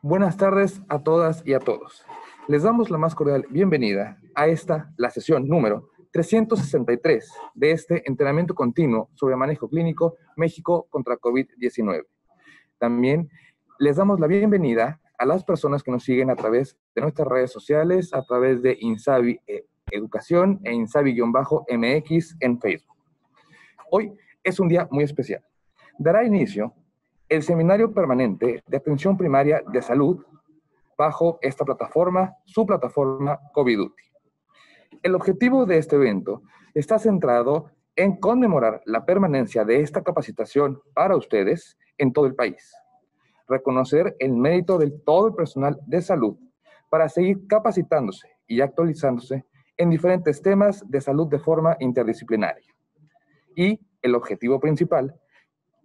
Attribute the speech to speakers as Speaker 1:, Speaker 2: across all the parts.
Speaker 1: Buenas tardes a todas y a todos. Les damos la más cordial bienvenida a la sesión número 363 de este entrenamiento continuo sobre manejo clínico México contra COVID-19. También les damos la bienvenida a las personas que nos siguen a través de nuestras redes sociales, a través de Insabi Educación e Insabi-MX en Facebook. Hoy es un día muy especial. Dará inicio el Seminario Permanente de Atención Primaria de Salud bajo esta plataforma, su plataforma COVIDuty. El objetivo de este evento está centrado en conmemorar la permanencia de esta capacitación para ustedes en todo el país, reconocer el mérito de todo el personal de salud para seguir capacitándose y actualizándose en diferentes temas de salud de forma interdisciplinaria. Y el objetivo principal,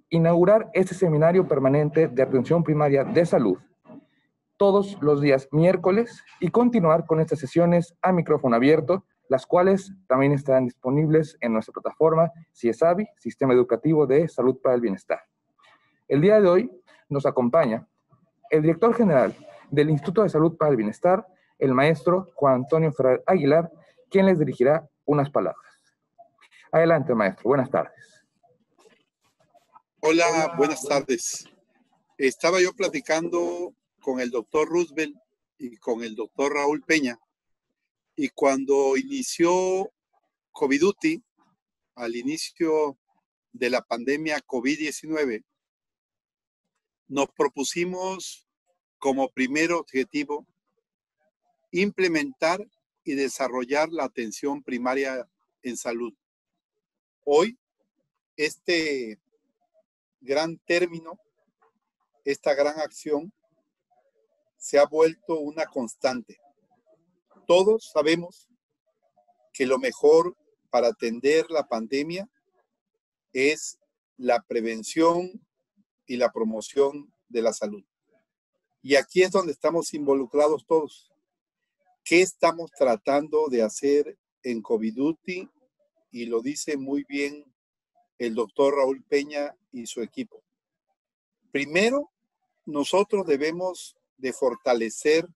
Speaker 1: inaugurar este seminario permanente de atención primaria de salud todos los días miércoles y continuar con estas sesiones a micrófono abierto, las cuales también estarán disponibles en nuestra plataforma CIESABI, Sistema Educativo de Salud para el Bienestar. El día de hoy nos acompaña el director general del Instituto de Salud para el Bienestar, el maestro Juan Antonio Ferrer Aguilar, quien les dirigirá unas palabras. Adelante, maestro. Buenas tardes.
Speaker 2: Hola, buenas tardes. Estaba yo platicando con el doctor Roosevelt y con el doctor Raúl Peña, y cuando inició COVIDuty, al inicio de la pandemia COVID-19, nos propusimos como primer objetivo implementar y desarrollar la atención primaria en salud. Hoy, este gran término, esta gran acción se ha vuelto una constante. Todos sabemos que lo mejor para atender la pandemia es la prevención y la promoción de la salud. Y aquí es donde estamos involucrados todos. ¿Qué estamos tratando de hacer en COVIDuty? Y lo dice muy bien el doctor Raúl Peña y su equipo. Primero, nosotros debemos de fortalecer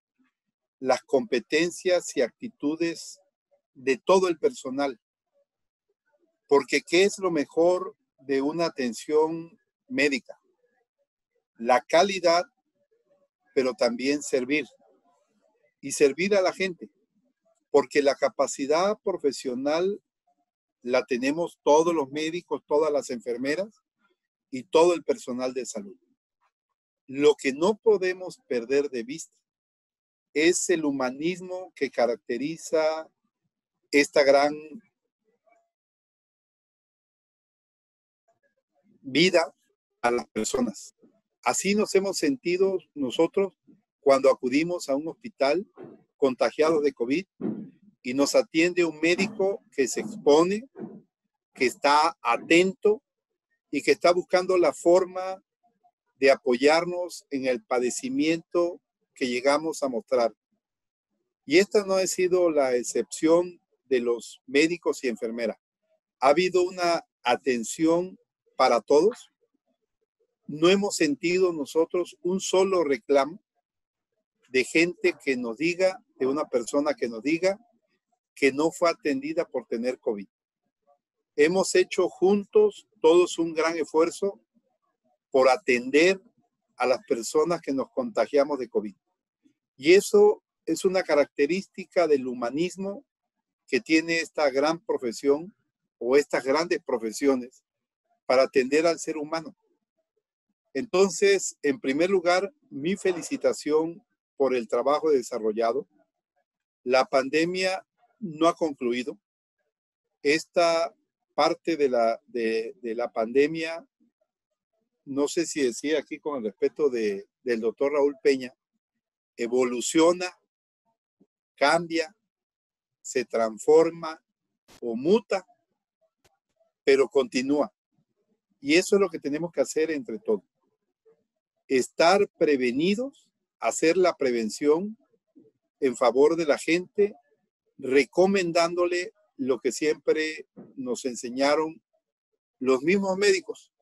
Speaker 2: las competencias y actitudes de todo el personal. Porque ¿qué es lo mejor de una atención médica? La calidad, pero también servir. Y servir a la gente. Porque la capacidad profesional la tenemos todos los médicos, todas las enfermeras y todo el personal de salud. Lo que no podemos perder de vista es el humanismo que caracteriza esta gran vida a las personas. Así nos hemos sentido nosotros cuando acudimos a un hospital contagiados de COVID y nos atiende un médico que se expone, que está atento y que está buscando la forma de apoyarnos en el padecimiento que llegamos a mostrar. Y esta no ha sido la excepción de los médicos y enfermeras. Ha habido una atención para todos. No hemos sentido nosotros un solo reclamo de gente que nos diga, de una persona que nos diga que no fue atendida por tener COVID. Hemos hecho juntos todos un gran esfuerzo por atender a las personas que nos contagiamos de COVID. Y eso es una característica del humanismo que tiene esta gran profesión o estas grandes profesiones para atender al ser humano. Entonces, en primer lugar, mi felicitación por el trabajo desarrollado. La pandemia no ha concluido. Esta parte de la pandemia, no sé si decía aquí con el respeto del doctor Raúl Peña, evoluciona, cambia, se transforma o muta, pero continúa. Y eso es lo que tenemos que hacer entre todos. Estar prevenidos, hacer la prevención en favor de la gente, recomendándole lo que siempre nos enseñaron los mismos médicos: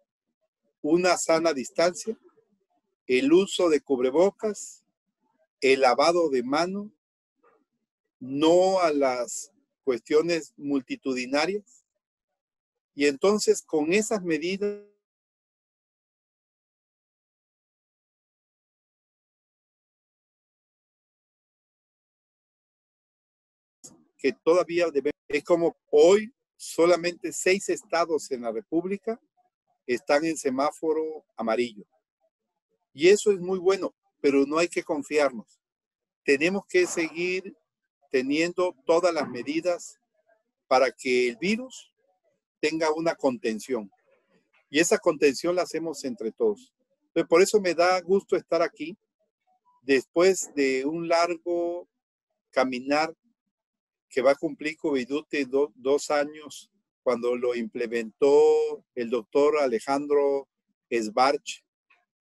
Speaker 2: una sana distancia, el uso de cubrebocas el lavado de manos, no a las cuestiones multitudinarias. Y entonces con esas medidas que todavía debemos, es como hoy solamente 6 estados en la República están en semáforo amarillo. Y eso es muy bueno, pero no hay que confiarnos. Tenemos que seguir teniendo todas las medidas para que el virus tenga una contención. Y esa contención la hacemos entre todos. Entonces, por eso me da gusto estar aquí, después de un largo caminar que va a cumplir Coviduti 2 años, cuando lo implementó el doctor Alejandro Esbarch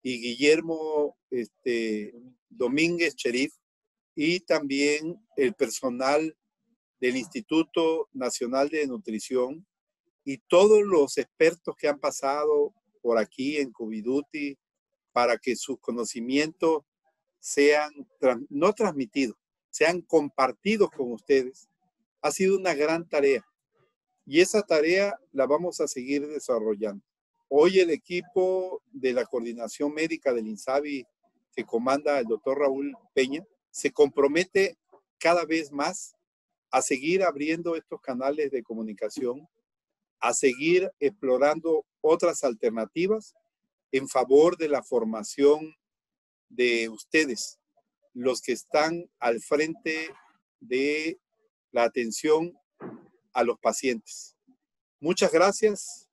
Speaker 2: y Guillermo Domínguez Cherif, y también el personal del Instituto Nacional de Nutrición y todos los expertos que han pasado por aquí en Coviduti para que sus conocimientos sean no transmitidos, sean compartidos con ustedes. Ha sido una gran tarea y esa tarea la vamos a seguir desarrollando. Hoy el equipo de la coordinación médica del INSABI que comanda el doctor Raúl Peña se compromete cada vez más a seguir abriendo estos canales de comunicación, a seguir explorando otras alternativas en favor de la formación de ustedes, los que están al frente de la atención a los pacientes. Muchas gracias.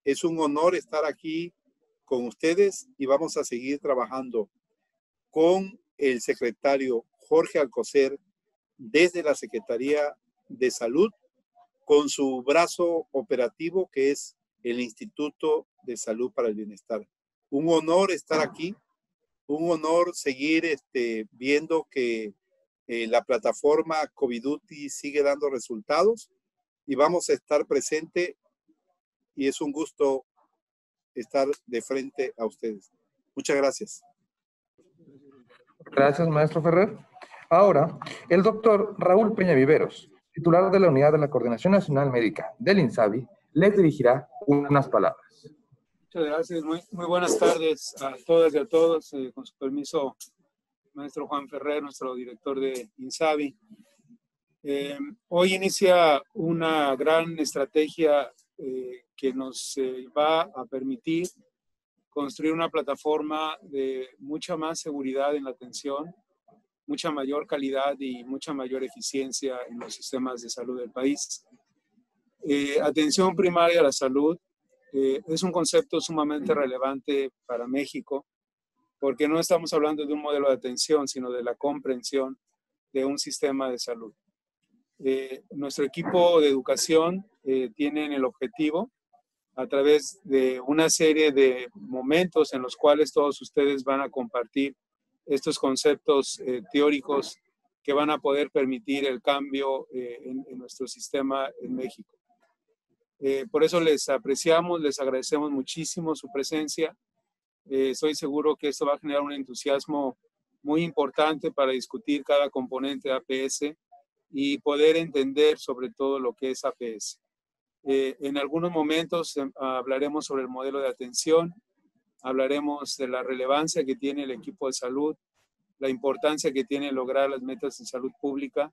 Speaker 2: Es un honor estar aquí con ustedes y vamos a seguir trabajando con el secretario Jorge Alcocer desde la Secretaría de Salud con su brazo operativo que es el Instituto de Salud para el Bienestar. Un honor estar aquí, un honor seguir viendo que la plataforma Coviduti sigue dando resultados y vamos a estar presente y es un gusto estar de frente a ustedes. Muchas gracias.
Speaker 1: Gracias, maestro Ferrer. Ahora, el doctor Raúl Peña Viveros, titular de la Unidad de la Coordinación Nacional Médica del INSABI, les dirigirá unas palabras.
Speaker 3: Muchas gracias. Muy buenas tardes a todas y a todos. Con su permiso, maestro Juan Ferrer, nuestro director de INSABI. Hoy inicia una gran estrategia que nos va a permitir construir una plataforma de mucha más seguridad en la atención, mucha mayor calidad y mucha mayor eficiencia en los sistemas de salud del país. Atención primaria a la salud es un concepto sumamente relevante para México, porque no estamos hablando de un modelo de atención, sino de la comprensión de un sistema de salud. Nuestro equipo de educación tiene el objetivo, a través de una serie de momentos en los cuales todos ustedes van a compartir estos conceptos teóricos que van a poder permitir el cambio en nuestro sistema en México. Por eso les apreciamos, les agradecemos muchísimo su presencia. Estoy seguro que esto va a generar un entusiasmo muy importante para discutir cada componente de APS y poder entender sobre todo lo que es APS. En algunos momentos hablaremos sobre el modelo de atención, hablaremos de la relevancia que tiene el equipo de salud, la importancia que tiene lograr las metas de salud pública,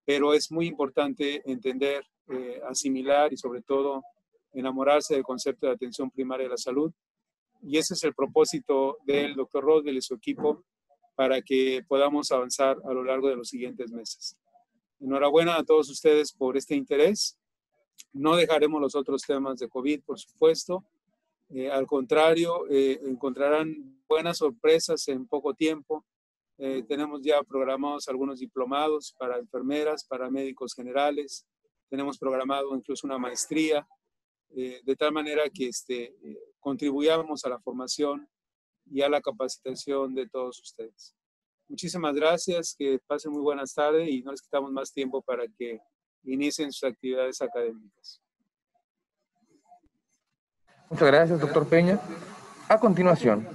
Speaker 3: pero es muy importante entender, asimilar y sobre todo enamorarse del concepto de atención primaria de la salud. Y ese es el propósito del doctor Rodwell y su equipo para que podamos avanzar a lo largo de los siguientes meses. Enhorabuena a todos ustedes por este interés. No dejaremos los otros temas de COVID, por supuesto. Al contrario, encontrarán buenas sorpresas en poco tiempo. Tenemos ya programados algunos diplomados para enfermeras, para médicos generales. Tenemos programado incluso una maestría, de tal manera que contribuyamos a la formación y a la capacitación de todos ustedes. Muchísimas gracias, que pasen muy buenas tardes y no les quitamos más tiempo para que inicien sus actividades académicas.
Speaker 1: Muchas gracias, doctor Peña. A continuación,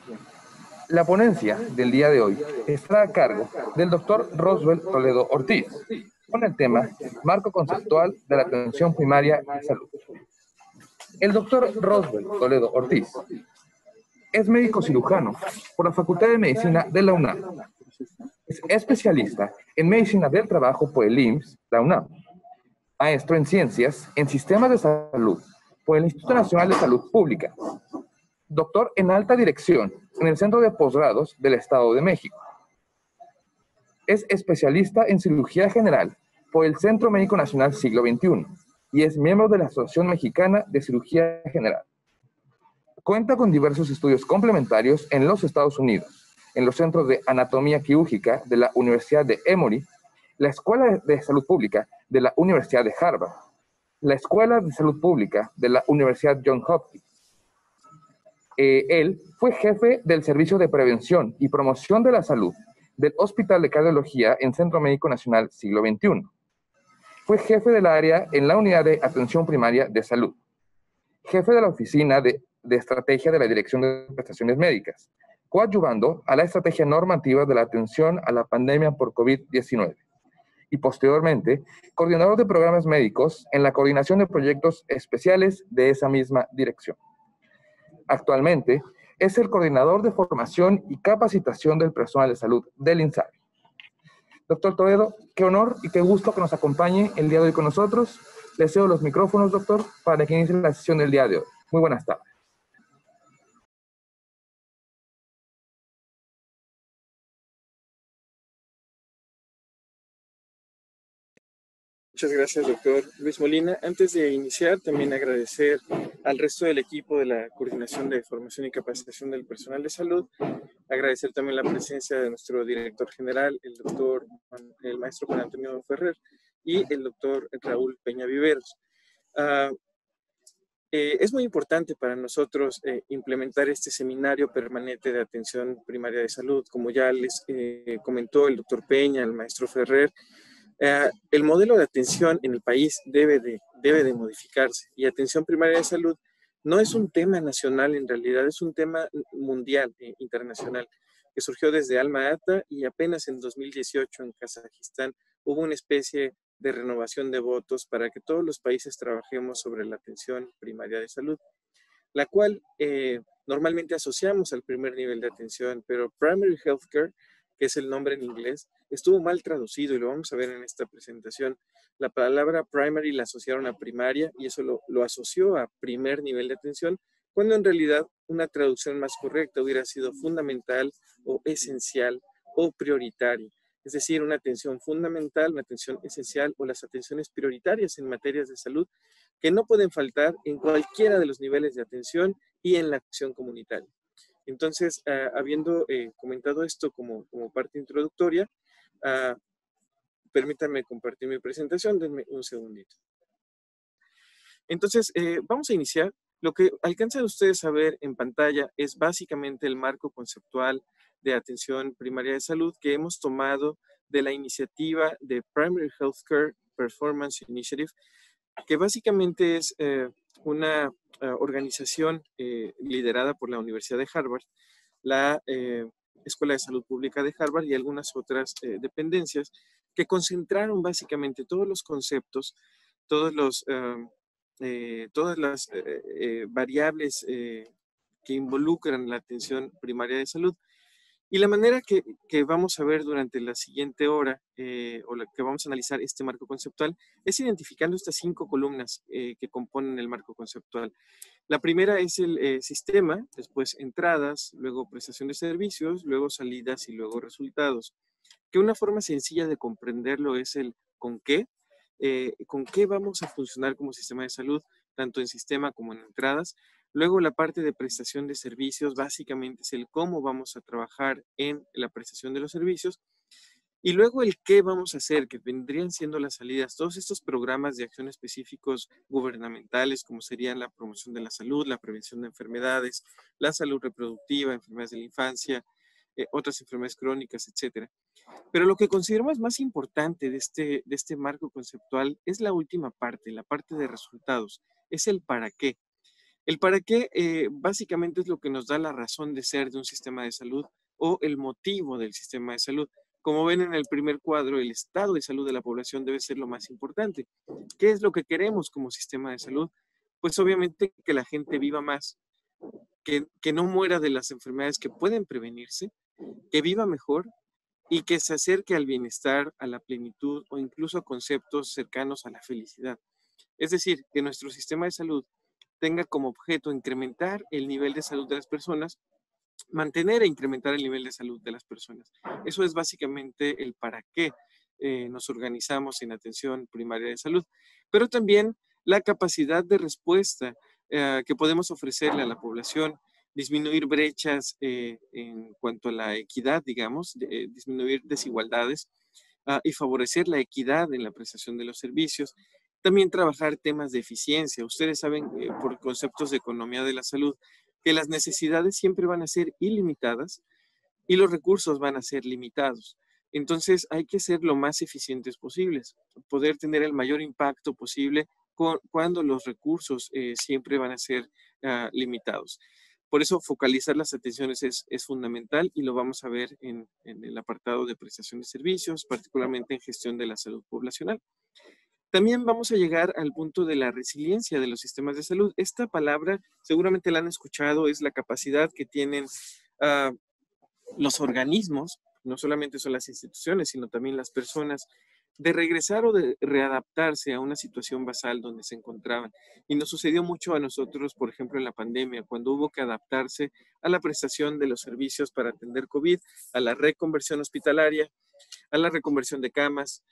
Speaker 1: La ponencia del día de hoy estará a cargo del doctor Roswell Toledo Ortiz, con el tema Marco Conceptual de la Atención Primaria de Salud. El doctor Roswell Toledo Ortiz es médico cirujano por la Facultad de Medicina de la UNAM. Es especialista en medicina del trabajo por el IMSS, la UNAM. Maestro en ciencias en sistemas de salud por el Instituto Nacional de Salud Pública. Doctor en alta dirección en el Centro de Posgrados del Estado de México. Es especialista en cirugía general por el Centro Médico Nacional Siglo XXI y es miembro de la Asociación Mexicana de Cirugía General. Cuenta con diversos estudios complementarios en los Estados Unidos, en los Centros de Anatomía Quirúrgica de la Universidad de Emory, la Escuela de Salud Pública de la Universidad de Harvard, la Escuela de Salud Pública de la Universidad Johns Hopkins. Él fue jefe del Servicio de Prevención y Promoción de la Salud del Hospital de Cardiología en Centro Médico Nacional Siglo XXI. Fue jefe del área en la Unidad de Atención Primaria de Salud. Jefe de la Oficina de Estrategia de la Dirección de Prestaciones Médicas, coadyuvando a la estrategia normativa de la atención a la pandemia por COVID-19. Y posteriormente, coordinador de programas médicos en la coordinación de proyectos especiales de esa misma dirección. Actualmente, es el coordinador de formación y capacitación del personal de salud del INSABI. Doctor Toledo, qué honor y qué gusto que nos acompañe el día de hoy con nosotros. Le cedo los micrófonos, doctor, para que inicie la sesión del día de hoy. Muy buenas tardes.
Speaker 4: Muchas gracias, doctor Luis Molina. Antes de iniciar, también agradecer al resto del equipo de la Coordinación de Formación y Capacitación del Personal de Salud. Agradecer también la presencia de nuestro director general, el maestro Juan Antonio Ferrer, y el doctor Raúl Peña Viveros. Es muy importante para nosotros implementar este seminario permanente de atención primaria de salud. Como ya les comentó el doctor Peña, el maestro Ferrer, el modelo de atención en el país debe de modificarse, y atención primaria de salud no es un tema nacional, en realidad es un tema mundial, internacional, que surgió desde Alma Ata, y apenas en 2018 en Kazajistán hubo una especie de renovación de votos para que todos los países trabajemos sobre la atención primaria de salud, la cual normalmente asociamos al primer nivel de atención, pero Primary Healthcare, que es el nombre en inglés, estuvo mal traducido y lo vamos a ver en esta presentación. La palabra primary la asociaron a primaria y eso lo asoció a primer nivel de atención, cuando en realidad una traducción más correcta hubiera sido fundamental o esencial o prioritaria. Es decir, una atención fundamental, una atención esencial o las atenciones prioritarias en materias de salud que no pueden faltar en cualquiera de los niveles de atención y en la acción comunitaria. Entonces, habiendo comentado esto como parte introductoria, permítanme compartir mi presentación, denme un segundito. Entonces, vamos a iniciar. Lo que alcanzan ustedes a ver en pantalla es básicamente el marco conceptual de atención primaria de salud que hemos tomado de la iniciativa de Primary Healthcare Performance Initiative, que básicamente es una organización liderada por la Universidad de Harvard, la Escuela de Salud Pública de Harvard y algunas otras dependencias que concentraron básicamente todos los conceptos, todas las variables que involucran la atención primaria de salud. Y la manera que vamos a ver durante la siguiente hora, o la que vamos a analizar este marco conceptual, es identificando estas 5 columnas que componen el marco conceptual. La primera es el sistema, después entradas, luego prestación de servicios, luego salidas y luego resultados. Que una forma sencilla de comprenderlo es el con qué vamos a funcionar como sistema de salud, tanto en sistema como en entradas. Luego la parte de prestación de servicios básicamente es el cómo vamos a trabajar en la prestación de los servicios. Y luego el qué vamos a hacer, que vendrían siendo las salidas, todos estos programas de acción específicos gubernamentales, como serían la promoción de la salud, la prevención de enfermedades, la salud reproductiva, enfermedades de la infancia, otras enfermedades crónicas, etc. Pero lo que consideramos más importante de este marco conceptual es la última parte, la parte de resultados, es el para qué. El para qué básicamente es lo que nos da la razón de ser de un sistema de salud o el motivo del sistema de salud. Como ven en el primer cuadro, el estado de salud de la población debe ser lo más importante. ¿Qué es lo que queremos como sistema de salud? Pues obviamente que la gente viva más, que no muera de las enfermedades que pueden prevenirse, que viva mejor y que se acerque al bienestar, a la plenitud o incluso a conceptos cercanos a la felicidad. Es decir, que nuestro sistema de salud tenga como objeto incrementar el nivel de salud de las personas, mantener e incrementar el nivel de salud de las personas. Eso es básicamente el para qué nos organizamos en atención primaria de salud, pero también la capacidad de respuesta que podemos ofrecerle a la población, disminuir brechas en cuanto a la equidad, digamos, disminuir desigualdades y favorecer la equidad en la prestación de los servicios. También trabajar temas de eficiencia. Ustedes saben, por conceptos de economía de la salud, que las necesidades siempre van a ser ilimitadas y los recursos van a ser limitados. Entonces hay que ser lo más eficientes posibles, poder tener el mayor impacto posible cuando los recursos siempre van a ser limitados. Por eso focalizar las atenciones es fundamental y lo vamos a ver en el apartado de prestación de servicios, particularmente en gestión de la salud poblacional. También vamos a llegar al punto de la resiliencia de los sistemas de salud. Esta palabra seguramente la han escuchado, es la capacidad que tienen uh, los organismos, no solamente son las instituciones, sino también las personas, de regresar o de readaptarse a una situación basal donde se encontraban. Y nos sucedió mucho a nosotros, por ejemplo, en la pandemia, cuando hubo que adaptarse a la prestación de los servicios para atender COVID, a la reconversión hospitalaria, a la reconversión de camas,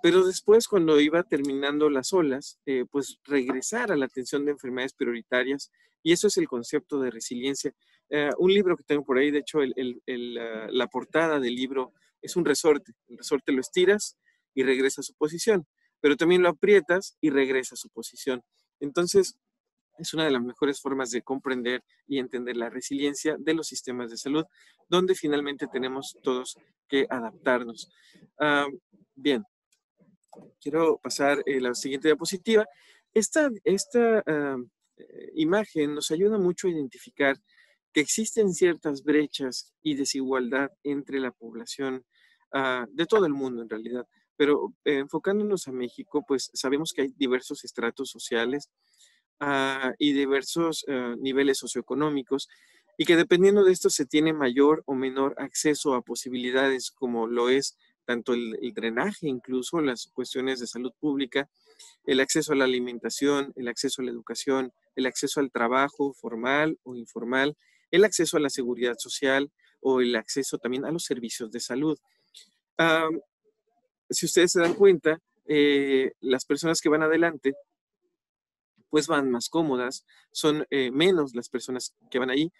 Speaker 4: pero después, cuando iba terminando las olas, pues regresar a la atención de enfermedades prioritarias, y eso es el concepto de resiliencia. Un libro que tengo por ahí, de hecho, la portada del libro es un resorte. El resorte lo estiras y regresa a su posición, pero también lo aprietas y regresa a su posición. Entonces, es una de las mejores formas de comprender y entender la resiliencia de los sistemas de salud, donde finalmente tenemos todos que adaptarnos. Bien, quiero pasar la siguiente diapositiva. Esta imagen nos ayuda mucho a identificar que existen ciertas brechas y desigualdad entre la población de todo el mundo en realidad. Pero enfocándonos a México, pues sabemos que hay diversos estratos sociales y diversos niveles socioeconómicos y que dependiendo de esto se tiene mayor o menor acceso a posibilidades como lo es tanto el drenaje, incluso las cuestiones de salud pública, el acceso a la alimentación, el acceso a la educación, el acceso al trabajo formal o informal, el acceso a la seguridad social o el acceso también a los servicios de salud. Si ustedes se dan cuenta, las personas que van adelante pues van más cómodas, son menos las personas que van ahí,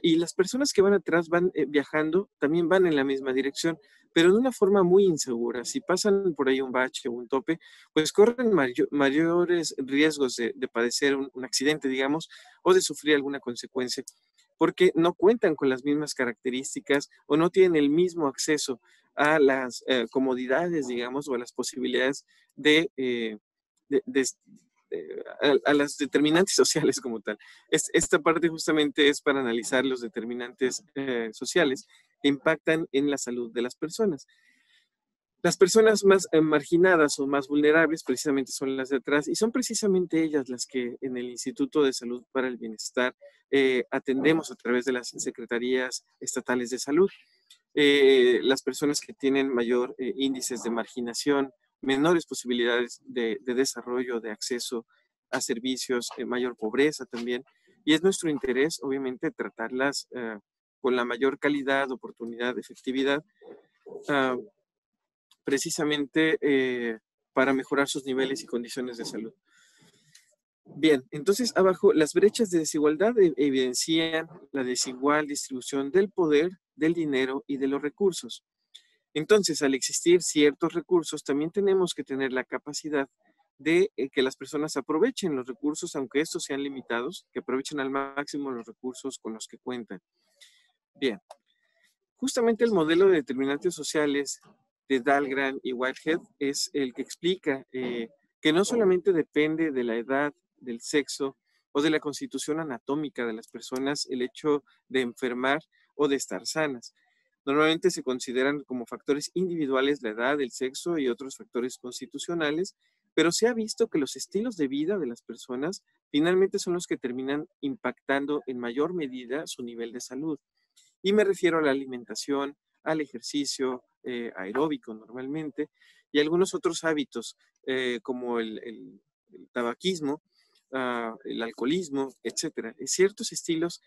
Speaker 4: y las personas que van atrás van viajando, también van en la misma dirección, pero de una forma muy insegura. Si pasan por ahí un bache o un tope, pues corren mayores riesgos de padecer un accidente, digamos, o de sufrir alguna consecuencia, porque no cuentan con las mismas características o no tienen el mismo acceso a las comodidades, digamos, o a las posibilidades de, a las determinantes sociales como tal. Esta parte justamente es para analizar los determinantes sociales que impactan en la salud de las personas. Las personas más marginadas o más vulnerables precisamente son las de atrás y son precisamente ellas las que en el Instituto de Salud para el Bienestar atendemos a través de las secretarías estatales de salud. Las personas que tienen mayor índices de marginación, menores posibilidades de desarrollo, de acceso a servicios, mayor pobreza también. Y es nuestro interés, obviamente, tratarlas con la mayor calidad, oportunidad, efectividad, precisamente para mejorar sus niveles y condiciones de salud. Bien, entonces abajo las brechas de desigualdad evidencian la desigual distribución del poder, del dinero y de los recursos. Entonces, al existir ciertos recursos, también tenemos que tener la capacidad de que las personas aprovechen los recursos, aunque estos sean limitados, que aprovechen al máximo los recursos con los que cuentan. Bien, justamente el modelo de determinantes sociales de Dahlgren y Whitehead es el que explica que no solamente depende de la edad, del sexo, o de la constitución anatómica de las personas el hecho de enfermar o de estar sanas. Normalmente se consideran como factores individuales la edad, el sexo y otros factores constitucionales, pero se ha visto que los estilos de vida de las personas finalmente son los que terminan impactando en mayor medida su nivel de salud. Y me refiero a la alimentación, al ejercicio aeróbico normalmente, y algunos otros hábitos como el tabaquismo, el alcoholismo, etcétera. Ciertos estilos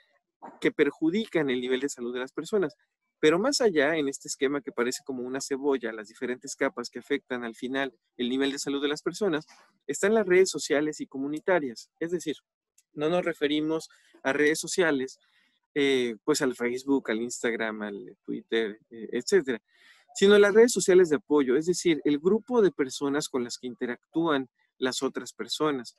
Speaker 4: que perjudican el nivel de salud de las personas. Pero más allá, en este esquema que parece como una cebolla, las diferentes capas que afectan al final el nivel de salud de las personas, están las redes sociales y comunitarias. Es decir, no nos referimos a redes sociales, pues al Facebook, al Instagram, al Twitter, etcétera, sino las redes sociales de apoyo, es decir, el grupo de personas con las que interactúan las otras personas,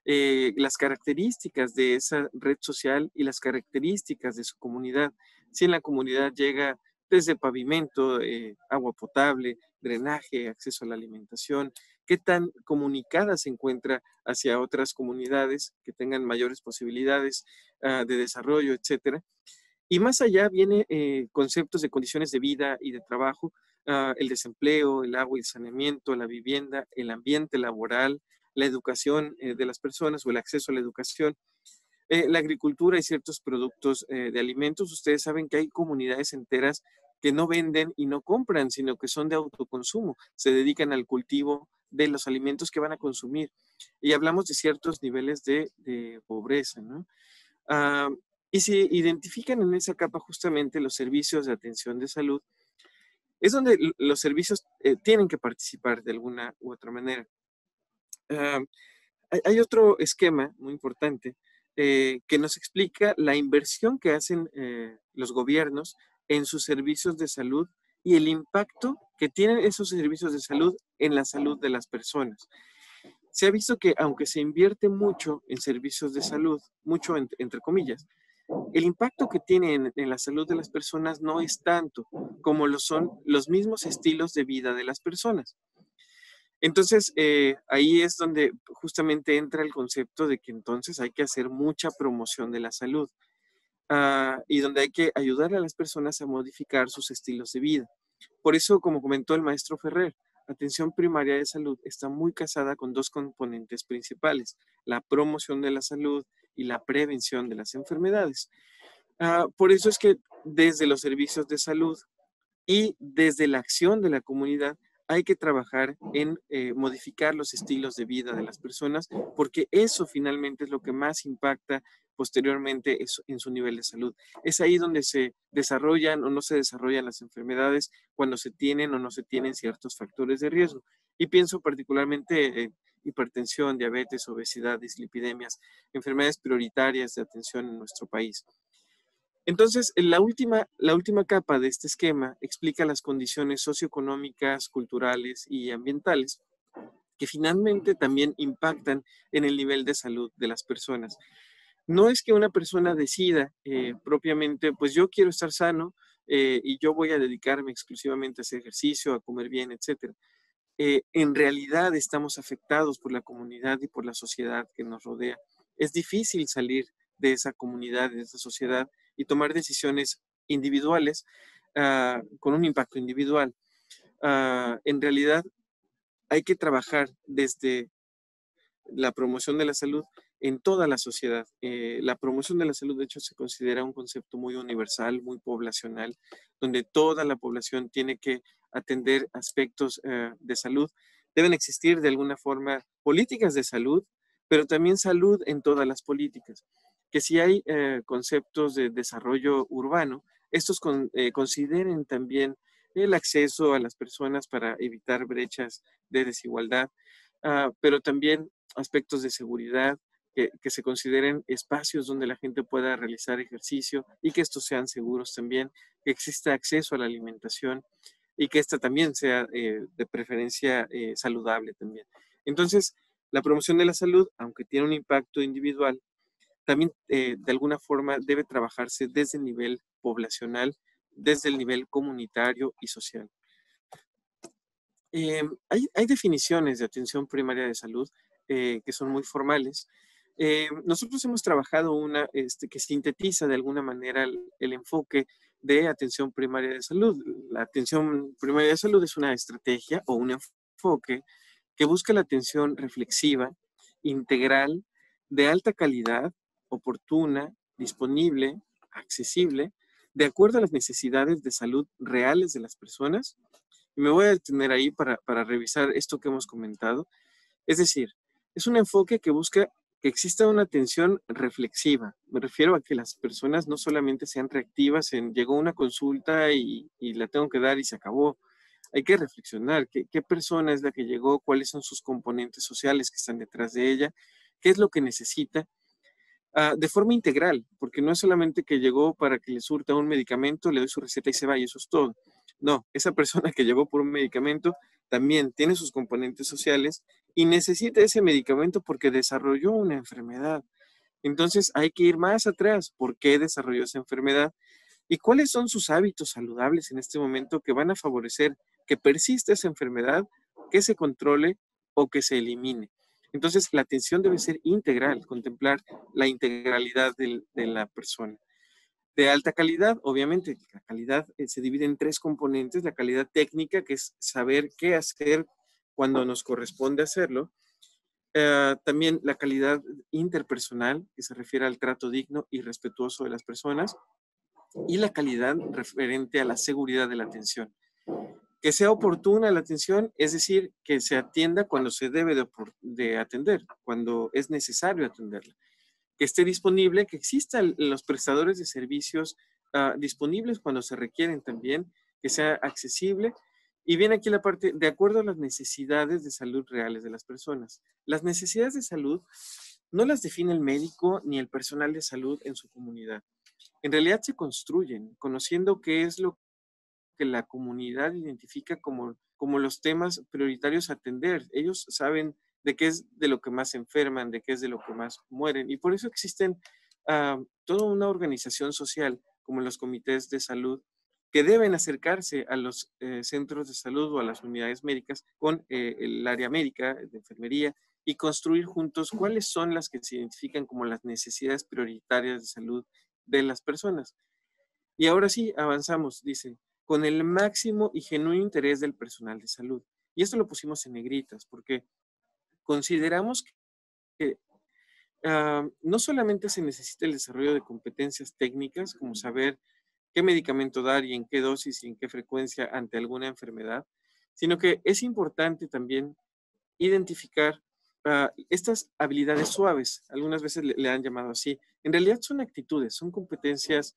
Speaker 4: las características de esa red social y las características de su comunidad. Si en la comunidad llega desde pavimento, agua potable, drenaje, acceso a la alimentación, qué tan comunicada se encuentra hacia otras comunidades que tengan mayores posibilidades de desarrollo, etcétera. Y más allá viene conceptos de condiciones de vida y de trabajo, el desempleo, el agua y el saneamiento, la vivienda, el ambiente laboral, la educación de las personas o el acceso a la educación, la agricultura y ciertos productos de alimentos. Ustedes saben que hay comunidades enteras que no venden y no compran, sino que son de autoconsumo, se dedican al cultivo de los alimentos que van a consumir. Y hablamos de ciertos niveles de pobreza, ¿no? Ah, y se identifican en esa capa justamente los servicios de atención de salud. Es donde los servicios tienen que participar de alguna u otra manera. Ah, hay otro esquema muy importante que nos explica la inversión que hacen los gobiernos en sus servicios de salud y el impacto que tienen esos servicios de salud en la salud de las personas. Se ha visto que aunque se invierte mucho en servicios de salud, mucho entre comillas, el impacto que tiene en la salud de las personas no es tanto como lo son los mismos estilos de vida de las personas. Entonces, ahí es donde justamente entra el concepto de que entonces hay que hacer mucha promoción de la salud y donde hay que ayudar a las personas a modificar sus estilos de vida. Por eso, como comentó el maestro Ferrer, atención primaria de salud está muy casada con dos componentes principales, la promoción de la salud y la prevención de las enfermedades. Por eso es que desde los servicios de salud y desde la acción de la comunidad hay que trabajar en modificar los estilos de vida de las personas, porque eso finalmente es lo que más impacta posteriormente en su nivel de salud. Es ahí donde se desarrollan o no se desarrollan las enfermedades, cuando se tienen o no se tienen ciertos factores de riesgo. Y pienso particularmente en hipertensión, diabetes, obesidad, dislipidemias, enfermedades prioritarias de atención en nuestro país. Entonces, la última capa de este esquema explica las condiciones socioeconómicas, culturales y ambientales que finalmente también impactan en el nivel de salud de las personas. No es que una persona decida propiamente, pues yo quiero estar sano y yo voy a dedicarme exclusivamente a hacer ejercicio, a comer bien, etc. En realidad estamos afectados por la comunidad y por la sociedad que nos rodea. Es difícil salir de esa comunidad, de esa sociedad y tomar decisiones individuales con un impacto individual. En realidad hay que trabajar desde la promoción de la salud en toda la sociedad. La promoción de la salud, de hecho, se considera un concepto muy universal, muy poblacional, donde toda la población tiene que atender aspectos de salud. Deben existir de alguna forma políticas de salud, pero también salud en todas las políticas. Que si hay conceptos de desarrollo urbano, estos consideren también el acceso a las personas para evitar brechas de desigualdad, pero también aspectos de seguridad, que se consideren espacios donde la gente pueda realizar ejercicio y que estos sean seguros también, que exista acceso a la alimentación y que esta también sea de preferencia saludable también. Entonces, la promoción de la salud, aunque tiene un impacto individual, también de alguna forma debe trabajarse desde el nivel poblacional, desde el nivel comunitario y social. Hay definiciones de atención primaria de salud que son muy formales, Nosotros hemos trabajado una que sintetiza de alguna manera el enfoque de atención primaria de salud. La atención primaria de salud es una estrategia o un enfoque que busca la atención reflexiva, integral, de alta calidad, oportuna, disponible, accesible, de acuerdo a las necesidades de salud reales de las personas. Y me voy a detener ahí para revisar esto que hemos comentado. Es decir, es un enfoque que busca que exista una atención reflexiva. Me refiero a que las personas no solamente sean reactivas en llegó una consulta y la tengo que dar y se acabó. Hay que reflexionar qué persona es la que llegó, cuáles son sus componentes sociales que están detrás de ella, qué es lo que necesita, de forma integral, porque no es solamente que llegó para que le surta un medicamento, le doy su receta y se va y eso es todo. No, esa persona que llegó por un medicamento también tiene sus componentes sociales y necesita ese medicamento porque desarrolló una enfermedad. Entonces hay que ir más atrás. ¿Por qué desarrolló esa enfermedad? ¿Y cuáles son sus hábitos saludables en este momento que van a favorecer que persista esa enfermedad, que se controle o que se elimine? Entonces, la atención debe ser integral, contemplar la integralidad de la persona. De alta calidad, obviamente, la calidad se divide en tres componentes. La calidad técnica, que es saber qué hacer cuando nos corresponde hacerlo. También la calidad interpersonal, que se refiere al trato digno y respetuoso de las personas. Y la calidad referente a la seguridad de la atención. Que sea oportuna la atención, es decir, que se atienda cuando se debe de atender, cuando es necesario atenderla. Que esté disponible, que existan los prestadores de servicios disponibles cuando se requieren también, que sea accesible. Y viene aquí la parte, de acuerdo a las necesidades de salud reales de las personas. Las necesidades de salud no las define el médico ni el personal de salud en su comunidad. En realidad se construyen, conociendo qué es lo que la comunidad identifica como los temas prioritarios a atender. Ellos saben de qué es de lo que más se enferman, de qué es de lo que más mueren. Y por eso existen toda una organización social, como los comités de salud, que deben acercarse a los centros de salud o a las unidades médicas con el área médica, de enfermería, y construir juntos cuáles son las que se identifican como las necesidades prioritarias de salud de las personas. Y ahora sí, avanzamos, dice, con el máximo y genuino interés del personal de salud. Y esto lo pusimos en negritas porque consideramos que no solamente se necesita el desarrollo de competencias técnicas, como saber qué medicamento dar y en qué dosis y en qué frecuencia ante alguna enfermedad, sino que es importante también identificar estas habilidades suaves. Algunas veces le han llamado así. En realidad son actitudes, son competencias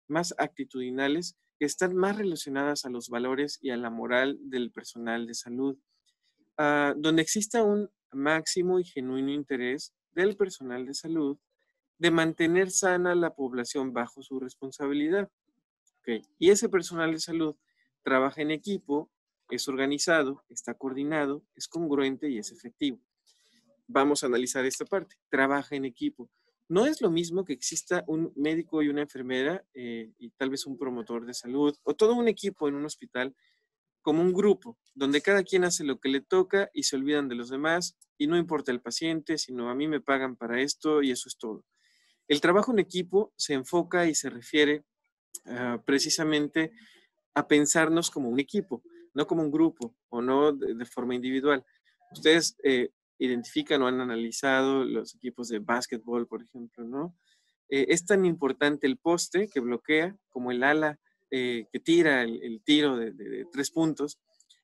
Speaker 4: más actitudinales que están más relacionadas a los valores y a la moral del personal de salud, donde exista un máximo y genuino interés del personal de salud de mantener sana la población bajo su responsabilidad. Okay. Y ese personal de salud trabaja en equipo, es organizado, está coordinado, es congruente y es efectivo. Vamos a analizar esta parte. Trabaja en equipo. No es lo mismo que exista un médico y una enfermera y tal vez un promotor de salud o todo un equipo en un hospital como un grupo, donde cada quien hace lo que le toca y se olvidan de los demás y no importa el paciente, sino a mí me pagan para esto y eso es todo. El trabajo en equipo se enfoca y se refiere precisamente a pensarnos como un equipo, no como un grupo o no de forma individual. Ustedes identifican o han analizado los equipos de básquetbol, por ejemplo, ¿no? Es tan importante el poste que bloquea como el ala que tira el tiro de 3 puntos.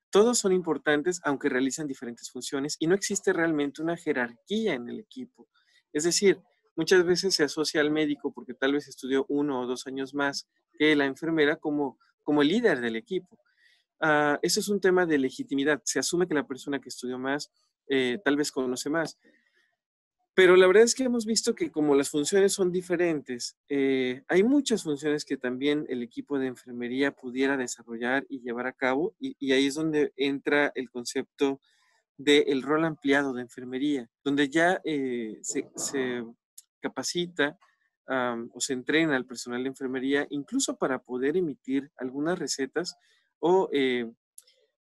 Speaker 4: Todos son importantes, aunque realizan diferentes funciones y no existe realmente una jerarquía en el equipo. Es decir, muchas veces se asocia al médico porque tal vez estudió 1 o 2 años más que la enfermera como el líder del equipo. Eso es un tema de legitimidad. Se asume que la persona que estudió más tal vez conoce más. Pero la verdad es que hemos visto que como las funciones son diferentes, hay muchas funciones que también el equipo de enfermería pudiera desarrollar y llevar a cabo, y ahí es donde entra el concepto del rol ampliado de enfermería, donde ya se capacita o se entrena al personal de enfermería, incluso para poder emitir algunas recetas o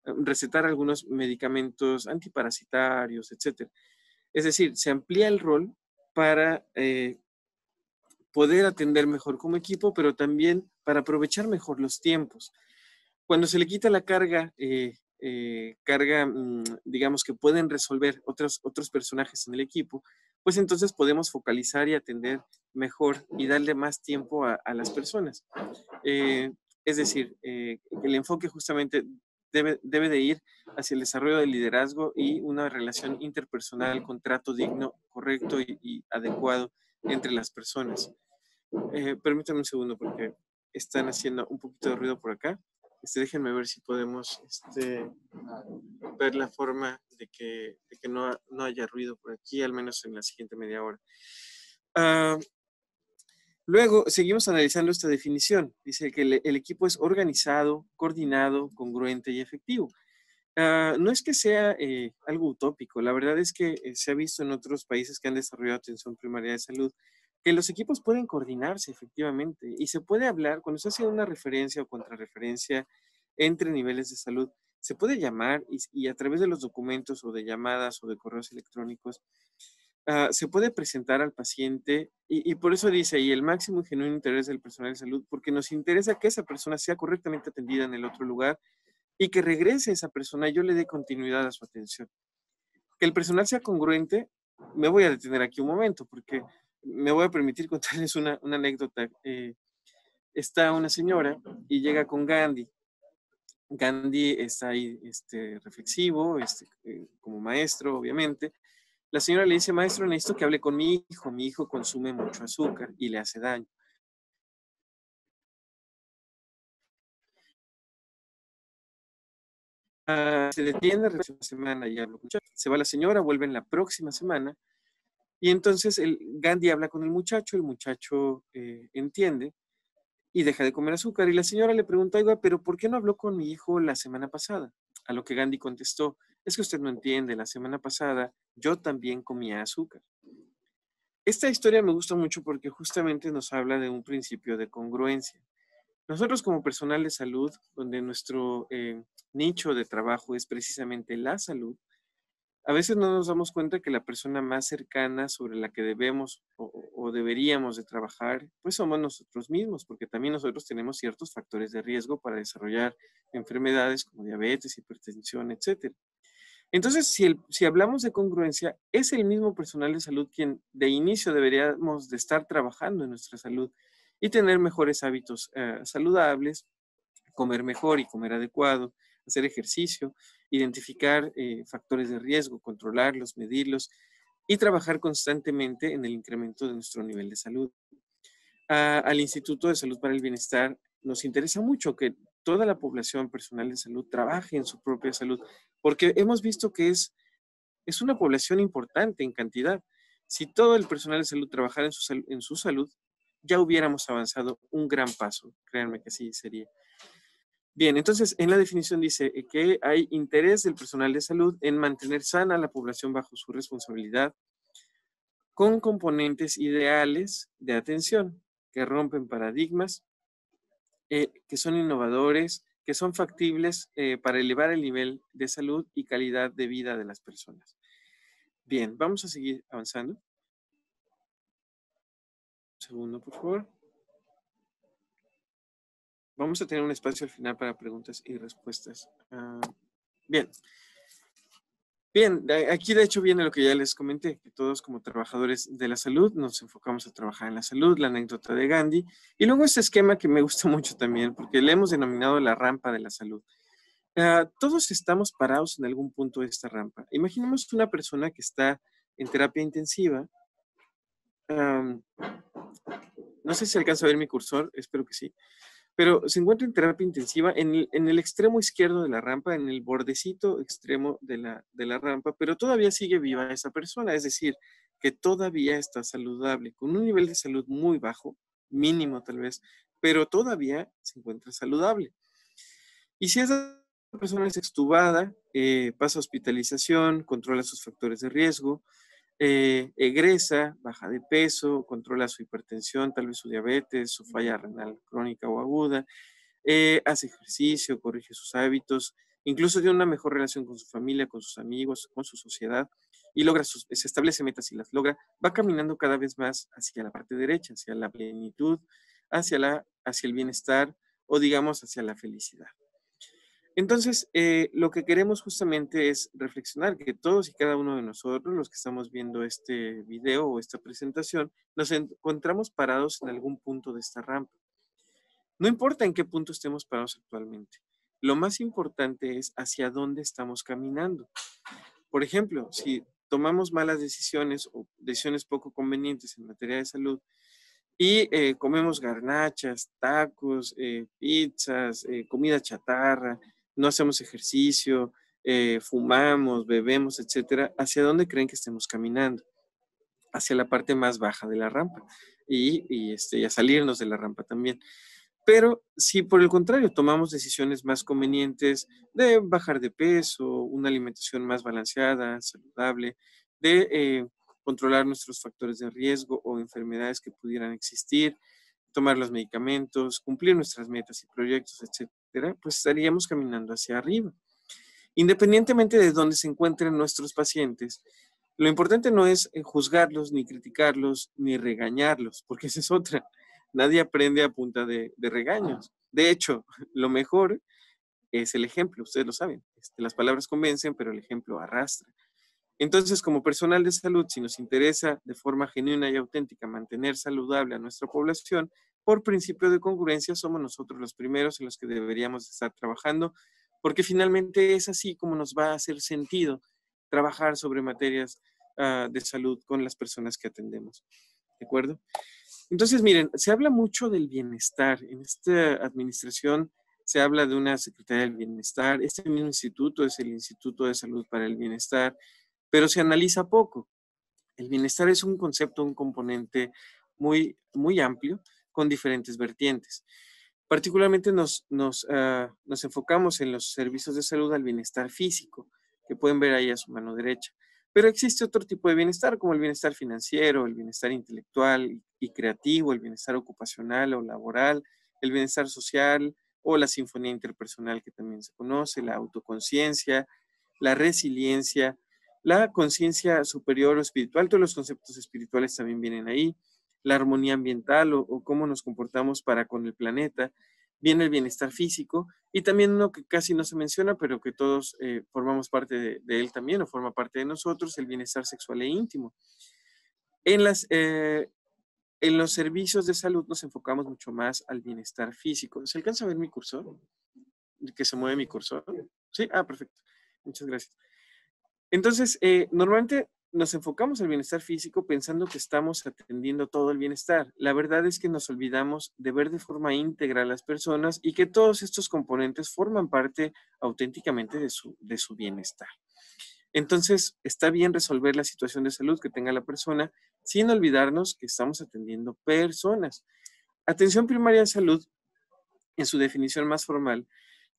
Speaker 4: recetar algunos medicamentos antiparasitarios, etcétera. Es decir, se amplía el rol para poder atender mejor como equipo, pero también para aprovechar mejor los tiempos. Cuando se le quita la carga, digamos, que pueden resolver otros personajes en el equipo, pues entonces podemos focalizar y atender mejor y darle más tiempo a las personas. Es decir, el enfoque justamente debe de ir hacia el desarrollo del liderazgo y una relación interpersonal con trato digno, correcto y adecuado entre las personas. Permítanme un segundo porque están haciendo un poquito de ruido por acá. Déjenme ver si podemos ver la forma de que no haya ruido por aquí, al menos en la siguiente media hora. Luego, seguimos analizando esta definición. Dice que el equipo es organizado, coordinado, congruente y efectivo. No es que sea algo utópico, la verdad es que se ha visto en otros países que han desarrollado atención primaria de salud que los equipos pueden coordinarse efectivamente y se puede hablar, cuando se hace una referencia o contrarreferencia entre niveles de salud, se puede llamar y a través de los documentos o de llamadas o de correos electrónicos, se puede presentar al paciente y por eso dice ahí el máximo y genuino interés del personal de salud, porque nos interesa que esa persona sea correctamente atendida en el otro lugar y que regrese esa persona y yo le dé continuidad a su atención. Que el personal sea congruente, me voy a detener aquí un momento porque me voy a permitir contarles una anécdota. Está una señora y llega con Gandhi. Gandhi está ahí reflexivo, como maestro, obviamente. La señora le dice, maestro, necesito que hable con mi hijo consume mucho azúcar y le hace daño. Se detiene la semana y habla con el muchacho. Se va la señora, vuelve en la próxima semana y entonces Gandhi habla con el muchacho entiende y deja de comer azúcar y la señora le pregunta, oiga, pero ¿por qué no habló con mi hijo la semana pasada? A lo que Gandhi contestó, es que usted no entiende, la semana pasada yo también comía azúcar. Esta historia me gusta mucho porque justamente nos habla de un principio de congruencia. Nosotros como personal de salud, donde nuestro nicho de trabajo es precisamente la salud, a veces no nos damos cuenta que la persona más cercana sobre la que debemos o deberíamos de trabajar, pues somos nosotros mismos, porque también nosotros tenemos ciertos factores de riesgo para desarrollar enfermedades como diabetes, hipertensión, etc. Entonces, si hablamos de congruencia, es el mismo personal de salud quien de inicio deberíamos de estar trabajando en nuestra salud y tener mejores hábitos saludables, comer mejor y comer adecuado, hacer ejercicio, identificar factores de riesgo, controlarlos, medirlos y trabajar constantemente en el incremento de nuestro nivel de salud. Al Instituto de Salud para el Bienestar nos interesa mucho que toda la población personal de salud trabaje en su propia salud, porque hemos visto que es una población importante en cantidad. Si todo el personal de salud trabajara en su salud, ya hubiéramos avanzado un gran paso. Créanme que así sería. Bien, entonces en la definición dice que hay interés del personal de salud en mantener sana a la población bajo su responsabilidad con componentes ideales de atención que rompen paradigmas, que son innovadores, que son factibles para elevar el nivel de salud y calidad de vida de las personas. Bien, vamos a seguir avanzando. Un segundo, por favor. Vamos a tener un espacio al final para preguntas y respuestas. Bien. Bien, aquí de hecho viene lo que ya les comenté, que todos como trabajadores de la salud nos enfocamos a trabajar en la salud, la anécdota de Gandhi, y luego este esquema que me gusta mucho también, porque le hemos denominado la rampa de la salud. Todos estamos parados en algún punto de esta rampa. Imaginemos una persona que está en terapia intensiva. No sé si alcanza a ver mi cursor, espero que sí. Pero se encuentra en terapia intensiva en el extremo izquierdo de la rampa, en el bordecito extremo de la rampa, pero todavía sigue viva esa persona, es decir, que todavía está saludable, con un nivel de salud muy bajo, mínimo tal vez, pero todavía se encuentra saludable. Y si esa persona es extubada, pasa hospitalización, controla sus factores de riesgo, egresa, baja de peso, controla su hipertensión, tal vez su diabetes, su falla renal crónica o aguda, hace ejercicio, corrige sus hábitos, incluso tiene una mejor relación con su familia, con sus amigos, con su sociedad. y se establece metas y las logra, va caminando cada vez más hacia la parte derecha, hacia la plenitud, hacia el bienestar o digamos hacia la felicidad. Entonces, lo que queremos justamente es reflexionar que todos y cada uno de nosotros, los que estamos viendo este video o esta presentación, nos encontramos parados en algún punto de esta rampa. No importa en qué punto estemos parados actualmente. Lo más importante es hacia dónde estamos caminando. Por ejemplo, si tomamos malas decisiones o decisiones poco convenientes en materia de salud y comemos garnachas, tacos, pizzas, comida chatarra, no hacemos ejercicio, fumamos, bebemos, etcétera, ¿hacia dónde creen que estemos caminando? Hacia la parte más baja de la rampa y a salirnos de la rampa también. Pero si por el contrario tomamos decisiones más convenientes de bajar de peso, una alimentación más balanceada, saludable, de controlar nuestros factores de riesgo o enfermedades que pudieran existir, tomar los medicamentos, cumplir nuestras metas y proyectos, etcétera, pues estaríamos caminando hacia arriba. Independientemente de dónde se encuentren nuestros pacientes, lo importante no es juzgarlos, ni criticarlos, ni regañarlos, porque esa es otra. Nadie aprende a punta de regaños. De hecho, lo mejor es el ejemplo, ustedes lo saben. Las palabras convencen, pero el ejemplo arrastra. Entonces, como personal de salud, si nos interesa de forma genuina y auténtica mantener saludable a nuestra población, por principio de congruencia somos nosotros los primeros en los que deberíamos estar trabajando, porque finalmente es así como nos va a hacer sentido trabajar sobre materias de salud con las personas que atendemos. ¿De acuerdo? Entonces, miren, se habla mucho del bienestar. En esta administración se habla de una Secretaría del Bienestar. Este mismo instituto es el Instituto de Salud para el Bienestar, pero se analiza poco. El bienestar es un concepto, un componente muy, muy amplio con diferentes vertientes. Particularmente nos enfocamos en los servicios de salud al bienestar físico, que pueden ver ahí a su mano derecha. Pero existe otro tipo de bienestar, como el bienestar financiero, el bienestar intelectual y creativo, el bienestar ocupacional o laboral, el bienestar social o la sinfonía interpersonal que también se conoce, la autoconciencia, la resiliencia, la conciencia superior o espiritual, todos los conceptos espirituales también vienen ahí, la armonía ambiental o cómo nos comportamos para con el planeta, viene el bienestar físico y también uno que casi no se menciona, pero que todos formamos parte de él también o forma parte de nosotros, el bienestar sexual e íntimo. En los servicios de salud nos enfocamos mucho más al bienestar físico. ¿Se alcanza a ver mi cursor? ¿Que se mueve mi cursor? Sí, perfecto. Muchas gracias. Entonces, normalmente nos enfocamos al bienestar físico pensando que estamos atendiendo todo el bienestar. La verdad es que nos olvidamos de ver de forma íntegra a las personas y que todos estos componentes forman parte auténticamente de su bienestar. Entonces, está bien resolver la situación de salud que tenga la persona sin olvidarnos que estamos atendiendo personas. Atención primaria de salud, en su definición más formal,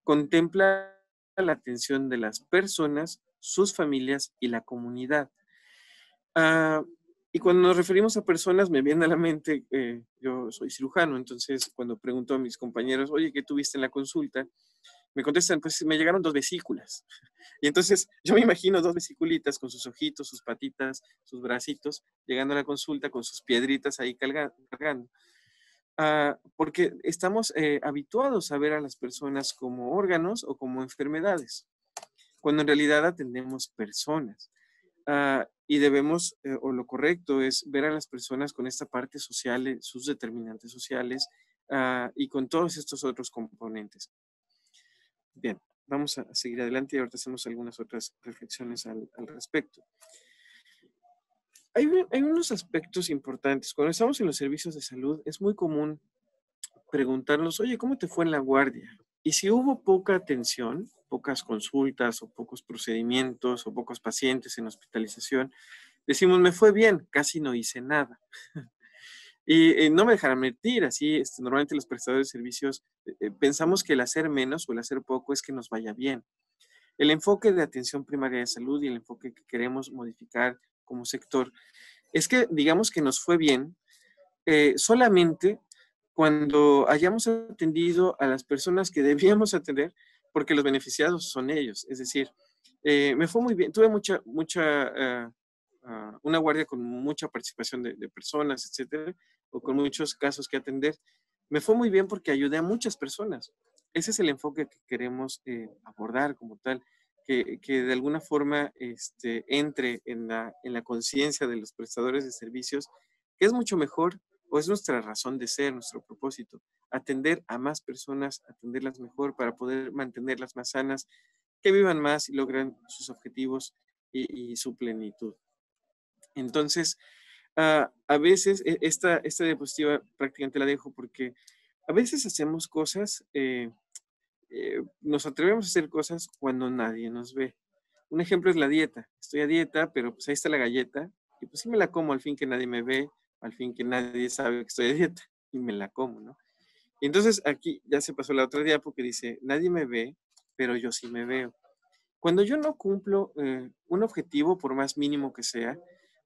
Speaker 4: contempla la atención de las personas, sus familias y la comunidad. Y cuando nos referimos a personas, me viene a la mente, yo soy cirujano, entonces cuando pregunto a mis compañeros, oye, ¿qué tuviste en la consulta? Me contestan, pues me llegaron 2 vesículas. Y entonces yo me imagino 2 vesiculitas con sus ojitos, sus patitas, sus bracitos, llegando a la consulta con sus piedritas ahí cargando. Porque estamos habituados a ver a las personas como órganos o como enfermedades, cuando en realidad atendemos personas. Y debemos, o lo correcto es ver a las personas con esta parte social, sus determinantes sociales y con todos estos otros componentes. Bien, vamos a seguir adelante y ahorita hacemos algunas otras reflexiones al respecto. Hay unos aspectos importantes. Cuando estamos en los servicios de salud, es muy común preguntarnos, oye, ¿cómo te fue en la guardia? Y si hubo poca atención, pocas consultas o pocos procedimientos o pocos pacientes en hospitalización, decimos, me fue bien, casi no hice nada. Y no me dejarán mentir, así normalmente los prestadores de servicios pensamos que el hacer menos o el hacer poco es que nos vaya bien. El enfoque de atención primaria de salud y el enfoque que queremos modificar como sector es que digamos que nos fue bien solamente cuando hayamos atendido a las personas que debíamos atender, porque los beneficiados son ellos. Es decir, me fue muy bien, tuve mucha una guardia con mucha participación de personas, etcétera, o con muchos casos que atender. Me fue muy bien porque ayudé a muchas personas. Ese es el enfoque que queremos abordar como tal, que de alguna forma entre en la conciencia de los prestadores de servicios, que es mucho mejor, o es nuestra razón de ser, nuestro propósito, atender a más personas, atenderlas mejor para poder mantenerlas más sanas, que vivan más y logran sus objetivos y su plenitud. Entonces, a veces, esta diapositiva prácticamente la dejo porque a veces hacemos cosas, nos atrevemos a hacer cosas cuando nadie nos ve. Un ejemplo es la dieta. Estoy a dieta, pero pues ahí está la galleta y pues sí me la como al fin que nadie me ve, al fin que nadie sabe que estoy a dieta y me la como, ¿no? Y entonces aquí ya se pasó la otra diapo que dice, nadie me ve, pero yo sí me veo. Cuando yo no cumplo un objetivo, por más mínimo que sea,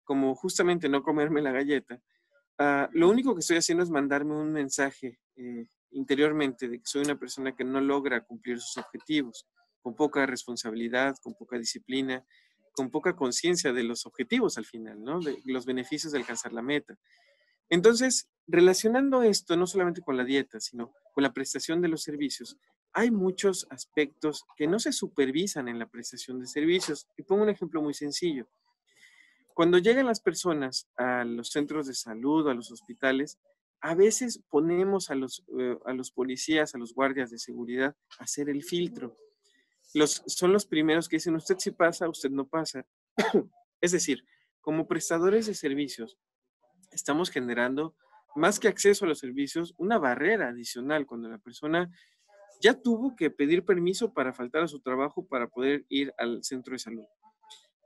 Speaker 4: como justamente no comerme la galleta, lo único que estoy haciendo es mandarme un mensaje interiormente de que soy una persona que no logra cumplir sus objetivos, con poca responsabilidad, con poca disciplina, con poca conciencia de los objetivos al final, ¿no? De los beneficios de alcanzar la meta. Entonces, relacionando esto no solamente con la dieta, sino con la prestación de los servicios, hay muchos aspectos que no se supervisan en la prestación de servicios. Y pongo un ejemplo muy sencillo. Cuando llegan las personas a los centros de salud, a los hospitales, a veces ponemos a los policías, a los guardias de seguridad a hacer el filtro. Son los primeros que dicen, usted sí pasa, usted no pasa. Es decir, como prestadores de servicios, estamos generando, más que acceso a los servicios, una barrera adicional cuando la persona ya tuvo que pedir permiso para faltar a su trabajo para poder ir al centro de salud.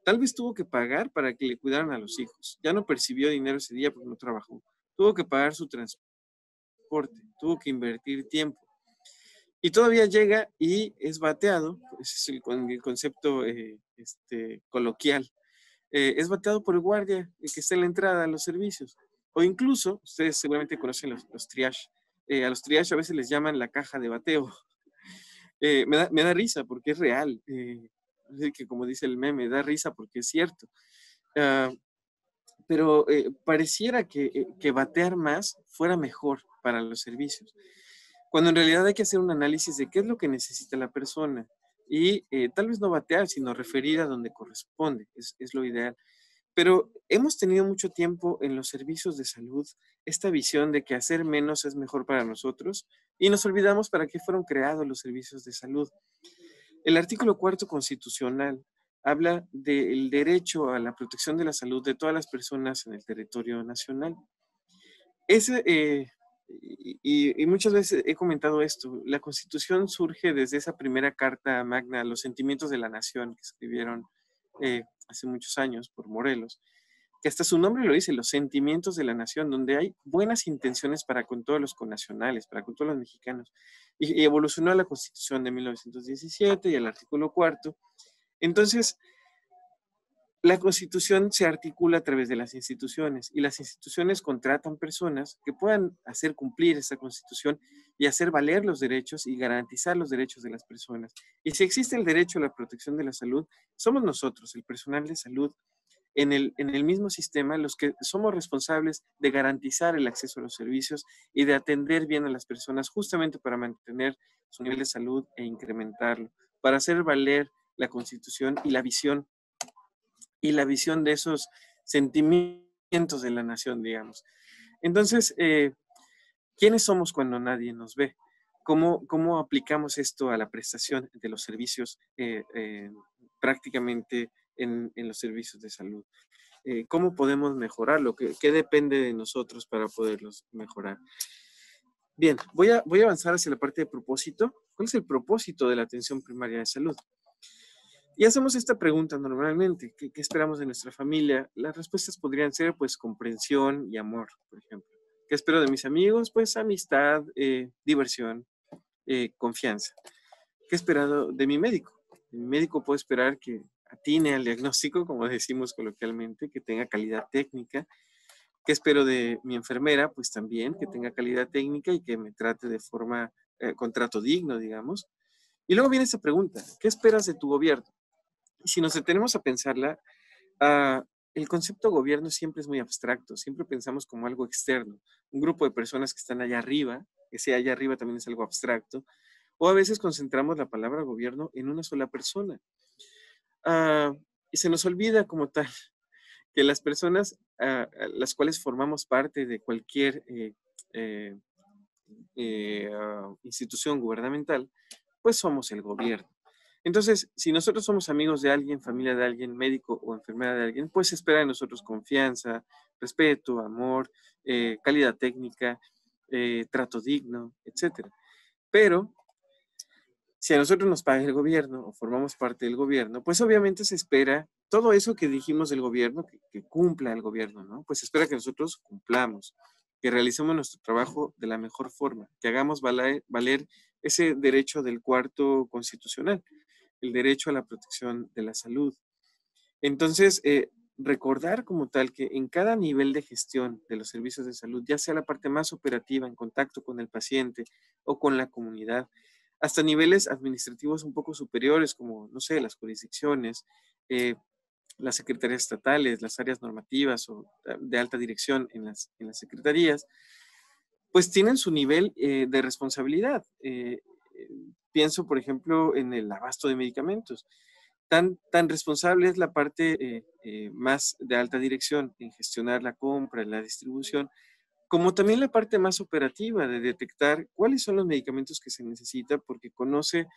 Speaker 4: Tal vez tuvo que pagar para que le cuidaran a los hijos. Ya no percibió dinero ese día porque no trabajó. Tuvo que pagar su transporte, tuvo que invertir tiempo. Y todavía llega y es bateado, ese es el concepto coloquial, es bateado por el guardia que está en la entrada a los servicios. O incluso, ustedes seguramente conocen los triage. A los triage a veces les llaman la caja de bateo. Me da risa porque es real. Que como dice el meme, da risa porque es cierto. Pero pareciera que batear más fuera mejor para los servicios, cuando en realidad hay que hacer un análisis de qué es lo que necesita la persona y tal vez no batear, sino referir a donde corresponde, es lo ideal. Pero hemos tenido mucho tiempo en los servicios de salud esta visión de que hacer menos es mejor para nosotros y nos olvidamos para qué fueron creados los servicios de salud. El artículo 4 constitucional habla del derecho a la protección de la salud de todas las personas en el territorio nacional. Y muchas veces he comentado esto, la Constitución surge desde esa primera carta magna, Los Sentimientos de la Nación, que escribieron hace muchos años por Morelos, que hasta su nombre lo dice, Los Sentimientos de la Nación, donde hay buenas intenciones para con todos los connacionales, para con todos los mexicanos. Y evolucionó a la Constitución de 1917 y al artículo 4. Entonces, la Constitución se articula a través de las instituciones y las instituciones contratan personas que puedan hacer cumplir esa Constitución y hacer valer los derechos y garantizar los derechos de las personas. Y si existe el derecho a la protección de la salud, somos nosotros, el personal de salud, en el mismo sistema, los que somos responsables de garantizar el acceso a los servicios y de atender bien a las personas justamente para mantener su nivel de salud e incrementarlo, para hacer valer la Constitución y la visión de esos sentimientos de la nación, digamos. Entonces, ¿quiénes somos cuando nadie nos ve? ¿Cómo aplicamos esto a la prestación de los servicios prácticamente en los servicios de salud? ¿Cómo podemos mejorarlo? ¿Qué depende de nosotros para poderlos mejorar? Bien, voy a avanzar hacia la parte de propósito. ¿Cuál es el propósito de la atención primaria de salud? Y hacemos esta pregunta normalmente, ¿qué esperamos de nuestra familia? Las respuestas podrían ser, pues, comprensión y amor, por ejemplo. ¿Qué espero de mis amigos? Pues, amistad, diversión, confianza. ¿Qué he esperado de mi médico? De mi médico puedo esperar que atine al diagnóstico, como decimos coloquialmente, que tenga calidad técnica. ¿Qué espero de mi enfermera? Pues también que tenga calidad técnica y que me trate de forma, con trato digno, digamos. Y luego viene esa pregunta, ¿qué esperas de tu gobierno? Y si nos detenemos a pensarla, el concepto gobierno siempre es muy abstracto, siempre pensamos como algo externo, un grupo de personas que están allá arriba, ese allá arriba también es algo abstracto, o a veces concentramos la palabra gobierno en una sola persona. Ah, y se nos olvida como tal que las personas las cuales formamos parte de cualquier eh, institución gubernamental, pues somos el gobierno. Entonces, si nosotros somos amigos de alguien, familia de alguien, médico o enfermera de alguien, pues se espera de nosotros confianza, respeto, amor, calidad técnica, trato digno, etcétera. Pero si a nosotros nos paga el gobierno o formamos parte del gobierno, pues obviamente se espera todo eso que dijimos del gobierno, que cumpla el gobierno, ¿no? Pues se espera que nosotros cumplamos, que realicemos nuestro trabajo de la mejor forma, que hagamos valer ese derecho del cuarto constitucional, el derecho a la protección de la salud. Entonces, recordar como tal que en cada nivel de gestión de los servicios de salud, ya sea la parte más operativa en contacto con el paciente o con la comunidad, hasta niveles administrativos un poco superiores, como, no sé, las jurisdicciones, las secretarías estatales, las áreas normativas o de alta dirección en las secretarías, pues tienen su nivel de responsabilidad. Pienso, por ejemplo, en el abasto de medicamentos. Tan responsable es la parte más de alta dirección en gestionar la compra, la distribución, como también la parte más operativa de detectar cuáles son los medicamentos que se necesita porque conoce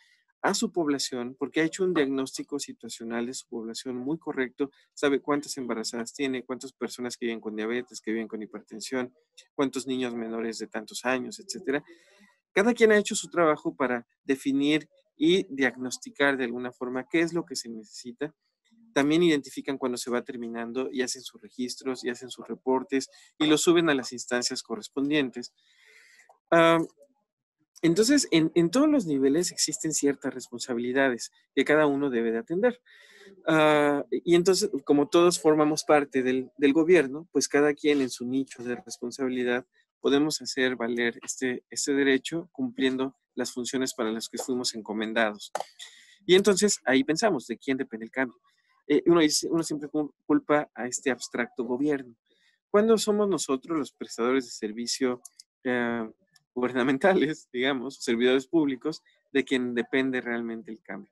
Speaker 4: a su población, porque ha hecho un diagnóstico situacional de su población muy correcto, sabe cuántas embarazadas tiene, cuántas personas que viven con diabetes, que viven con hipertensión, cuántos niños menores de tantos años, etcétera. Cada quien ha hecho su trabajo para definir y diagnosticar de alguna forma qué es lo que se necesita. También identifican cuando se va terminando y hacen sus registros y hacen sus reportes y los suben a las instancias correspondientes. Uh, entonces, en todos los niveles existen ciertas responsabilidades que cada uno debe de atender. Y entonces, como todos formamos parte del gobierno, pues cada quien en su nicho de responsabilidad podemos hacer valer este derecho cumpliendo las funciones para las que fuimos encomendados. Y entonces ahí pensamos, ¿de quién depende el cambio? Uno siempre culpa a este abstracto gobierno. ¿Cuándo somos nosotros los prestadores de servicio gubernamentales, digamos, servidores públicos, de quien depende realmente el cambio?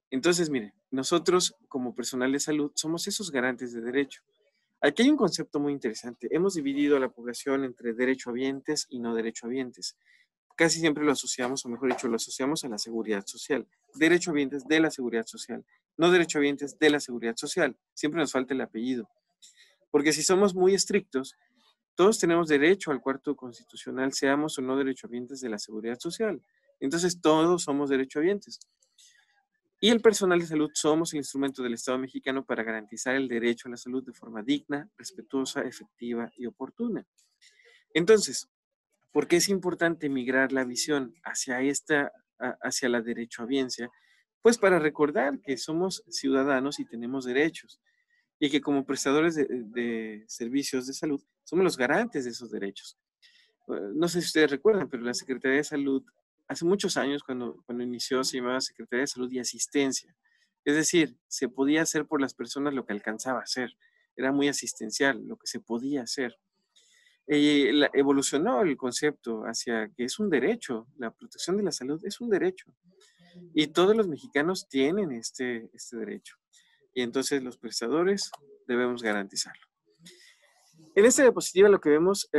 Speaker 4: Entonces, mire, nosotros como personal de salud somos esos garantes de derecho. Aquí hay un concepto muy interesante. Hemos dividido a la población entre derechohabientes y no derechohabientes. Casi siempre lo asociamos, o mejor dicho, lo asociamos a la seguridad social. Derechohabientes de la seguridad social, no derechohabientes de la seguridad social. Siempre nos falta el apellido. Porque si somos muy estrictos, todos tenemos derecho al cuarto constitucional, seamos o no derechohabientes de la seguridad social. Entonces, todos somos derechohabientes. Y el personal de salud somos el instrumento del Estado mexicano para garantizar el derecho a la salud de forma digna, respetuosa, efectiva y oportuna. Entonces, ¿por qué es importante migrar la visión hacia la derechohabiencia? Pues para recordar que somos ciudadanos y tenemos derechos y que como prestadores de servicios de salud somos los garantes de esos derechos. No sé si ustedes recuerdan, pero la Secretaría de Salud hace muchos años, cuando inició, se llamaba Secretaría de Salud y Asistencia. Es decir, se podía hacer por las personas lo que alcanzaba a hacer. Era muy asistencial, lo que se podía hacer. Evolucionó el concepto hacia que es un derecho. La protección de la salud es un derecho. Y todos los mexicanos tienen este derecho. Y entonces los prestadores debemos garantizarlo. En esta diapositiva lo que vemos,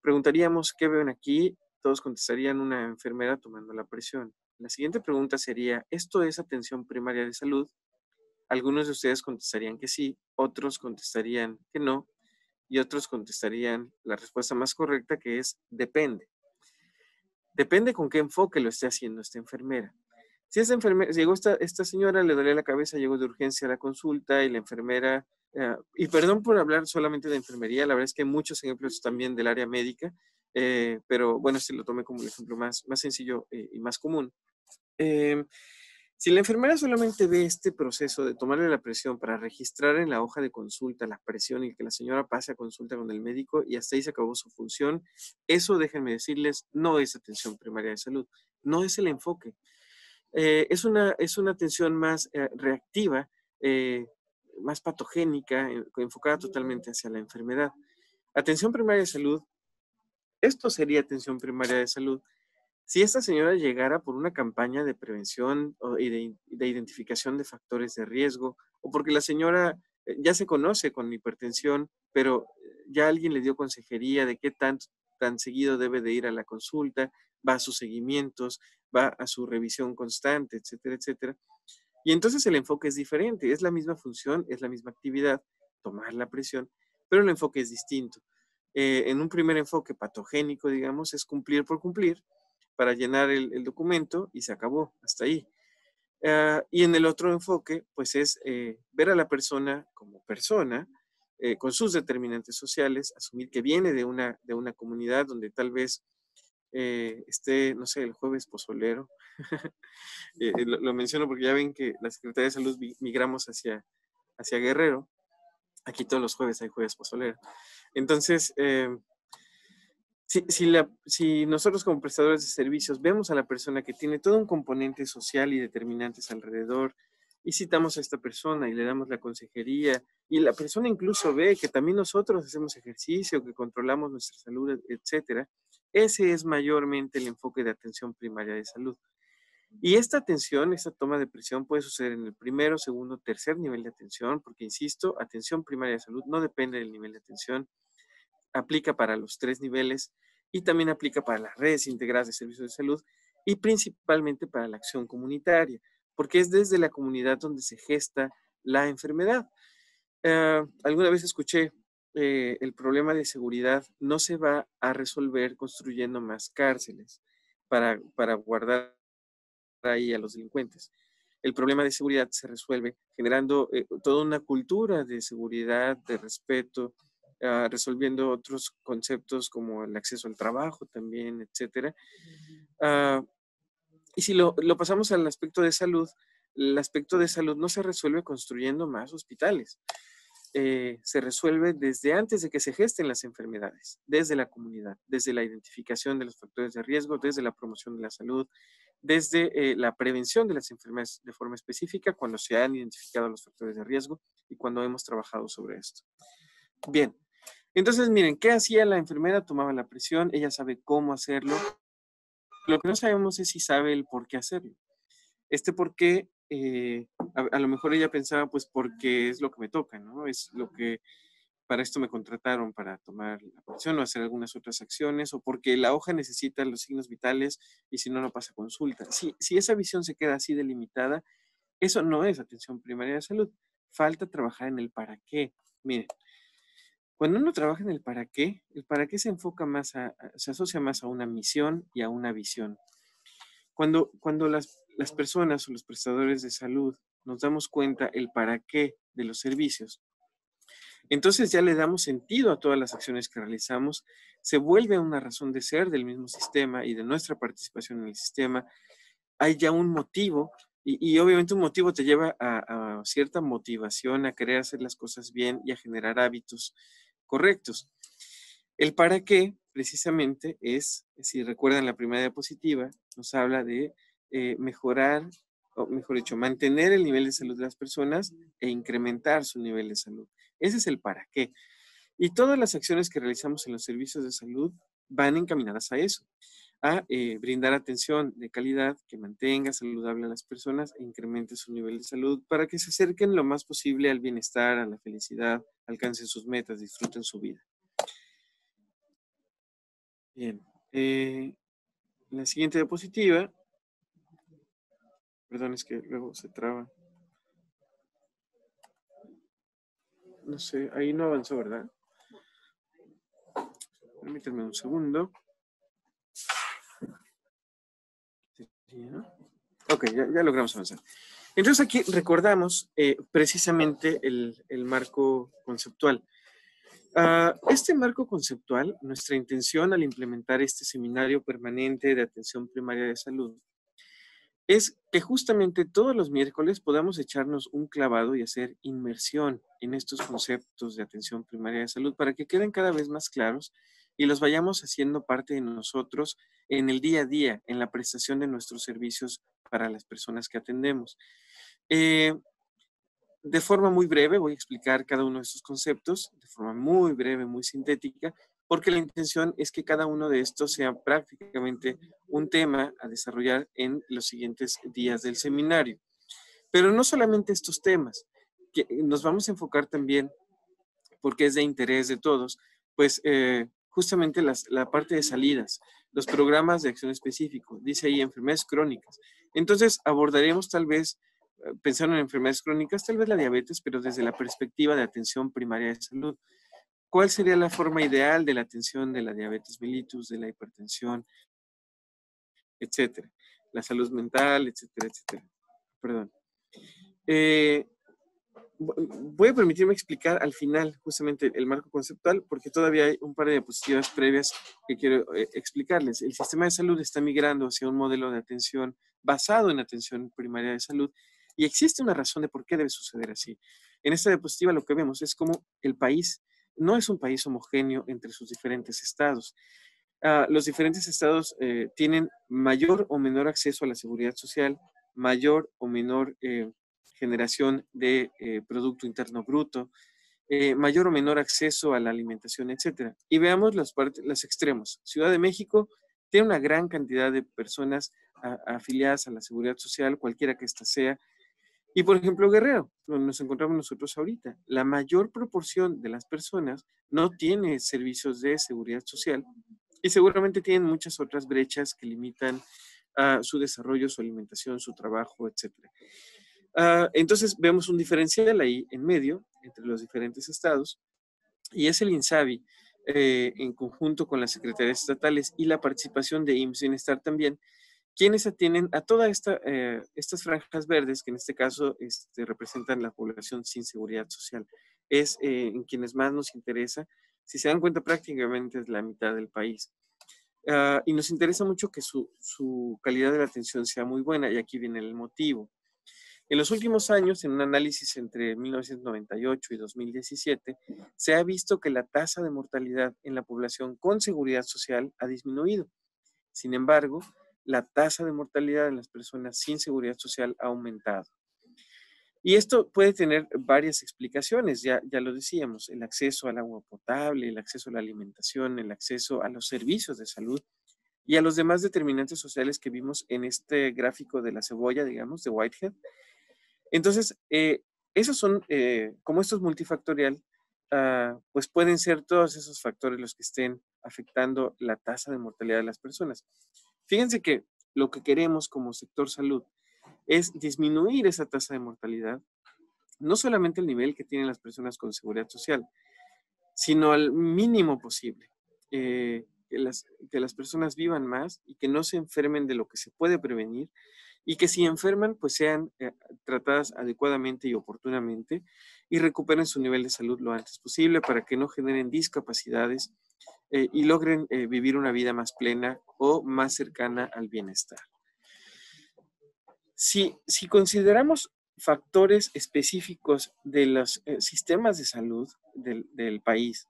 Speaker 4: preguntaríamos, ¿qué ven aquí? Todos contestarían una enfermera tomando la presión. La siguiente pregunta sería, ¿esto es atención primaria de salud? Algunos de ustedes contestarían que sí, otros contestarían que no, y otros contestarían la respuesta más correcta, que es depende. Depende con qué enfoque lo esté haciendo esta enfermera. Si esta enfermera, llegó esta señora, le dolía la cabeza, llegó de urgencia a la consulta y la enfermera, y perdón por hablar solamente de enfermería, la verdad es que hay muchos ejemplos también del área médica, pero bueno, este lo tomé como el ejemplo más sencillo y más común. Si la enfermera solamente ve este proceso de tomarle la presión para registrar en la hoja de consulta la presión y que la señora pase a consulta con el médico y hasta ahí se acabó su función, eso déjenme decirles, no es atención primaria de salud, no es el enfoque. Es una atención más reactiva, más patogénica, enfocada totalmente hacia la enfermedad. Atención primaria de salud, esto sería atención primaria de salud si esta señora llegara por una campaña de prevención y de identificación de factores de riesgo, o porque la señora ya se conoce con hipertensión, pero ya alguien le dio consejería de qué tan seguido debe de ir a la consulta, va a sus seguimientos, va a su revisión constante, etcétera, etcétera. Y entonces el enfoque es diferente, es la misma función, es la misma actividad, tomar la presión, pero el enfoque es distinto. En un primer enfoque patogénico, digamos, es cumplir por cumplir para llenar el documento y se acabó, hasta ahí. Y en el otro enfoque, pues es ver a la persona como persona, con sus determinantes sociales, asumir que viene de una comunidad donde tal vez esté, no sé, el jueves pozolero. Lo menciono porque ya ven que la Secretaría de Salud migramos hacia Guerrero. Aquí todos los jueves hay jueves pozolero. Entonces, si nosotros como prestadores de servicios vemos a la persona que tiene todo un componente social y determinantes alrededor, y citamos a esta persona y le damos la consejería, y la persona incluso ve que también nosotros hacemos ejercicio, que controlamos nuestra salud, etcétera, ese es mayormente el enfoque de atención primaria de salud. Y esta atención, esta toma de presión puede suceder en el primero, segundo, tercer nivel de atención, porque insisto, atención primaria de salud no depende del nivel de atención, aplica para los 3 niveles y también aplica para las redes integradas de servicios de salud y principalmente para la acción comunitaria, porque es desde la comunidad donde se gesta la enfermedad. Alguna vez escuché, el problema de seguridad no se va a resolver construyendo más cárceles para guardar ahí a los delincuentes. El problema de seguridad se resuelve generando toda una cultura de seguridad, de respeto, resolviendo otros conceptos como el acceso al trabajo también, etcétera. Y si lo pasamos al aspecto de salud, el aspecto de salud no se resuelve construyendo más hospitales. Se resuelve desde antes de que se gesten las enfermedades, desde la comunidad, desde la identificación de los factores de riesgo, desde la promoción de la salud, desde la prevención de las enfermedades de forma específica cuando se han identificado los factores de riesgo y cuando hemos trabajado sobre esto. Bien, entonces miren, ¿qué hacía la enfermera? Tomaba la presión, ella sabe cómo hacerlo. Lo que no sabemos es si sabe el por qué hacerlo. Este por qué, a lo mejor ella pensaba, pues porque es lo que me toca, ¿no? Es lo que, para esto me contrataron, para tomar la presión o hacer algunas otras acciones, o porque la hoja necesita los signos vitales y si no, no pasa consulta. Si esa visión se queda así delimitada, eso no es atención primaria de salud. Falta trabajar en el para qué. Miren, cuando uno trabaja en el para qué se enfoca más se asocia más a una misión y a una visión. Cuando las personas o los prestadores de salud nos damos cuenta el para qué de los servicios, entonces ya le damos sentido a todas las acciones que realizamos, se vuelve una razón de ser del mismo sistema y de nuestra participación en el sistema. Hay ya un motivo y obviamente un motivo te lleva a cierta motivación, a querer hacer las cosas bien y a generar hábitos correctos. El para qué, precisamente, si recuerdan la primera diapositiva, nos habla de mejorar, o mejor dicho, mantener el nivel de salud de las personas e incrementar su nivel de salud. Ese es el para qué. Y todas las acciones que realizamos en los servicios de salud van encaminadas a eso, a brindar atención de calidad que mantenga saludable a las personas e incremente su nivel de salud para que se acerquen lo más posible al bienestar, a la felicidad, alcancen sus metas, disfruten su vida. Bien, la siguiente diapositiva, perdón, es que luego se traba. No sé, ahí no avanzó, ¿verdad? Permítanme un segundo. Ok, ya logramos avanzar. Entonces aquí recordamos precisamente el marco conceptual. Este marco conceptual, nuestra intención al implementar este seminario permanente de atención primaria de salud, es que justamente todos los miércoles podamos echarnos un clavado y hacer inmersión en estos conceptos de atención primaria de salud para que queden cada vez más claros y los vayamos haciendo parte de nosotros en el día a día, en la prestación de nuestros servicios para las personas que atendemos. De forma muy breve voy a explicar cada uno de estos conceptos, de forma muy breve, muy sintética, porque la intención es que cada uno de estos sea prácticamente un tema a desarrollar en los siguientes días del seminario. Pero no solamente estos temas, que nos vamos a enfocar también, porque es de interés de todos, pues justamente la parte de salidas, los programas de acción específico, dice ahí enfermedades crónicas. Entonces abordaremos tal vez, pensando en enfermedades crónicas, tal vez la diabetes, pero desde la perspectiva de atención primaria de salud. ¿Cuál sería la forma ideal de la atención de la diabetes mellitus, de la hipertensión, etcétera? La salud mental, etcétera, etcétera. Perdón. Voy a permitirme explicar al final justamente el marco conceptual, porque todavía hay un par de diapositivas previas que quiero explicarles. El sistema de salud está migrando hacia un modelo de atención basado en atención primaria de salud, y existe una razón de por qué debe suceder así. En esta diapositiva lo que vemos es cómo el país no es un país homogéneo entre sus diferentes estados. Los diferentes estados tienen mayor o menor acceso a la seguridad social, mayor o menor generación de Producto Interno Bruto, mayor o menor acceso a la alimentación, etcétera. Y veamos los extremos. Ciudad de México tiene una gran cantidad de personas afiliadas a la seguridad social, cualquiera que ésta sea. Y por ejemplo, Guerrero, donde nos encontramos nosotros ahorita, la mayor proporción de las personas no tiene servicios de seguridad social y seguramente tienen muchas otras brechas que limitan su desarrollo, su alimentación, su trabajo, etcétera. Entonces vemos un diferencial ahí en medio entre los diferentes estados, y es el INSABI en conjunto con las secretarías estatales y la participación de IMSS Bienestar también, quienes atienden a todas estas franjas verdes, que en este caso representan la población sin seguridad social. Es en quienes más nos interesa. Si se dan cuenta, prácticamente es la mitad del país. Y nos interesa mucho que su calidad de la atención sea muy buena, y aquí viene el motivo. En los últimos años, en un análisis entre 1998 y 2017, se ha visto que la tasa de mortalidad en la población con seguridad social ha disminuido. Sin embargo, la tasa de mortalidad en las personas sin seguridad social ha aumentado. Y esto puede tener varias explicaciones, ya lo decíamos: el acceso al agua potable, el acceso a la alimentación, el acceso a los servicios de salud y a los demás determinantes sociales que vimos en este gráfico de la cebolla, digamos, de Whitehead. Entonces, esos son, como esto es multifactorial, pues pueden ser todos esos factores los que estén afectando la tasa de mortalidad de las personas. Fíjense que lo que queremos como sector salud es disminuir esa tasa de mortalidad, no solamente el nivel que tienen las personas con seguridad social, sino al mínimo posible. Que las personas vivan más y que no se enfermen de lo que se puede prevenir, y que si enferman, pues sean tratadas adecuadamente y oportunamente y recuperen su nivel de salud lo antes posible para que no generen discapacidades y logren vivir una vida más plena o más cercana al bienestar. Si consideramos factores específicos de los sistemas de salud del país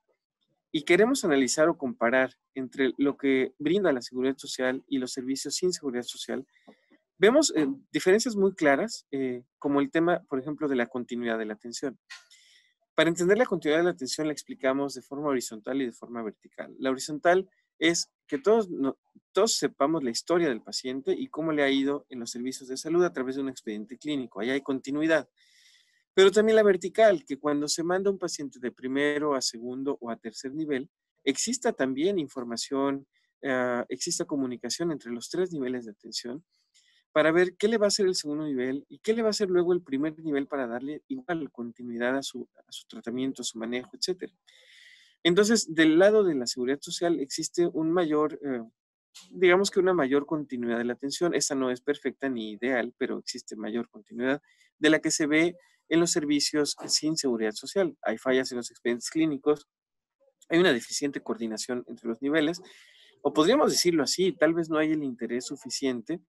Speaker 4: y queremos analizar o comparar entre lo que brinda la seguridad social y los servicios sin seguridad social, vemos diferencias muy claras, como el tema, por ejemplo, de la continuidad de la atención. Para entender la continuidad de la atención la explicamos de forma horizontal y de forma vertical. La horizontal es que todos sepamos la historia del paciente y cómo le ha ido en los servicios de salud a través de un expediente clínico. Ahí hay continuidad. Pero también la vertical, que cuando se manda un paciente de primero a segundo o a tercer nivel, exista también información, exista comunicación entre los tres niveles de atención, para ver qué le va a hacer el segundo nivel y qué le va a hacer luego el primer nivel para darle igual continuidad a su tratamiento, a su manejo, etc. Entonces, del lado de la seguridad social existe un mayor, digamos que una mayor continuidad de la atención. Esa no es perfecta ni ideal, pero existe mayor continuidad de la que se ve en los servicios sin seguridad social. Hay fallas en los expedientes clínicos, hay una deficiente coordinación entre los niveles, o podríamos decirlo así, tal vez no hay el interés suficiente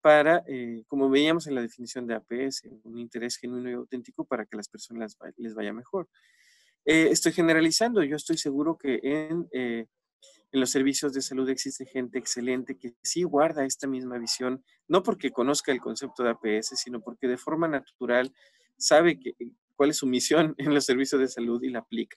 Speaker 4: para, como veíamos en la definición de APS, un interés genuino y auténtico para que a las personas les vaya mejor. Estoy generalizando, yo estoy seguro que en los servicios de salud existe gente excelente que sí guarda esta misma visión, no porque conozca el concepto de APS, sino porque de forma natural sabe cuál es su misión en los servicios de salud y la aplica.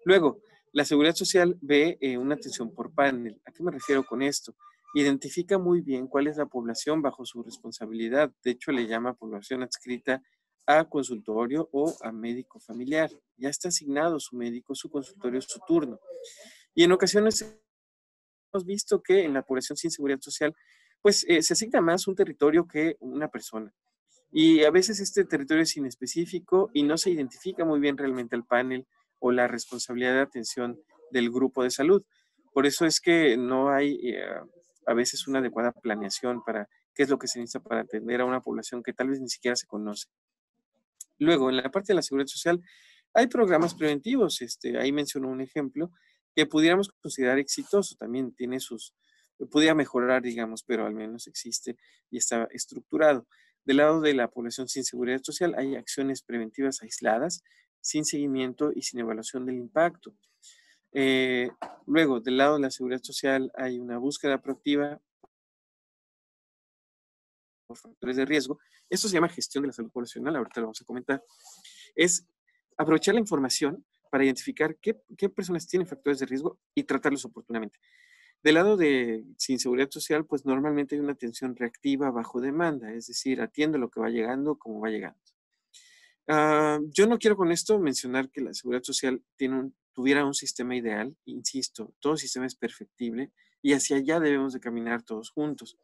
Speaker 4: Luego, la Seguridad Social ve una atención por panel. ¿A qué me refiero con esto? Identifica muy bien cuál es la población bajo su responsabilidad. De hecho, le llama población adscrita a consultorio o a médico familiar. Ya está asignado su médico, su consultorio, su turno. Y en ocasiones hemos visto que en la población sin seguridad social, pues se asigna más un territorio que una persona. Y a veces este territorio es inespecífico y no se identifica muy bien realmente el panel o la responsabilidad de atención del grupo de salud. Por eso es que no hay a veces una adecuada planeación para qué es lo que se necesita para atender a una población que tal vez ni siquiera se conoce. Luego, en la parte de la seguridad social, hay programas preventivos. Ahí menciono un ejemplo que pudiéramos considerar exitoso. También tiene pudiera mejorar, digamos, pero al menos existe y está estructurado. Del lado de la población sin seguridad social, hay acciones preventivas aisladas, sin seguimiento y sin evaluación del impacto. Luego, del lado de la seguridad social, hay una búsqueda proactiva por factores de riesgo. Esto se llama gestión de la salud poblacional, ahorita lo vamos a comentar. Es aprovechar la información para identificar qué personas tienen factores de riesgo y tratarlos oportunamente. Del lado de sin seguridad social, pues normalmente hay una atención reactiva bajo demanda, es decir, atiende lo que va llegando como va llegando. Yo no quiero con esto mencionar que la seguridad social tuviera un sistema ideal, insisto, todo sistema es perfectible y hacia allá debemos de caminar todos juntos.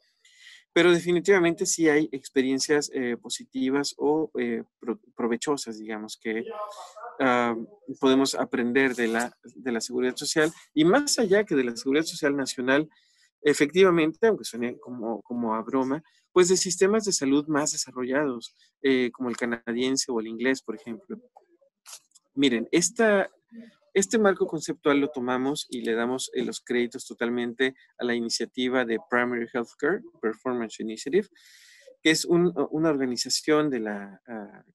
Speaker 4: Pero definitivamente sí hay experiencias positivas o provechosas, digamos, que podemos aprender de la seguridad social. Y más allá que de la seguridad social nacional, efectivamente, aunque suene como a broma, pues de sistemas de salud más desarrollados, como el canadiense o el inglés, por ejemplo. Miren, este marco conceptual lo tomamos y le damos los créditos totalmente a la iniciativa de Primary Healthcare Performance Initiative, que es una organización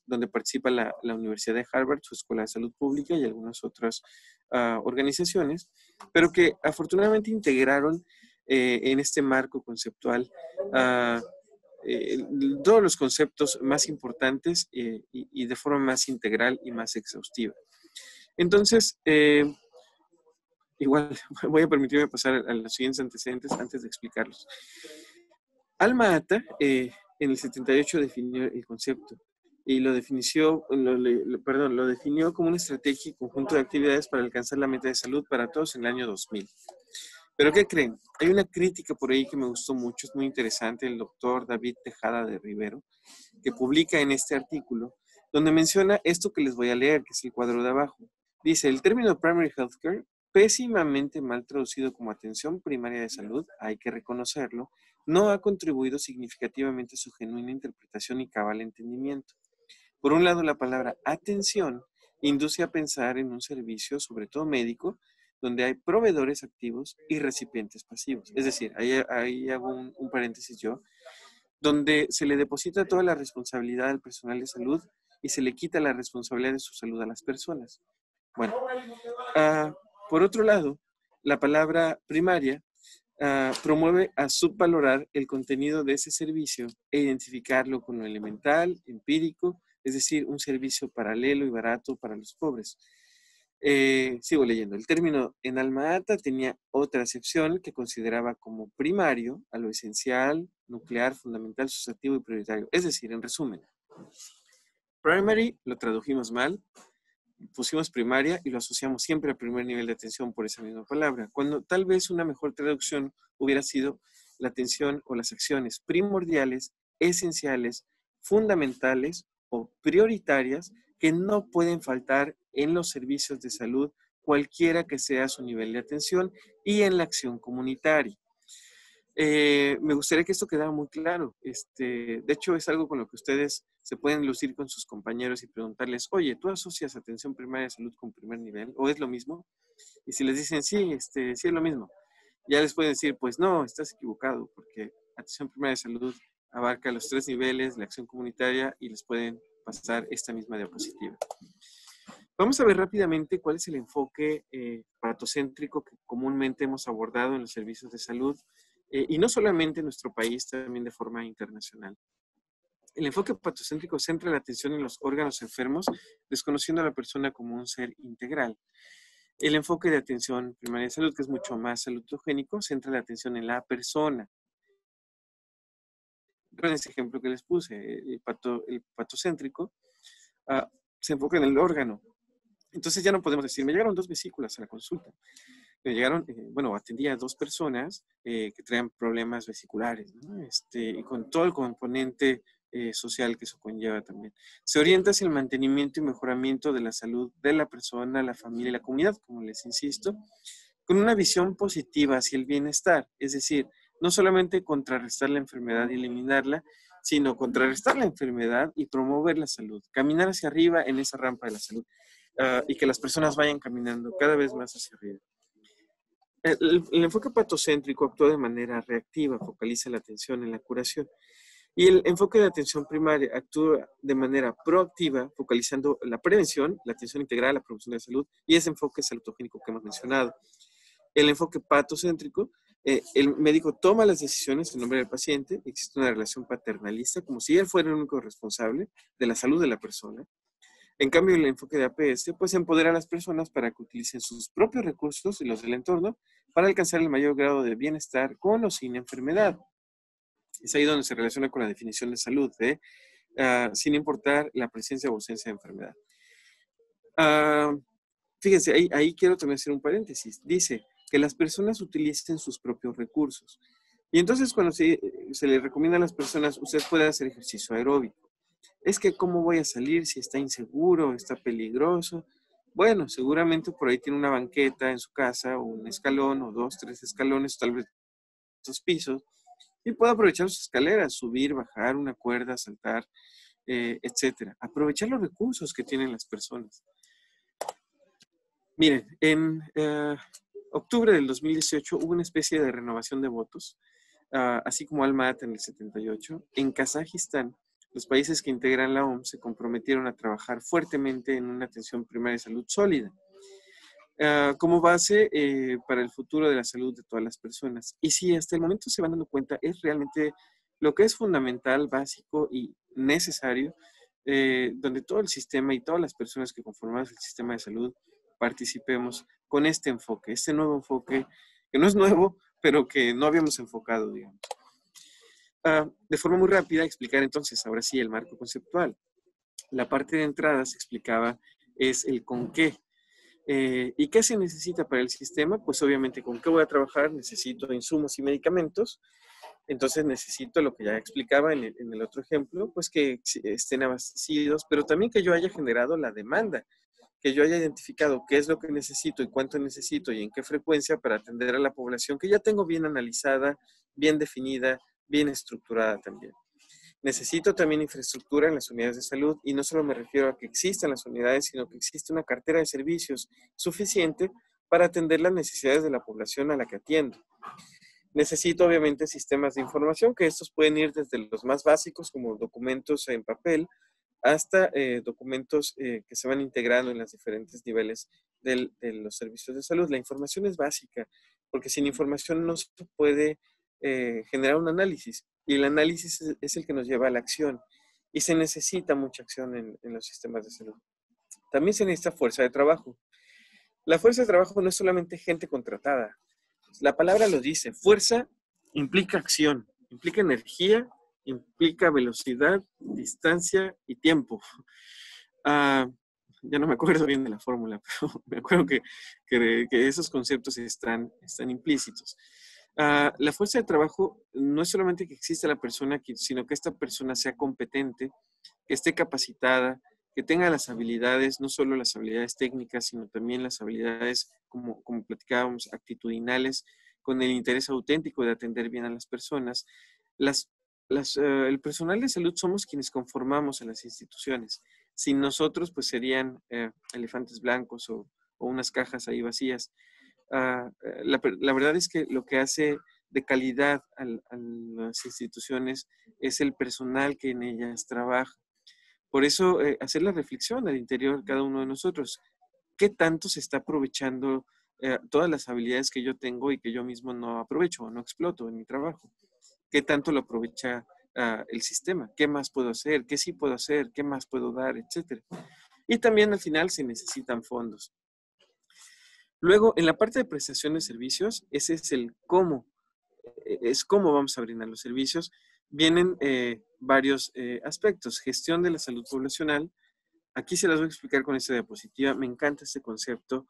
Speaker 4: donde participa la Universidad de Harvard, su Escuela de Salud Pública y algunas otras organizaciones, pero que afortunadamente integraron en este marco conceptual todos los conceptos más importantes y de forma más integral y más exhaustiva. Entonces, igual voy a permitirme pasar a los siguientes antecedentes antes de explicarlos. Alma-Ata en el 78 definió el concepto y lo definió como una estrategia y conjunto de actividades para alcanzar la meta de salud para todos en el año 2000. ¿Pero qué creen? Hay una crítica por ahí que me gustó mucho, es muy interesante, el doctor David Tejada de Rivero, que publica en este artículo, donde menciona esto que les voy a leer, que es el cuadro de abajo. Dice, el término primary healthcare, pésimamente mal traducido como atención primaria de salud, hay que reconocerlo, no ha contribuido significativamente a su genuina interpretación y cabal entendimiento. Por un lado, la palabra atención induce a pensar en un servicio, sobre todo médico, donde hay proveedores activos y recipientes pasivos. Es decir, ahí hago un paréntesis yo, donde se le deposita toda la responsabilidad al personal de salud y se le quita la responsabilidad de su salud a las personas. Bueno, por otro lado, la palabra primaria promueve a subvalorar el contenido de ese servicio e identificarlo con lo elemental, empírico, es decir, un servicio paralelo y barato para los pobres. Sigo leyendo. El término en Alma-Ata tenía otra acepción que consideraba como primario a lo esencial, nuclear, fundamental, sustantivo y prioritario. Es decir, en resumen, primary lo tradujimos mal, pusimos primaria y lo asociamos siempre al primer nivel de atención por esa misma palabra, cuando tal vez una mejor traducción hubiera sido la atención o las acciones primordiales, esenciales, fundamentales o prioritarias que no pueden faltar en los servicios de salud, cualquiera que sea su nivel de atención y en la acción comunitaria. Me gustaría que esto quedara muy claro. De hecho, es algo con lo que ustedes se pueden lucir con sus compañeros y preguntarles, oye, ¿tú asocias atención primaria de salud con primer nivel? ¿O es lo mismo? Y si les dicen, sí, sí es lo mismo, ya les pueden decir, pues no, estás equivocado, porque atención primaria de salud abarca los 3 niveles, la acción comunitaria, y les pueden pasar esta misma diapositiva. Vamos a ver rápidamente cuál es el enfoque patocéntrico que comúnmente hemos abordado en los servicios de salud, y no solamente en nuestro país, también de forma internacional. El enfoque patocéntrico centra la atención en los órganos enfermos, desconociendo a la persona como un ser integral. El enfoque de atención primaria de salud, que es mucho más salutogénico, centra la atención en la persona. En ese ejemplo que les puse, el patocéntrico, se enfoca en el órgano. Entonces ya no podemos decir, me llegaron 2 vesículas a la consulta. Me llegaron, atendía a 2 personas que traían problemas vesiculares, ¿no? Y con todo el componente social que eso conlleva también. Se orienta hacia el mantenimiento y mejoramiento de la salud de la persona, la familia y la comunidad, como les insisto, con una visión positiva hacia el bienestar. Es decir, no solamente contrarrestar la enfermedad y eliminarla, sino contrarrestar la enfermedad y promover la salud. Caminar hacia arriba en esa rampa de la salud y que las personas vayan caminando cada vez más hacia arriba. El enfoque patocéntrico actúa de manera reactiva, focaliza la atención en la curación. Y el enfoque de atención primaria actúa de manera proactiva, focalizando la prevención, la atención integral, la promoción de la salud y ese enfoque salutogénico que hemos mencionado. El enfoque patocéntrico, el médico toma las decisiones en nombre del paciente, existe una relación paternalista, como si él fuera el único responsable de la salud de la persona. En cambio, el enfoque de APS, pues empodera a las personas para que utilicen sus propios recursos y los del entorno para alcanzar el mayor grado de bienestar con o sin enfermedad. Es ahí donde se relaciona con la definición de salud, sin importar la presencia o ausencia de enfermedad. Fíjense, ahí quiero también hacer un paréntesis. Dice que las personas utilicen sus propios recursos. Y entonces cuando se le recomienda a las personas, usted puede hacer ejercicio aeróbico. Es que ¿cómo voy a salir si está inseguro, está peligroso? Bueno, seguramente por ahí tiene una banqueta en su casa, o un escalón, o 2, 3 escalones, tal vez 2 pisos, y puede aprovechar sus escaleras, subir, bajar una cuerda, saltar, etcétera. Aprovechar los recursos que tienen las personas. Miren, en octubre del 2018 hubo una especie de renovación de votos, así como Alma-Ata en el 78. En Kazajistán, los países que integran la OMS se comprometieron a trabajar fuertemente en una atención primaria de salud sólida, como base para el futuro de la salud de todas las personas. Y si hasta el momento se van dando cuenta, es realmente lo que es fundamental, básico y necesario, donde todo el sistema y todas las personas que conformamos el sistema de salud participemos con este enfoque, este nuevo enfoque, que no es nuevo, pero que no habíamos enfocado, digamos. De forma muy rápida, explicar entonces, ahora sí, el marco conceptual. La parte de entrada se explicaba es el con qué. ¿Y qué se necesita para el sistema? Pues obviamente, ¿con qué voy a trabajar? Necesito insumos y medicamentos. Entonces necesito lo que ya explicaba en el otro ejemplo, pues que estén abastecidos, pero también que yo haya generado la demanda, que yo haya identificado qué es lo que necesito y cuánto necesito y en qué frecuencia para atender a la población que ya tengo bien analizada, bien definida, bien estructurada también. Necesito también infraestructura en las unidades de salud y no solo me refiero a que existan las unidades, sino que existe una cartera de servicios suficiente para atender las necesidades de la población a la que atiendo. Necesito obviamente sistemas de información, que estos pueden ir desde los más básicos como documentos en papel hasta documentos que se van integrando en los diferentes niveles de los servicios de salud. La información es básica, porque sin información no se puede generar un análisis. Y el análisis es el que nos lleva a la acción. Y se necesita mucha acción en los sistemas de salud. También se necesita fuerza de trabajo. La fuerza de trabajo no es solamente gente contratada. La palabra lo dice. Fuerza implica acción, implica energía, implica velocidad, distancia y tiempo. Ya no me acuerdo bien de la fórmula, pero me acuerdo que esos conceptos están implícitos. La fuerza de trabajo no es solamente que exista la persona, sino que esta persona sea competente, que esté capacitada, que tenga las habilidades, no solo las habilidades técnicas, sino también las habilidades, como platicábamos, actitudinales, con el interés auténtico de atender bien a las personas. El personal de salud somos quienes conformamos a las instituciones. Sin nosotros, pues serían elefantes blancos o unas cajas ahí vacías. La verdad es que lo que hace de calidad a las instituciones es el personal que en ellas trabaja. Por eso, hacer la reflexión al interior de cada uno de nosotros. ¿Qué tanto se está aprovechando todas las habilidades que yo tengo y que yo mismo no aprovecho o no exploto en mi trabajo? ¿Qué tanto lo aprovecha el sistema. ¿Qué más puedo hacer? ¿Qué sí puedo hacer? ¿Qué más puedo dar? Etcétera. Y también al final se necesitan fondos. Luego, en la parte de prestación de servicios, ese es el cómo. Es cómo vamos a brindar los servicios. Vienen varios aspectos. Gestión de la salud poblacional. Aquí se las voy a explicar con esta diapositiva. Me encanta este concepto.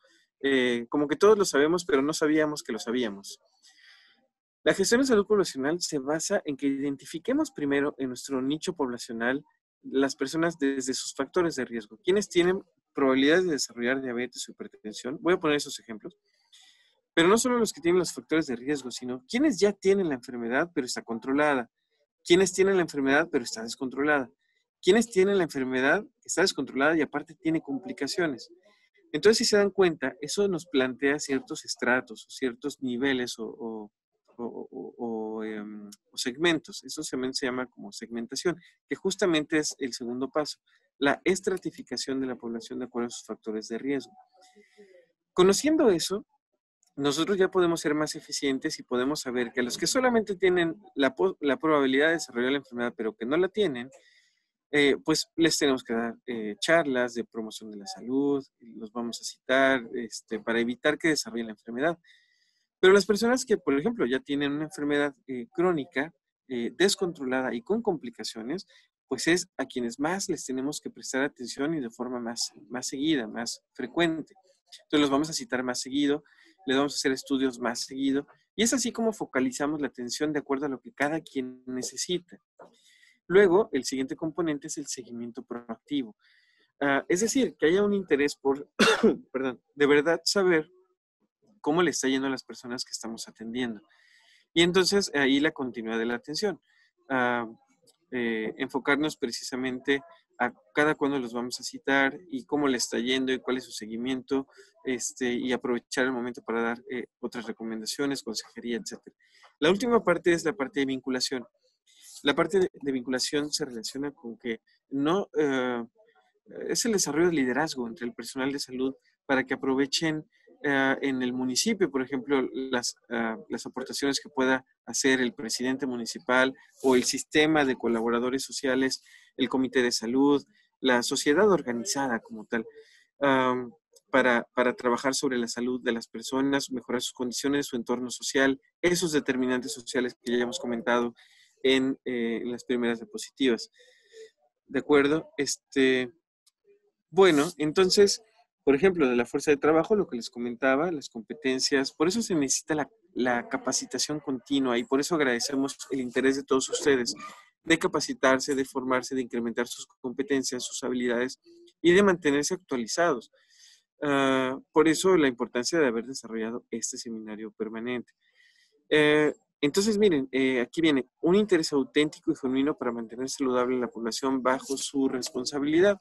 Speaker 4: Como que todos lo sabemos, pero no sabíamos que lo sabíamos. La gestión de salud poblacional se basa en que identifiquemos primero en nuestro nicho poblacional las personas desde sus factores de riesgo. ¿Quiénes tienen probabilidades de desarrollar diabetes o hipertensión? Voy a poner esos ejemplos. Pero no solo los que tienen los factores de riesgo, sino quienes ya tienen la enfermedad pero está controlada. Quienes tienen la enfermedad pero está descontrolada. Quienes tienen la enfermedad que está descontrolada y aparte tiene complicaciones. Entonces, si se dan cuenta, eso nos plantea ciertos estratos, ciertos niveles o segmentos. Eso se llama como segmentación, que justamente es el segundo paso, la estratificación de la población de acuerdo a sus factores de riesgo. Conociendo eso, nosotros ya podemos ser más eficientes y podemos saber que a los que solamente tienen la probabilidad de desarrollar la enfermedad, pero que no la tienen, pues les tenemos que dar charlas de promoción de la salud, los vamos a citar para evitar que desarrollen la enfermedad. Pero las personas que, por ejemplo, ya tienen una enfermedad crónica, descontrolada y con complicaciones, pues es a quienes más les tenemos que prestar atención y de forma más seguida, más frecuente. Entonces los vamos a citar más seguido, les vamos a hacer estudios más seguido, y es así como focalizamos la atención de acuerdo a lo que cada quien necesita. Luego, el siguiente componente es el seguimiento proactivo. Es decir, que haya un interés por, perdón, de verdad saber cómo le está yendo a las personas que estamos atendiendo. Y entonces ahí la continuidad de la atención. Enfocarnos precisamente a cada cuándo los vamos a citar y cómo le está yendo y cuál es su seguimiento, y aprovechar el momento para dar otras recomendaciones, consejería, etc. La última parte es la parte de vinculación. La parte de vinculación se relaciona con que no es el desarrollo de liderazgo entre el personal de salud para que aprovechen en el municipio, por ejemplo, las aportaciones que pueda hacer el presidente municipal o el sistema de colaboradores sociales, el comité de salud, la sociedad organizada como tal, para trabajar sobre la salud de las personas, mejorar sus condiciones, su entorno social, esos determinantes sociales que ya hemos comentado en las primeras diapositivas. ¿De acuerdo? Bueno, entonces, por ejemplo, de la fuerza de trabajo, lo que les comentaba, las competencias, por eso se necesita la capacitación continua y por eso agradecemos el interés de todos ustedes de capacitarse, de formarse, de incrementar sus competencias, sus habilidades y de mantenerse actualizados. Por eso la importancia de haber desarrollado este seminario permanente. Entonces, miren, aquí viene un interés auténtico y genuino para mantener saludable la población bajo su responsabilidad.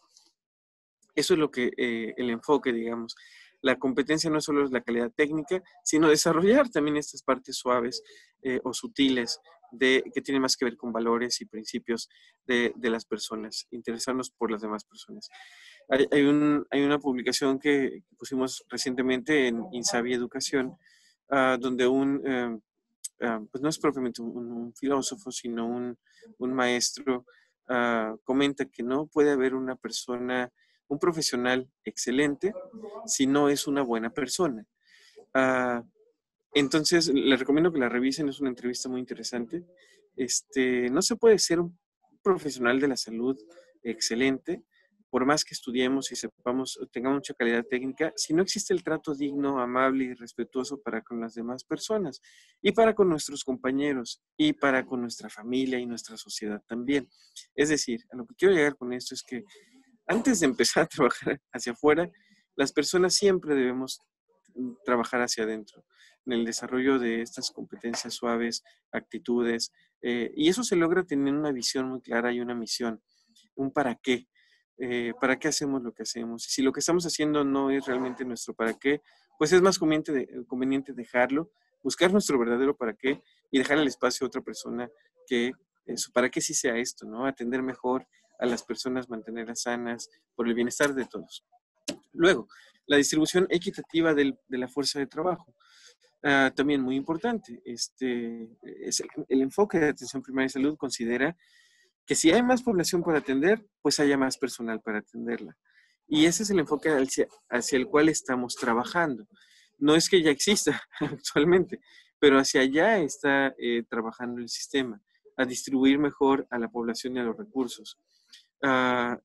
Speaker 4: Eso es lo que el enfoque, digamos. La competencia no solo es la calidad técnica, sino desarrollar también estas partes suaves o sutiles que tienen más que ver con valores y principios de las personas, interesarnos por las demás personas. Hay una publicación que pusimos recientemente en Insabi Educación, donde pues no es propiamente un filósofo, sino un maestro, comenta que no puede haber una persona, un profesional excelente si no es una buena persona. Entonces, les recomiendo que la revisen, es una entrevista muy interesante. No se puede ser un profesional de la salud excelente, por más que estudiemos y sepamos, tengamos mucha calidad técnica, si no existe el trato digno, amable y respetuoso para con las demás personas y para con nuestros compañeros y para con nuestra familia y nuestra sociedad también. Es decir, a lo que quiero llegar con esto es que antes de empezar a trabajar hacia afuera, las personas siempre debemos trabajar hacia adentro, en el desarrollo de estas competencias suaves, actitudes, y eso se logra teniendo una visión muy clara y una misión, un para qué. ¿Para qué hacemos lo que hacemos? Y si lo que estamos haciendo no es realmente nuestro para qué, pues es más conveniente dejarlo, buscar nuestro verdadero para qué y dejar el espacio a otra persona que su para qué sí sea esto, ¿no? Atender mejor a las personas, mantenerlas sanas, por el bienestar de todos. Luego, la distribución equitativa de la fuerza de trabajo. También muy importante, es el enfoque de atención primaria de salud considera que si hay más población para atender, pues haya más personal para atenderla. Y ese es el enfoque hacia el cual estamos trabajando. No es que ya exista actualmente, pero hacia allá está trabajando el sistema, a distribuir mejor a la población y a los recursos.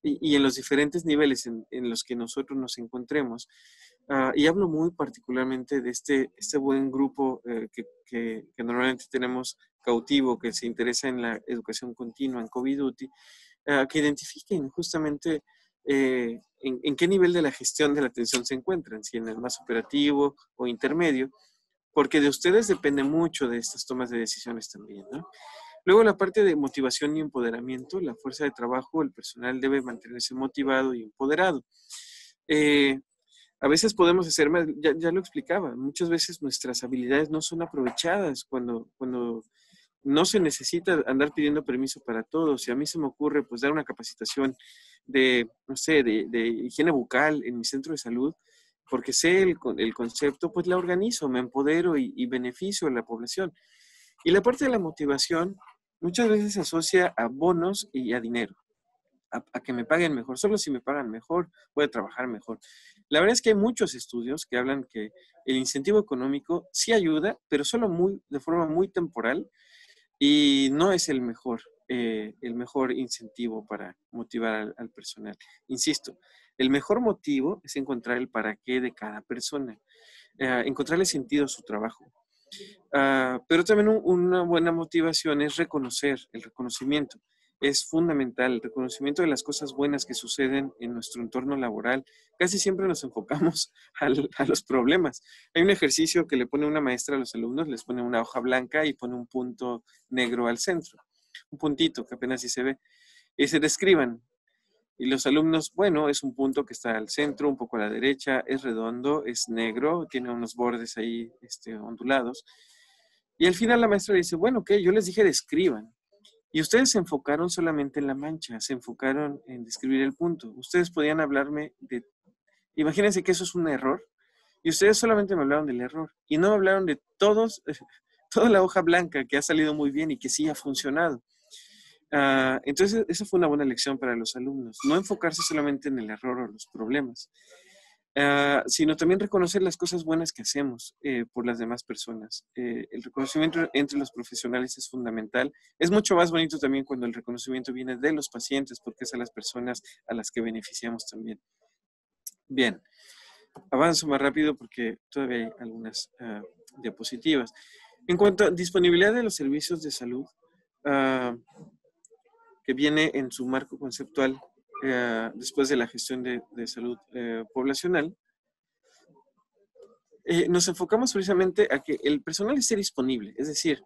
Speaker 4: Y en los diferentes niveles en los que nosotros nos encontremos. Y hablo muy particularmente de este buen grupo que normalmente tenemos cautivo, que se interesa en la educación continua, en COVID-UTI, que identifiquen justamente en qué nivel de la gestión de la atención se encuentran, si en el más operativo o intermedio, porque de ustedes depende mucho de estas tomas de decisiones también, ¿no? Luego la parte de motivación y empoderamiento, la fuerza de trabajo, el personal debe mantenerse motivado y empoderado. A veces podemos hacer más, ya lo explicaba, muchas veces nuestras habilidades no son aprovechadas cuando no se necesita andar pidiendo permiso para todo. Si a mí se me ocurre pues dar una capacitación de, no sé, de higiene bucal en mi centro de salud, porque sé el concepto, pues la organizo, me empodero y beneficio a la población. Y la parte de la motivación muchas veces se asocia a bonos y a dinero, a que me paguen mejor. Solo si me pagan mejor, voy a trabajar mejor. La verdad es que hay muchos estudios que hablan que el incentivo económico sí ayuda, pero solo de forma muy temporal y no es el mejor incentivo para motivar al personal. Insisto, el mejor motivo es encontrar el para qué de cada persona, encontrarle sentido a su trabajo. Pero también una buena motivación es el reconocimiento. Es fundamental el reconocimiento de las cosas buenas que suceden en nuestro entorno laboral. Casi siempre nos enfocamos a los problemas. Hay un ejercicio que le pone una maestra a los alumnos, les pone una hoja blanca y pone un punto negro al centro. Un puntito que apenas sí se ve. Y se describan. Y los alumnos, bueno, es un punto que está al centro, un poco a la derecha, es redondo, es negro, tiene unos bordes ahí ondulados. Y al final la maestra dice, bueno, ¿qué? Yo les dije describan. Y ustedes se enfocaron solamente en la mancha, se enfocaron en describir el punto. Ustedes podían hablarme de... Imagínense que eso es un error. Y ustedes solamente me hablaron del error. Y no me hablaron de toda la hoja blanca que ha salido muy bien y que sí ha funcionado. Entonces, esa fue una buena lección para los alumnos. No enfocarse solamente en el error o los problemas, sino también reconocer las cosas buenas que hacemos por las demás personas. El reconocimiento entre los profesionales es fundamental. Es mucho más bonito también cuando el reconocimiento viene de los pacientes, porque es a las personas a las que beneficiamos también. Bien, avanzo más rápido porque todavía hay algunas diapositivas. En cuanto a disponibilidad de los servicios de salud, que viene en su marco conceptual después de la gestión de salud poblacional, nos enfocamos precisamente a que el personal esté disponible, es decir,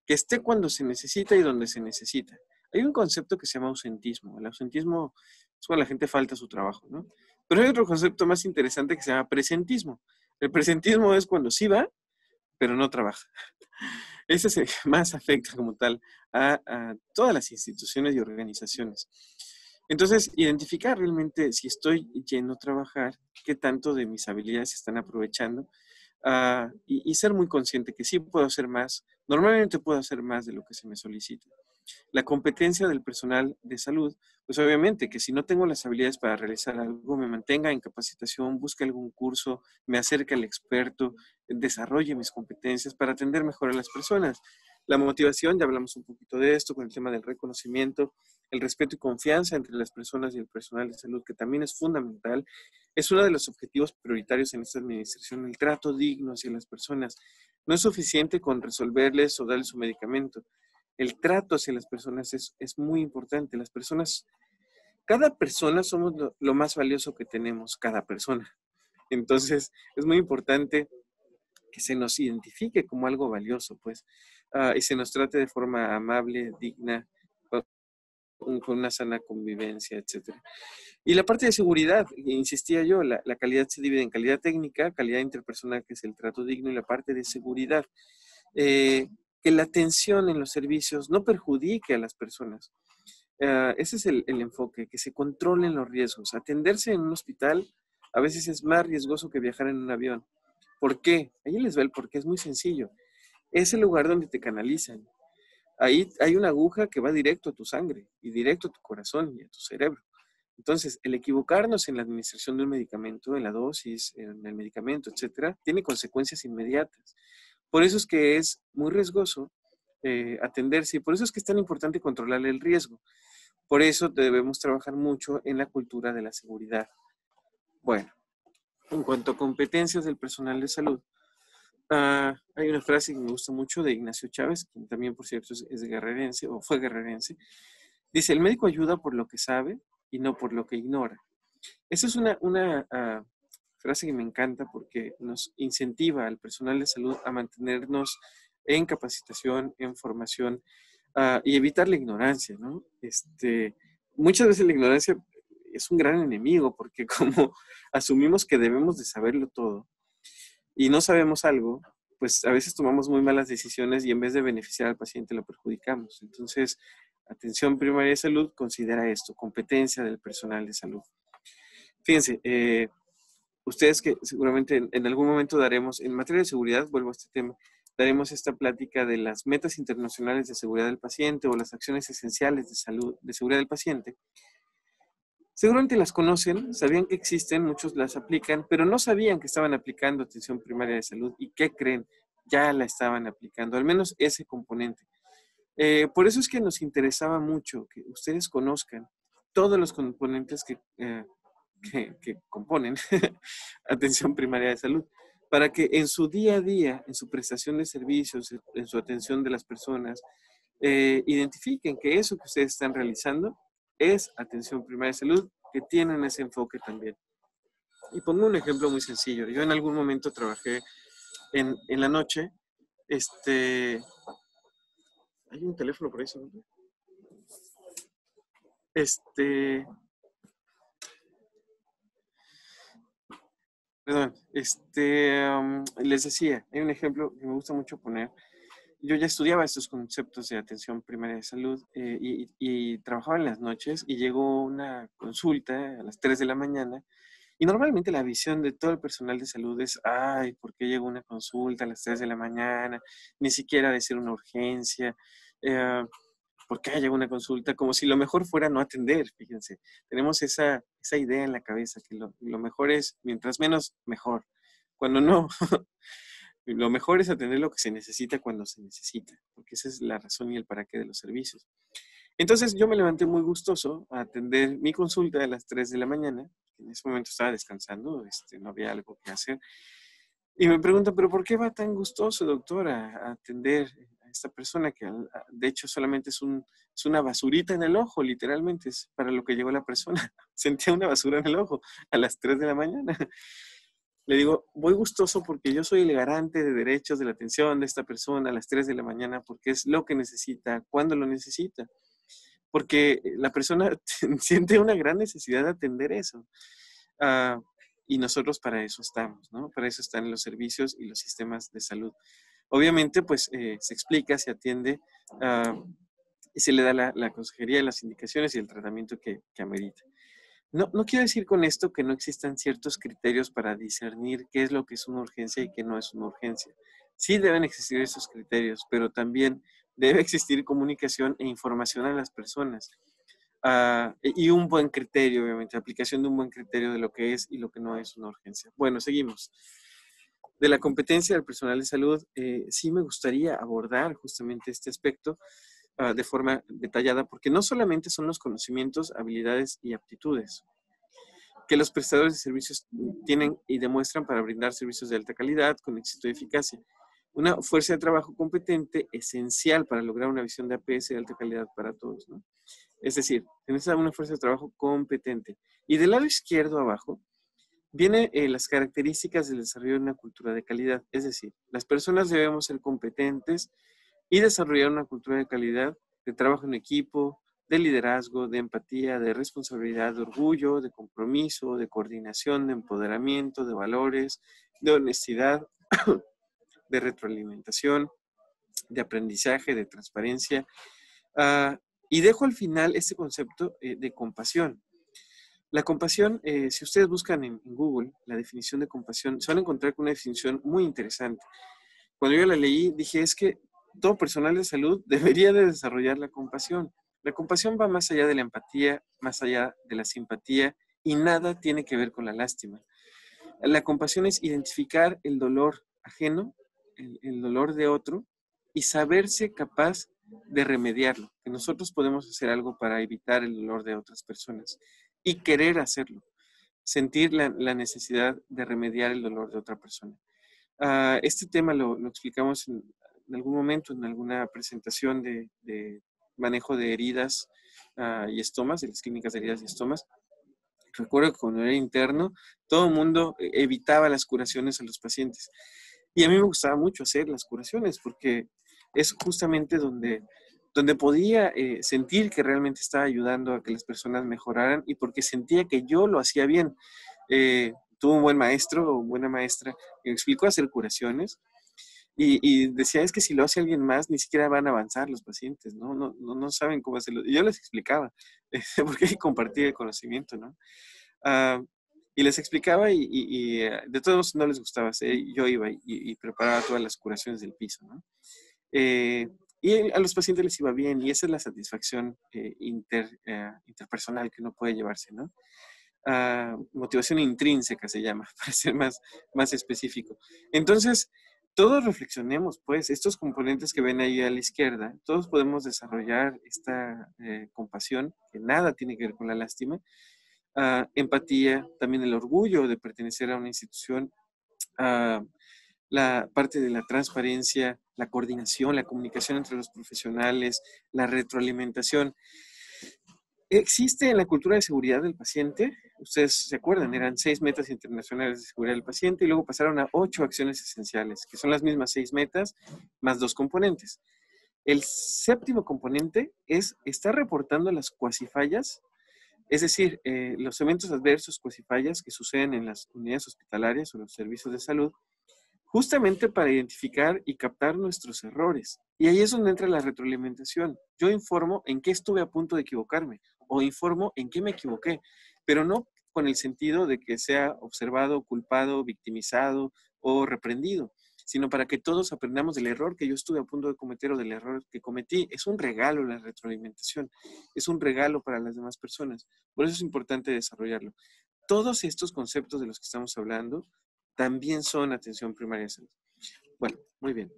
Speaker 4: que esté cuando se necesita y donde se necesita. Hay un concepto que se llama ausentismo. El ausentismo es cuando la gente falta a su trabajo, ¿no? Pero hay otro concepto más interesante que se llama presentismo. El presentismo es cuando sí va, pero no trabaja. Ese es el que más afecta como tal a todas las instituciones y organizaciones. Entonces, identificar realmente si estoy yendo a trabajar, qué tanto de mis habilidades se están aprovechando y ser muy consciente que sí puedo hacer más. Normalmente puedo hacer más de lo que se me solicita. La competencia del personal de salud, pues obviamente que si no tengo las habilidades para realizar algo, me mantenga en capacitación, busque algún curso, me acerque al experto, desarrolle mis competencias para atender mejor a las personas. La motivación, ya hablamos un poquito de esto con el tema del reconocimiento, el respeto y confianza entre las personas y el personal de salud, que también es fundamental. Es uno de los objetivos prioritarios en esta administración, el trato digno hacia las personas. No es suficiente con resolverles o darles su medicamento. El trato hacia las personas es muy importante. Las personas, cada persona somos lo más valioso que tenemos, cada persona. Entonces, es muy importante que se nos identifique como algo valioso, pues, y se nos trate de forma amable, digna, con una sana convivencia, etc. Y la parte de seguridad, insistía yo, la calidad se divide en calidad técnica, calidad interpersonal, que es el trato digno, y la parte de seguridad. Que la atención en los servicios no perjudique a las personas. Ese es el enfoque, que se controlen los riesgos. Atenderse en un hospital a veces es más riesgoso que viajar en un avión. ¿Por qué? Ahí les va el por qué, es muy sencillo. Es el lugar donde te canalizan. Ahí hay una aguja que va directo a tu sangre y directo a tu corazón y a tu cerebro. Entonces, el equivocarnos en la administración de un medicamento, en la dosis, en el medicamento, etcétera, tiene consecuencias inmediatas. Por eso es que es muy riesgoso atenderse y por eso es que es tan importante controlar el riesgo. Por eso debemos trabajar mucho en la cultura de la seguridad. Bueno, en cuanto a competencias del personal de salud, hay una frase que me gusta mucho de Ignacio Chávez, quien también, por cierto, es de guerrerense o fue guerrerense. Dice, el médico ayuda por lo que sabe y no por lo que ignora. Esa es una frase que me encanta porque nos incentiva al personal de salud a mantenernos en capacitación, en formación y evitar la ignorancia, ¿no? Muchas veces la ignorancia es un gran enemigo porque como asumimos que debemos de saberlo todo y no sabemos algo, pues a veces tomamos muy malas decisiones y en vez de beneficiar al paciente lo perjudicamos. Entonces, atención primaria de salud considera esto, competencia del personal de salud. Fíjense, ustedes que seguramente en algún momento daremos, en materia de seguridad, vuelvo a este tema, daremos esta plática de las metas internacionales de seguridad del paciente o las acciones esenciales de salud, de seguridad del paciente. Seguramente las conocen, sabían que existen, muchos las aplican, pero no sabían que estaban aplicando atención primaria de salud. ¿Y qué creen? Ya la estaban aplicando, al menos ese componente. Por eso es que nos interesaba mucho que ustedes conozcan todos los componentes que componen atención primaria de salud, para que en su día a día, en su prestación de servicios, en su atención de las personas, identifiquen que eso que ustedes están realizando es atención primaria de salud, que tienen ese enfoque también. Y pongo un ejemplo muy sencillo. Yo en algún momento trabajé en la noche. Hay un teléfono por ahí, ¿no? Perdón, les decía, hay un ejemplo que me gusta mucho poner. Yo ya estudiaba estos conceptos de atención primaria de salud y trabajaba en las noches y llegó una consulta a las 3 de la mañana y normalmente la visión de todo el personal de salud es, ay, ¿por qué llegó una consulta a las 3 de la mañana? Ni siquiera ha de ser una urgencia. ¿Por qué llegó una consulta? Como si lo mejor fuera no atender, fíjense. Tenemos esa idea en la cabeza, que lo mejor es, mientras menos, mejor. Cuando no, lo mejor es atender lo que se necesita cuando se necesita, porque esa es la razón y el para qué de los servicios. Entonces yo me levanté muy gustoso a atender mi consulta a las 3 de la mañana. En ese momento estaba descansando, no había algo que hacer. Y me preguntan, ¿pero por qué va tan gustoso, doctor, a atender a esta persona que de hecho solamente es una basurita en el ojo, literalmente, es para lo que llegó la persona. Sentía una basura en el ojo a las 3 de la mañana. Le digo, voy gustoso porque yo soy el garante de derechos de la atención de esta persona a las 3 de la mañana porque es lo que necesita, cuando lo necesita. Porque la persona siente una gran necesidad de atender eso. Y nosotros para eso estamos, ¿no? Para eso están los servicios y los sistemas de salud. Obviamente, pues se explica, se atiende y se le da la consejería, las indicaciones y el tratamiento que amerita. No quiero decir con esto que no existan ciertos criterios para discernir qué es lo que es una urgencia y qué no es una urgencia. Sí deben existir esos criterios, pero también debe existir comunicación e información a las personas. Y un buen criterio, obviamente, aplicación de un buen criterio de lo que es y lo que no es una urgencia. Bueno, seguimos. De la competencia del personal de salud, sí me gustaría abordar justamente este aspecto de forma detallada, porque no solamente son los conocimientos, habilidades y aptitudes que los prestadores de servicios tienen y demuestran para brindar servicios de alta calidad con éxito y eficacia. Una fuerza de trabajo competente esencial para lograr una visión de APS de alta calidad para todos, ¿no? Es decir, tienes una fuerza de trabajo competente. Y del lado izquierdo abajo, vienen las características del desarrollo de una cultura de calidad. Es decir, las personas debemos ser competentes y desarrollar una cultura de calidad, de trabajo en equipo, de liderazgo, de empatía, de responsabilidad, de orgullo, de compromiso, de coordinación, de empoderamiento, de valores, de honestidad, de retroalimentación, de aprendizaje, de transparencia. Y dejo al final este concepto de compasión. La compasión, si ustedes buscan en Google la definición de compasión, se van a encontrar con una definición muy interesante. Cuando yo la leí, dije, es que todo personal de salud debería de desarrollar la compasión. La compasión va más allá de la empatía, más allá de la simpatía, y nada tiene que ver con la lástima. La compasión es identificar el dolor ajeno, el dolor de otro, y saberse capaz de remediarlo. Que nosotros podemos hacer algo para evitar el dolor de otras personas y querer hacerlo. Sentir la necesidad de remediar el dolor de otra persona. Este tema lo explicamos en algún momento, en alguna presentación de manejo de heridas y estomas, de las clínicas de heridas y estomas. Recuerdo que cuando era interno, todo el mundo evitaba las curaciones a los pacientes. Y a mí me gustaba mucho hacer las curaciones porque es justamente donde podía sentir que realmente estaba ayudando a que las personas mejoraran y porque sentía que yo lo hacía bien. Tuve un buen maestro o buena maestra que me explicó hacer curaciones y decía, es que si lo hace alguien más, ni siquiera van a avanzar los pacientes, no saben cómo hacerlo. Y yo les explicaba, porque compartía el conocimiento, ¿no? Y les explicaba y de todos modos no les gustaba hacer, yo iba y preparaba todas las curaciones del piso, ¿no? Y a los pacientes les iba bien y esa es la satisfacción interpersonal que uno puede llevarse, ¿no? Motivación intrínseca se llama, para ser más específico. Entonces, todos reflexionemos, pues, estos componentes que ven ahí a la izquierda, todos podemos desarrollar esta compasión, que nada tiene que ver con la lástima, empatía, también el orgullo de pertenecer a una institución, la parte de la transparencia, la coordinación, la comunicación entre los profesionales, la retroalimentación. Existe en la cultura de seguridad del paciente, ustedes se acuerdan, eran 6 metas internacionales de seguridad del paciente y luego pasaron a 8 acciones esenciales, que son las mismas 6 metas más 2 componentes. El séptimo componente es estar reportando las cuasifallas, es decir, los eventos adversos cuasifallas que suceden en las unidades hospitalarias o los servicios de salud, justamente para identificar y captar nuestros errores. Y ahí es donde entra la retroalimentación. Yo informo en qué estuve a punto de equivocarme o informo en qué me equivoqué, pero no con el sentido de que sea observado, culpado, victimizado o reprendido, sino para que todos aprendamos del error que yo estuve a punto de cometer o del error que cometí. Es un regalo la retroalimentación, es un regalo para las demás personas. Por eso es importante desarrollarlo. Todos estos conceptos de los que estamos hablando también son atención primaria de salud. Bueno, muy bien.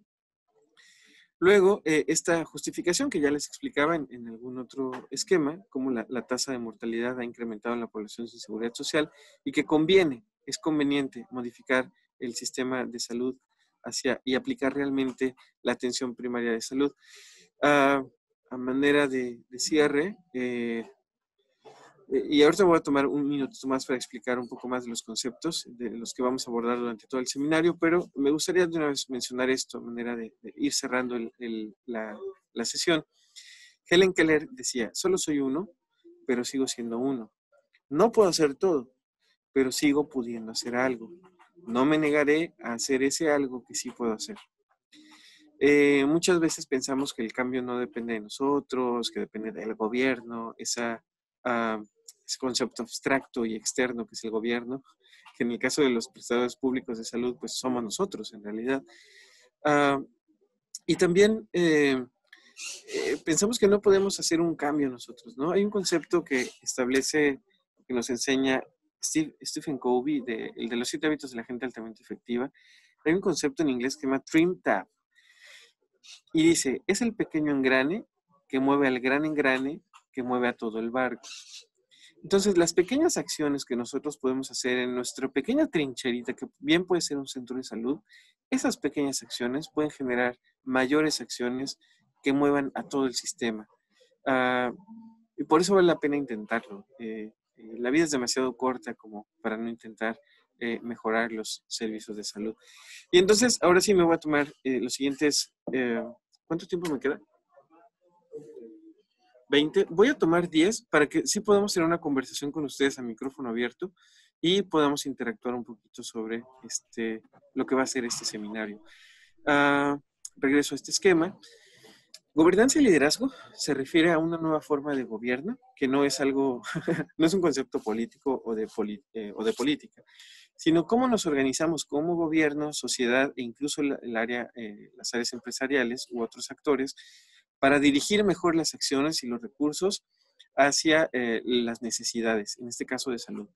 Speaker 4: Luego, esta justificación que ya les explicaba en algún otro esquema, cómo la tasa de mortalidad ha incrementado en la población sin seguridad social y que es conveniente modificar el sistema de salud y aplicar realmente la atención primaria de salud. A manera de cierre, y ahorita voy a tomar un minuto más para explicar un poco más de los conceptos de los que vamos a abordar durante todo el seminario, pero me gustaría de una vez mencionar esto, a manera de ir cerrando la sesión. Helen Keller decía, solo soy uno, pero sigo siendo uno. No puedo hacer todo, pero sigo pudiendo hacer algo. No me negaré a hacer ese algo que sí puedo hacer. Muchas veces pensamos que el cambio no depende de nosotros, que depende del gobierno, ese concepto abstracto y externo que es el gobierno, que en el caso de los prestadores públicos de salud, pues somos nosotros en realidad. Y también pensamos que no podemos hacer un cambio nosotros, ¿no? Hay un concepto que nos enseña Stephen Covey, el de los 7 hábitos de la gente altamente efectiva. Hay un concepto en inglés que se llama Trim Tab. Y dice, es el pequeño engrane que mueve al gran engrane que mueve a todo el barco. Entonces, las pequeñas acciones que nosotros podemos hacer en nuestra pequeña trincherita, que bien puede ser un centro de salud, esas pequeñas acciones pueden generar mayores acciones que muevan a todo el sistema. Y por eso vale la pena intentarlo. La vida es demasiado corta como para no intentar mejorar los servicios de salud. Y entonces, ahora sí me voy a tomar los siguientes... ¿cuánto tiempo me queda? 20. Voy a tomar 10 para que sí podamos tener una conversación con ustedes a micrófono abierto y podamos interactuar un poquito sobre lo que va a ser este seminario. Regreso a este esquema. Gobernanza y liderazgo se refiere a una nueva forma de gobierno que no es algo, no es un concepto político o de política, sino cómo nos organizamos como gobierno, sociedad e incluso las áreas empresariales u otros actores para dirigir mejor las acciones y los recursos hacia las necesidades, en este caso de salud.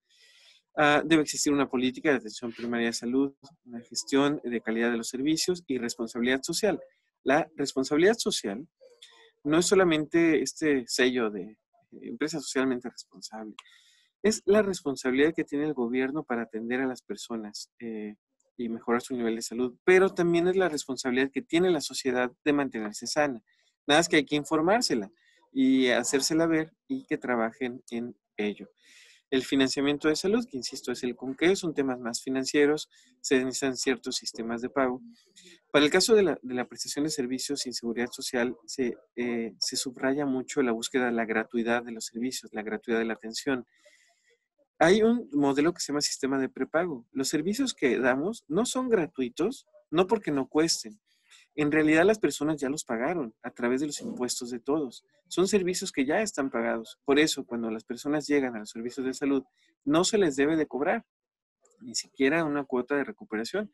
Speaker 4: Debe existir una política de atención primaria de salud, una gestión de calidad de los servicios y responsabilidad social. La responsabilidad social no es solamente este sello de empresa socialmente responsable, es la responsabilidad que tiene el gobierno para atender a las personas y mejorar su nivel de salud, pero también es la responsabilidad que tiene la sociedad de mantenerse sana. Nada más que hay que informársela y hacérsela ver y que trabajen en ello. El financiamiento de salud, que insisto es el con qué, son temas más financieros, se necesitan ciertos sistemas de pago. Para el caso de la prestación de servicios sin seguridad social, se subraya mucho la búsqueda de la gratuidad de los servicios, la gratuidad de la atención. Hay un modelo que se llama sistema de prepago. Los servicios que damos no son gratuitos, no porque no cuesten. En realidad las personas ya los pagaron a través de los impuestos de todos. Son servicios que ya están pagados. Por eso, cuando las personas llegan a los servicios de salud, no se les debe de cobrar ni siquiera una cuota de recuperación,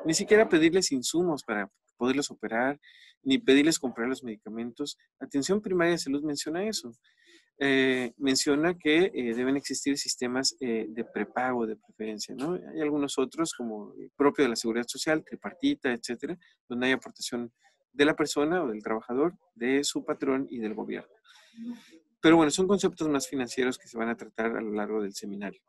Speaker 4: ni siquiera pedirles insumos para poderlos operar, ni pedirles comprar los medicamentos. Atención Primaria de Salud menciona eso. Menciona que deben existir sistemas de prepago de preferencia, ¿no? Hay algunos otros, como el propio de la Seguridad Social, tripartita, etcétera, donde hay aportación de la persona o del trabajador, de su patrón y del gobierno. Pero bueno, son conceptos más financieros que se van a tratar a lo largo del seminario.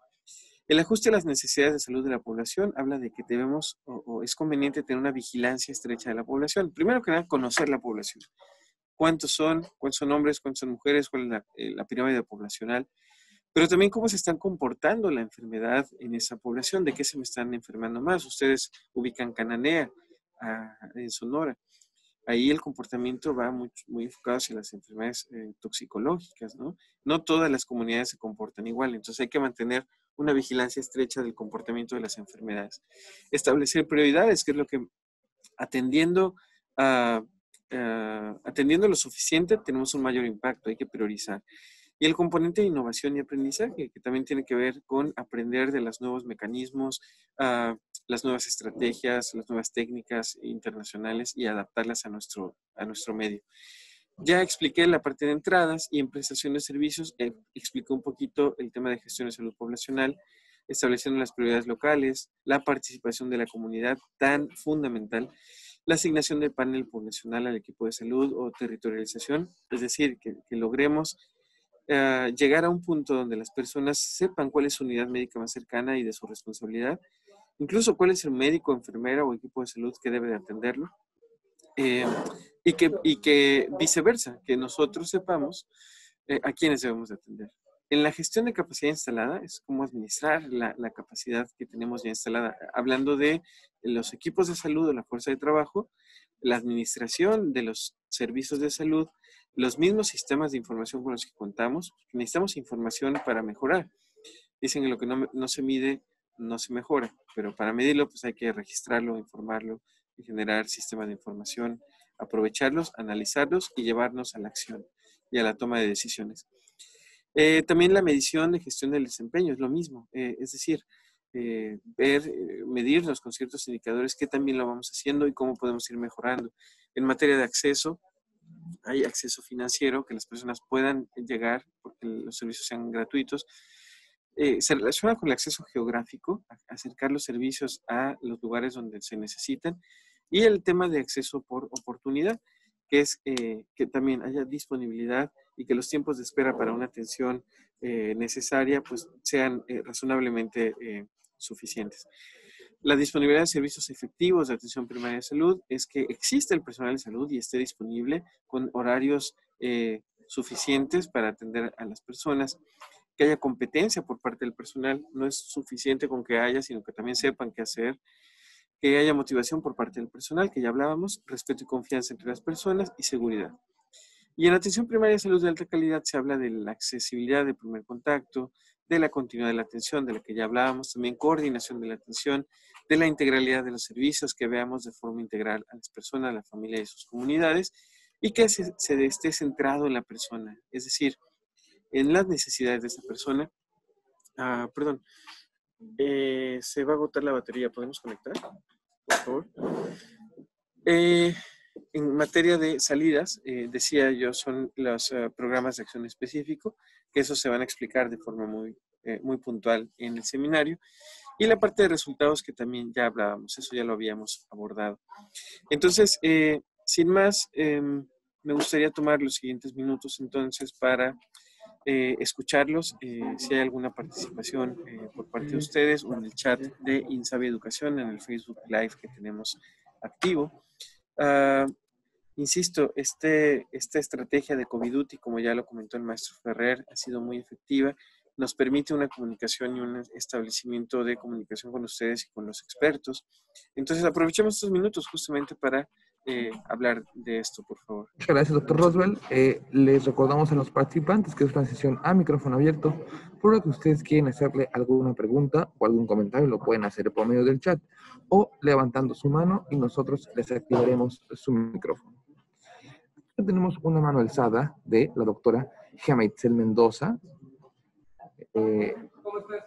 Speaker 4: El ajuste a las necesidades de salud de la población habla de que debemos o es conveniente tener una vigilancia estrecha de la población. Primero que nada, conocer la población. ¿Cuántos son hombres, cuántas son mujeres, cuál es la pirámide poblacional? Pero también cómo se están comportando la enfermedad en esa población, de qué se me están enfermando más. Ustedes ubican Cananea en Sonora. Ahí el comportamiento va muy enfocado hacia las enfermedades toxicológicas, ¿no? No todas las comunidades se comportan igual, entonces hay que mantener una vigilancia estrecha del comportamiento de las enfermedades. Establecer prioridades, que es lo que atendiendo lo suficiente tenemos un mayor impacto, hay que priorizar. Y el componente de innovación y aprendizaje, que también tiene que ver con aprender de los nuevos mecanismos, las nuevas estrategias, las nuevas técnicas internacionales y adaptarlas a nuestro medio. Ya expliqué la parte de entradas y en prestación de servicios, expliqué un poquito el tema de gestión de salud poblacional, estableciendo las prioridades locales, la participación de la comunidad, tan fundamental, la asignación del panel poblacional al equipo de salud o territorialización, es decir, que logremos llegar a un punto donde las personas sepan cuál es su unidad médica más cercana y de su responsabilidad, incluso cuál es el médico, enfermera o equipo de salud que debe de atenderlo, y que viceversa, que nosotros sepamos a quiénes debemos de atender. En la gestión de capacidad instalada es cómo administrar la capacidad que tenemos ya instalada, hablando de los equipos de salud o la fuerza de trabajo, la administración de los servicios de salud, los mismos sistemas de información con los que contamos. Necesitamos información para mejorar. Dicen que lo que no se mide no se mejora, pero para medirlo pues hay que registrarlo, informarlo y generar sistemas de información, aprovecharlos, analizarlos y llevarnos a la acción y a la toma de decisiones. También la medición de gestión del desempeño es lo mismo, es decir, medirnos con ciertos indicadores qué también lo vamos haciendo y cómo podemos ir mejorando. En materia de acceso, hay acceso financiero, que las personas puedan llegar porque los servicios sean gratuitos. Se relaciona con el acceso geográfico, acercar los servicios a los lugares donde se necesitan, y el tema de acceso por oportunidad, que es que también haya disponibilidad y que los tiempos de espera para una atención necesaria pues sean razonablemente suficientes. La disponibilidad de servicios efectivos de atención primaria de salud es que exista el personal de salud y esté disponible con horarios suficientes para atender a las personas, que haya competencia por parte del personal. No es suficiente con que haya, sino que también sepan qué hacer, que haya motivación por parte del personal, que ya hablábamos, respeto y confianza entre las personas y seguridad. Y en atención primaria de salud de alta calidad se habla de la accesibilidad de primer contacto, de la continuidad de la atención, de la que ya hablábamos, también coordinación de la atención, de la integralidad de los servicios, que veamos de forma integral a las personas, a la familia y sus comunidades, y que se esté centrado en la persona, es decir, en las necesidades de esa persona. Perdón, se va a agotar la batería, ¿podemos conectar? Por favor. En materia de salidas, decía yo, son los programas de acción específico, que esos se van a explicar de forma muy puntual en el seminario. Y la parte de resultados que también ya hablábamos, eso ya lo habíamos abordado. Entonces, sin más, me gustaría tomar los siguientes minutos entonces para escucharlos, si hay alguna participación por parte de ustedes o en el chat de Insabi Educación, en el Facebook Live que tenemos activo. Insisto, esta estrategia de Coviduti, como ya lo comentó el maestro Ferrer, ha sido muy efectiva. Nos permite una comunicación y un establecimiento de comunicación con ustedes y con los expertos. Entonces, aprovechemos estos minutos justamente para hablar de esto, por favor.
Speaker 1: Muchas gracias, doctor Roswell. Les recordamos a los participantes que es una sesión a micrófono abierto. Por lo que ustedes quieren hacerle alguna pregunta o algún comentario, lo pueden hacer por medio del chat o levantando su mano y nosotros les activaremos su micrófono. Tenemos una mano alzada de la doctora Gema Itzel Mendoza.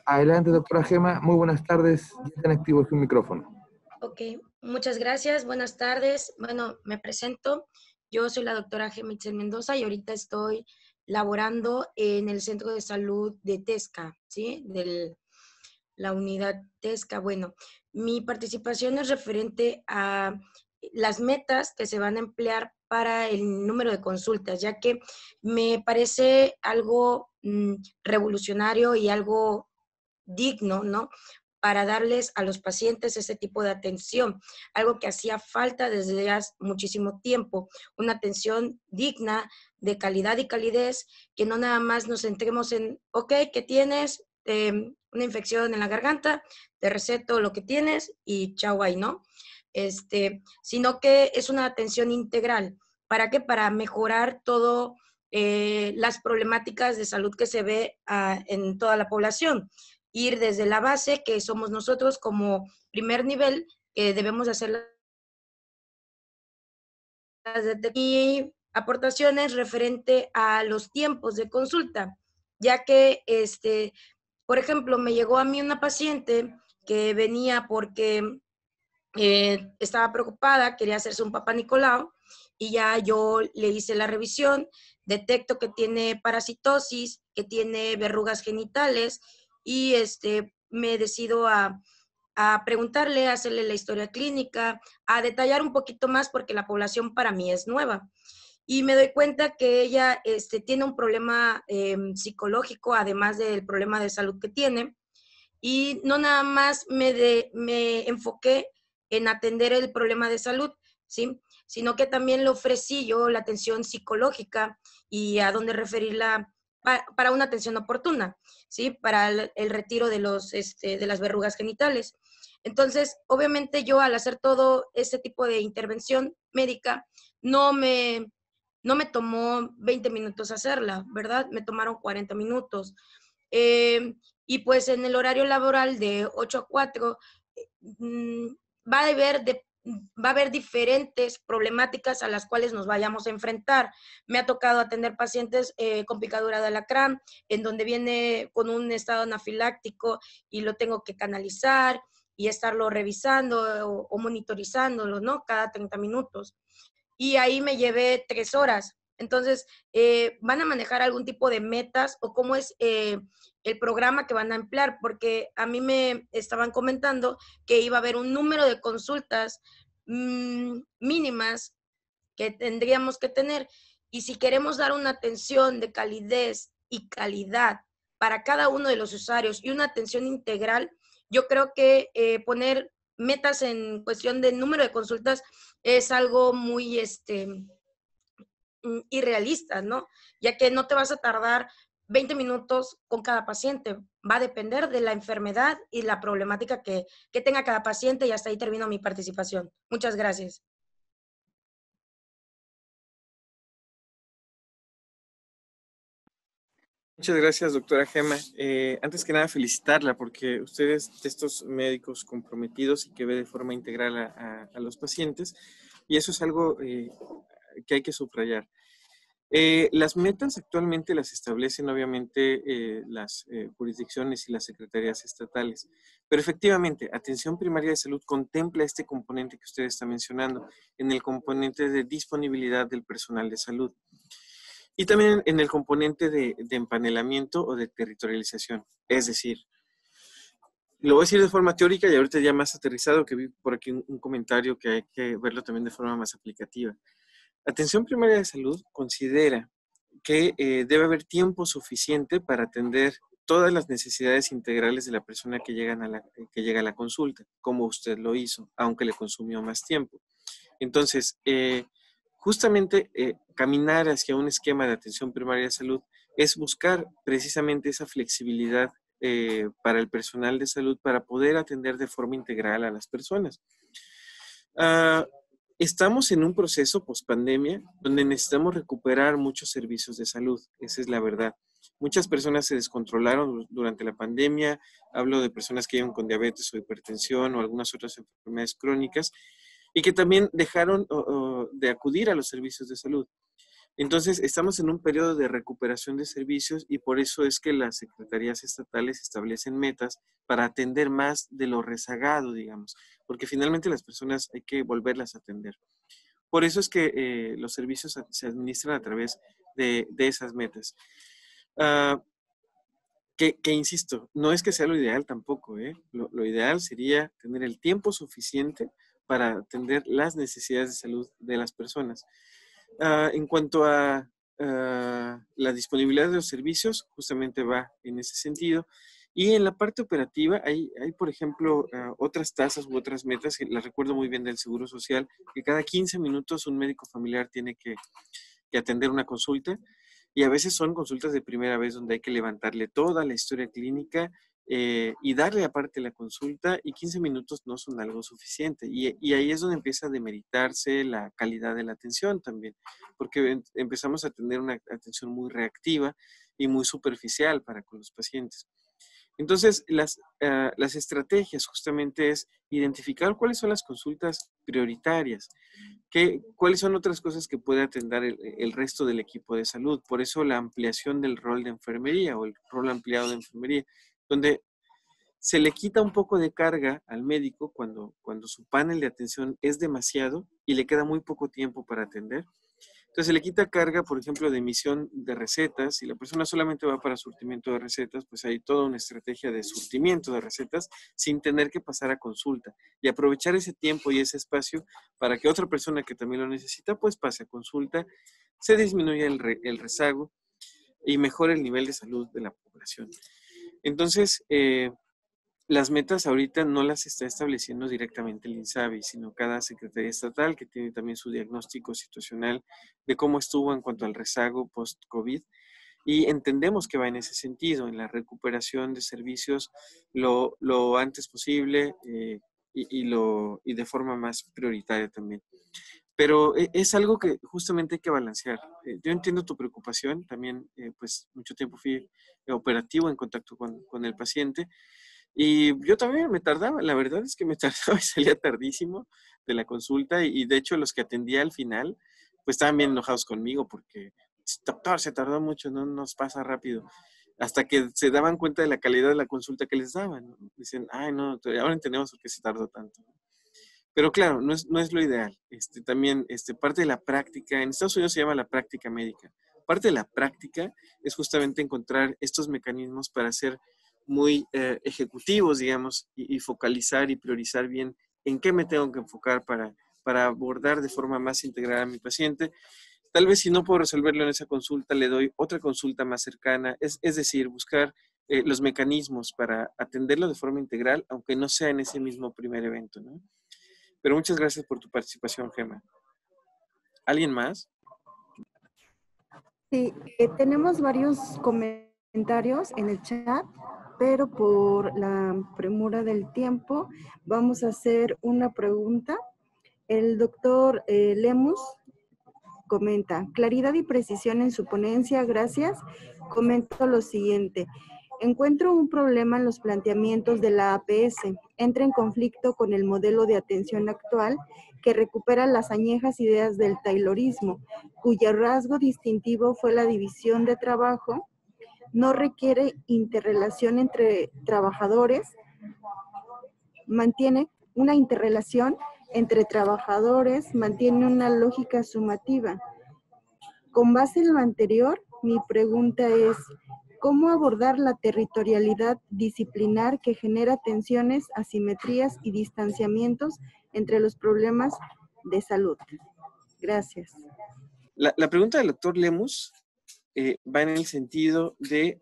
Speaker 1: Adelante, doctora Gema. Muy buenas tardes. Ya están activos su micrófono.
Speaker 5: Ok, muchas gracias. Buenas tardes. Bueno, me presento. Yo soy la doctora Gema Itzel Mendoza y ahorita estoy laborando en el Centro de Salud de Tesca, ¿sí? De la unidad Tesca. Bueno, mi participación es referente a las metas que se van a emplear para el número de consultas, ya que me parece algo revolucionario y algo digno, ¿no? Para darles a los pacientes ese tipo de atención, algo que hacía falta desde hace muchísimo tiempo, una atención digna, de calidad y calidez, que no nada más nos centremos en, ok, ¿qué tienes? Una infección en la garganta, te receto lo que tienes y chau ahí, ¿no? Sino que es una atención integral. ¿Para qué? Para mejorar todo las problemáticas de salud que se ve en toda la población. Ir desde la base, que somos nosotros como primer nivel, que debemos hacer y aportaciones referente a los tiempos de consulta, ya que, por ejemplo, me llegó a mí una paciente que venía porque estaba preocupada, quería hacerse un Papá Nicolau, y ya yo le hice la revisión, detecto que tiene parasitosis, que tiene verrugas genitales, y me decido a preguntarle, a hacerle la historia clínica, a detallar un poquito más porque la población para mí es nueva. Y me doy cuenta que ella tiene un problema psicológico, además del problema de salud que tiene. Y no nada más me enfoqué en atender el problema de salud, ¿sí? Sino que también le ofrecí yo la atención psicológica y a dónde referirla para una atención oportuna, ¿sí? Para el retiro de las verrugas genitales. Entonces, obviamente yo al hacer todo este tipo de intervención médica, no me tomó 20 minutos hacerla, ¿verdad? Me tomaron 40 minutos. Y pues en el horario laboral de 8 a 4 va a haber diferentes problemáticas a las cuales nos vayamos a enfrentar. Me ha tocado atender pacientes con picadura de alacrán, en donde viene con un estado anafiláctico y lo tengo que canalizar y estarlo revisando o monitorizándolo, ¿no? Cada 30 minutos. Y ahí me llevé 3 horas. Entonces, ¿van a manejar algún tipo de metas o cómo es el programa que van a emplear? Porque a mí me estaban comentando que iba a haber un número de consultas mínimas que tendríamos que tener. Y si queremos dar una atención de calidez y calidad para cada uno de los usuarios y una atención integral, yo creo que poner metas en cuestión de número de consultas es algo muy irrealista, ¿no? Ya que no te vas a tardar 20 minutos con cada paciente. Va a depender de la enfermedad y la problemática que tenga cada paciente, y hasta ahí termino mi participación. Muchas gracias.
Speaker 4: Muchas gracias, doctora Gema. Antes que nada, felicitarla porque ustedes, estos médicos comprometidos y que ve de forma integral a los pacientes, y eso es algo que hay que subrayar. Las metas actualmente las establecen obviamente las jurisdicciones y las secretarías estatales, pero efectivamente, atención primaria de salud contempla este componente que usted está mencionando, en el componente de disponibilidad del personal de salud y también en el componente de empanelamiento o de territorialización. Es decir, lo voy a decir de forma teórica y ahorita ya más aterrizado, que vi por aquí un comentario que hay que verlo también de forma más aplicativa. Atención primaria de salud considera que debe haber tiempo suficiente para atender todas las necesidades integrales de la persona que llega a la consulta, como usted lo hizo, aunque le consumió más tiempo. Entonces, justamente caminar hacia un esquema de atención primaria de salud es buscar precisamente esa flexibilidad para el personal de salud para poder atender de forma integral a las personas. Estamos en un proceso post-pandemia donde necesitamos recuperar muchos servicios de salud, esa es la verdad. Muchas personas se descontrolaron durante la pandemia, hablo de personas que viven con diabetes o hipertensión o algunas otras enfermedades crónicas y que también dejaron de acudir a los servicios de salud. Entonces, estamos en un periodo de recuperación de servicios y por eso es que las secretarías estatales establecen metas para atender más de lo rezagado, digamos, porque finalmente las personas hay que volverlas a atender. Por eso es que los servicios se administran a través de esas metas. Que insisto, no es que sea lo ideal tampoco, ¿eh? Lo ideal sería tener el tiempo suficiente para atender las necesidades de salud de las personas. En cuanto a la disponibilidad de los servicios, justamente va en ese sentido. Y en la parte operativa hay por ejemplo, otras tasas u otras metas, que las recuerdo muy bien del Seguro Social, que cada 15 minutos un médico familiar tiene que atender una consulta. Y a veces son consultas de primera vez donde hay que levantarle toda la historia clínica y darle aparte la consulta y 15 minutos no son algo suficiente. Y ahí es donde empieza a demeritarse la calidad de la atención también, porque empezamos a tener una atención muy reactiva y muy superficial para con los pacientes. Entonces, las estrategias justamente es identificar cuáles son las consultas prioritarias, cuáles son otras cosas que puede atender el resto del equipo de salud. Por eso la ampliación del rol de enfermería o el rol ampliado de enfermería, donde se le quita un poco de carga al médico cuando su panel de atención es demasiado y le queda muy poco tiempo para atender. Entonces se le quita carga, por ejemplo, de emisión de recetas. Si la persona solamente va para surtimiento de recetas, pues hay toda una estrategia de surtimiento de recetas sin tener que pasar a consulta y aprovechar ese tiempo y ese espacio para que otra persona que también lo necesita, pues pase a consulta, se disminuya el rezago y mejore el nivel de salud de la población. Entonces, las metas ahorita no las está estableciendo directamente el INSABI, sino cada secretaría estatal que tiene también su diagnóstico situacional de cómo estuvo en cuanto al rezago post-COVID. Y entendemos que va en ese sentido, en la recuperación de servicios lo antes posible y de forma más prioritaria también. Pero es algo que justamente hay que balancear. Yo entiendo tu preocupación, también pues mucho tiempo fui operativo en contacto con el paciente. Y yo también me tardaba, la verdad es que me tardaba y salía tardísimo de la consulta y de hecho los que atendía al final pues estaban bien enojados conmigo porque doctor, se tardó mucho, no nos pasa rápido, hasta que se daban cuenta de la calidad de la consulta que les daban, ¿no? Dicen, ay no, ahora entendemos por qué se tardó tanto. Pero claro, no es lo ideal. También parte de la práctica, en Estados Unidos se llama la práctica médica, parte de la práctica es justamente encontrar estos mecanismos para hacer muy ejecutivos, digamos, y focalizar y priorizar bien en qué me tengo que enfocar para abordar de forma más integral a mi paciente. Tal vez si no puedo resolverlo en esa consulta, le doy otra consulta más cercana, es decir, buscar los mecanismos para atenderlo de forma integral, aunque no sea en ese mismo primer evento, ¿no? Pero muchas gracias por tu participación, Gemma. ¿Alguien más?
Speaker 6: Sí, tenemos varios comentarios en el chat, pero por la premura del tiempo vamos a hacer una pregunta. El doctor Lemus comenta, claridad y precisión en su ponencia, gracias. Comento lo siguiente, Encuentro un problema en los planteamientos de la APS. Entra en conflicto con el modelo de atención actual que recupera las añejas ideas del taylorismo, cuyo rasgo distintivo fue la división de trabajo. No requiere interrelación entre trabajadores, mantiene una interrelación entre trabajadores, mantiene una lógica sumativa. Con base en lo anterior, mi pregunta es, ¿cómo abordar la territorialidad disciplinar que genera tensiones, asimetrías y distanciamientos entre los problemas de salud? Gracias.
Speaker 4: La pregunta del doctor Lemus va en el sentido de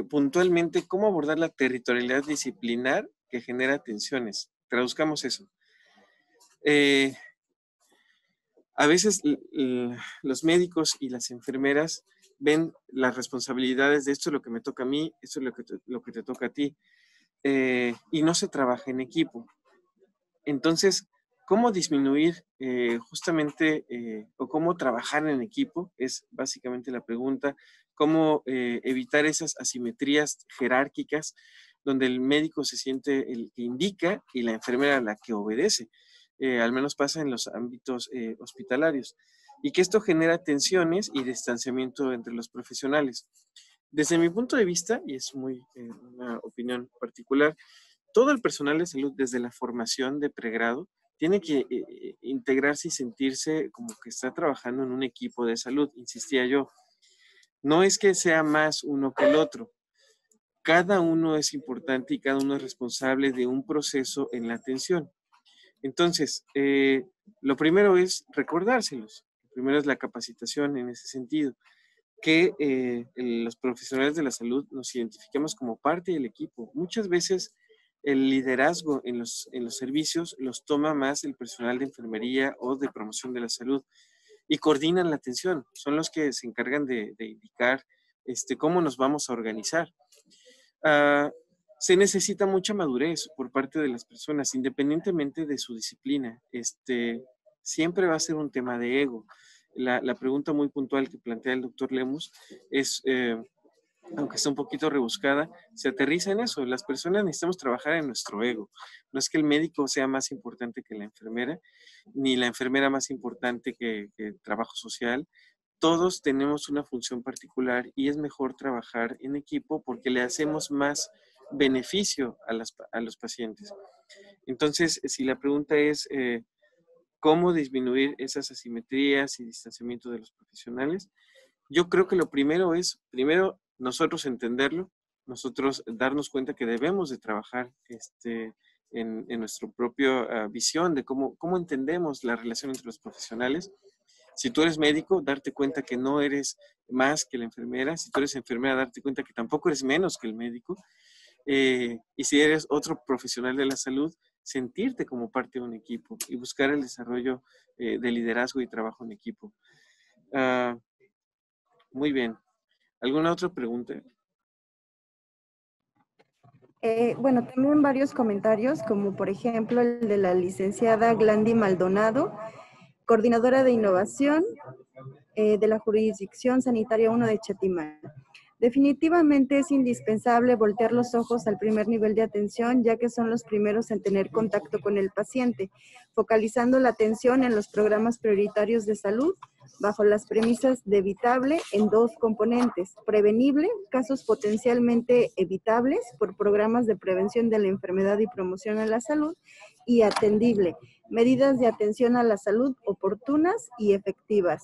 Speaker 4: puntualmente cómo abordar la territorialidad disciplinar que genera tensiones. Traduzcamos eso. A veces los médicos y las enfermeras ven las responsabilidades de esto es lo que me toca a mí, esto es lo que te toca a ti, y no se trabaja en equipo. Entonces, ¿cómo disminuir justamente o cómo trabajar en equipo? Es básicamente la pregunta. ¿Cómo evitar esas asimetrías jerárquicas donde el médico se siente el que indica y la enfermera la que obedece? Al menos pasa en los ámbitos hospitalarios. Y que esto genera tensiones y distanciamiento entre los profesionales. Desde mi punto de vista, y es una opinión particular, todo el personal de salud, desde la formación de pregrado, tiene que integrarse y sentirse como que está trabajando en un equipo de salud, insistía yo. No es que sea más uno que el otro. Cada uno es importante y cada uno es responsable de un proceso en la atención. Entonces, lo primero es recordárselos. Lo primero es la capacitación en ese sentido. Que los profesionales de la salud nos identifiquemos como parte del equipo. Muchas veces el liderazgo en los servicios los toma más el personal de enfermería o de promoción de la salud y coordinan la atención. Son los que se encargan de indicar cómo nos vamos a organizar. Se necesita mucha madurez por parte de las personas, independientemente de su disciplina. Siempre va a ser un tema de ego. La pregunta muy puntual que plantea el doctor Lemus es, aunque está un poquito rebuscada, se aterriza en eso. Las personas necesitamos trabajar en nuestro ego. No es que el médico sea más importante que la enfermera, ni la enfermera más importante que el trabajo social. Todos tenemos una función particular y es mejor trabajar en equipo porque le hacemos más beneficio a los pacientes. Entonces, si la pregunta es cómo disminuir esas asimetrías y distanciamiento de los profesionales, yo creo que lo primero es, nosotros entenderlo, nosotros darnos cuenta que debemos de trabajar en nuestra propia visión de cómo entendemos la relación entre los profesionales. Si tú eres médico, darte cuenta que no eres más que la enfermera. Si tú eres enfermera, darte cuenta que tampoco eres menos que el médico. Y si eres otro profesional de la salud, sentirte como parte de un equipo y buscar el desarrollo de liderazgo y trabajo en equipo. Muy bien. ¿Alguna otra pregunta?
Speaker 6: Bueno, también varios comentarios, como por ejemplo el de la licenciada Glandi Maldonado, coordinadora de innovación de la Jurisdicción Sanitaria 1 de Chetumal. Definitivamente es indispensable voltear los ojos al primer nivel de atención, ya que son los primeros en tener contacto con el paciente, focalizando la atención en los programas prioritarios de salud, bajo las premisas de evitable en dos componentes: prevenible, casos potencialmente evitables por programas de prevención de la enfermedad y promoción a la salud, y atendible, medidas de atención a la salud oportunas y efectivas.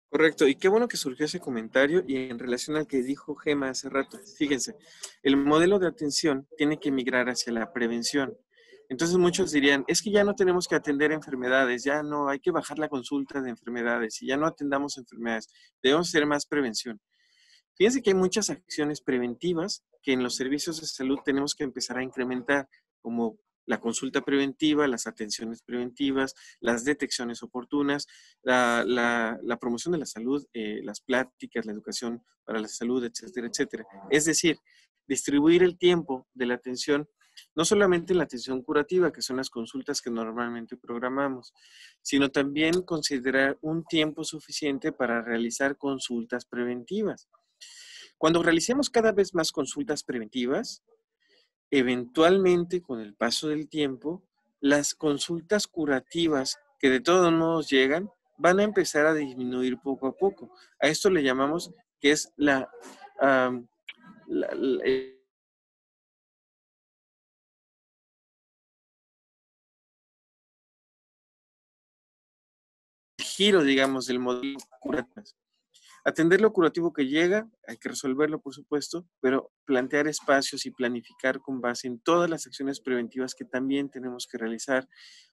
Speaker 4: Correcto, y qué bueno que surgió ese comentario y en relación al que dijo Gema hace rato. Fíjense, el modelo de atención tiene que migrar hacia la prevención. Entonces muchos dirían, es que ya no tenemos que atender enfermedades, ya no hay que bajar la consulta de enfermedades y ya no atendamos enfermedades, debemos hacer más prevención. Fíjense que hay muchas acciones preventivas que en los servicios de salud tenemos que empezar a incrementar, como la consulta preventiva, las atenciones preventivas, las detecciones oportunas, la promoción de la salud, las pláticas, la educación para la salud, etcétera, etcétera. Es decir, distribuir el tiempo de la atención No solamente en la atención curativa, que son las consultas que normalmente programamos, sino también considerar un tiempo suficiente para realizar consultas preventivas. Cuando realicemos cada vez más consultas preventivas, eventualmente, con el paso del tiempo, las consultas curativas que de todos modos llegan, van a empezar a disminuir poco a poco. A esto le llamamos que es el giro, digamos, del modelo curativo. Atender lo curativo que llega, hay que resolverlo, por supuesto, pero plantear espacios y planificar con base en todas las acciones preventivas que también tenemos que realizar,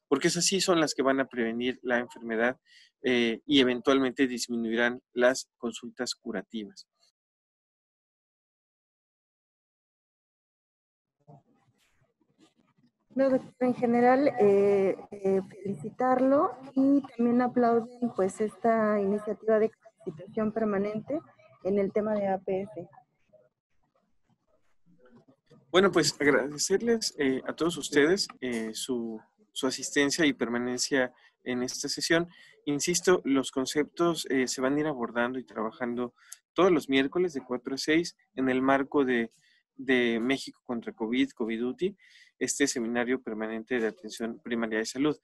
Speaker 4: porque esas sí son las que van a prevenir la enfermedad y eventualmente disminuirán las consultas curativas.
Speaker 6: No, doctor, en general, felicitarlo y también aplauden pues esta iniciativa de capacitación permanente en el tema de APS.
Speaker 4: Bueno, pues agradecerles a todos ustedes su asistencia y permanencia en esta sesión. Insisto, los conceptos se van a ir abordando y trabajando todos los miércoles de 4 a 6 en el marco de México contra COVID, COVID-UTI, este seminario permanente de atención primaria de salud.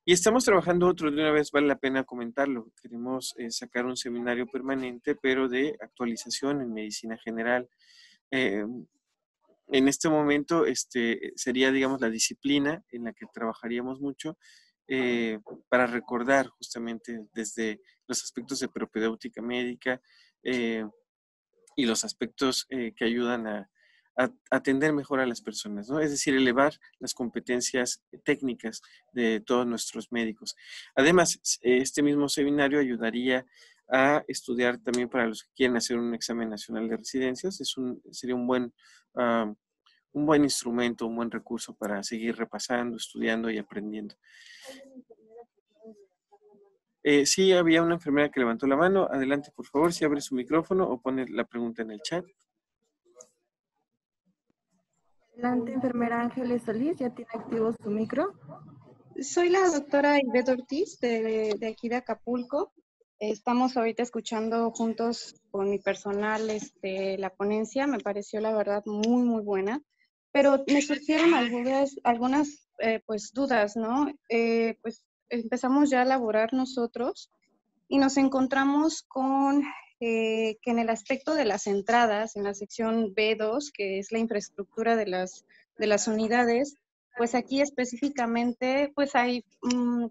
Speaker 4: Y estamos trabajando otro, de una vez vale la pena comentarlo. Queremos sacar un seminario permanente, pero de actualización en medicina general. En este momento sería, digamos, la disciplina en la que trabajaríamos mucho para recordar justamente desde los aspectos de propedéutica médica y los aspectos que ayudan a atender mejor a las personas, ¿no? Es decir, elevar las competencias técnicas de todos nuestros médicos. Además, este mismo seminario ayudaría a estudiar también para los que quieren hacer un examen nacional de residencias. Sería un buen instrumento, un buen recurso para seguir repasando, estudiando y aprendiendo. Sí, había una enfermera que levantó la mano. Adelante, por favor, si abre su micrófono o pone la pregunta en el chat.
Speaker 6: Adelante, enfermera Ángeles Solís, ya tiene activo su micro.
Speaker 7: Soy la doctora Ivette Ortiz de aquí de Acapulco. Estamos ahorita escuchando juntos con mi personal la ponencia. Me pareció la verdad muy, muy buena. Pero me surgieron algunas pues dudas, ¿no? Pues empezamos ya a elaborar nosotros y nos encontramos con que en el aspecto de las entradas, en la sección B2, que es la infraestructura de las unidades, pues aquí específicamente, pues hay,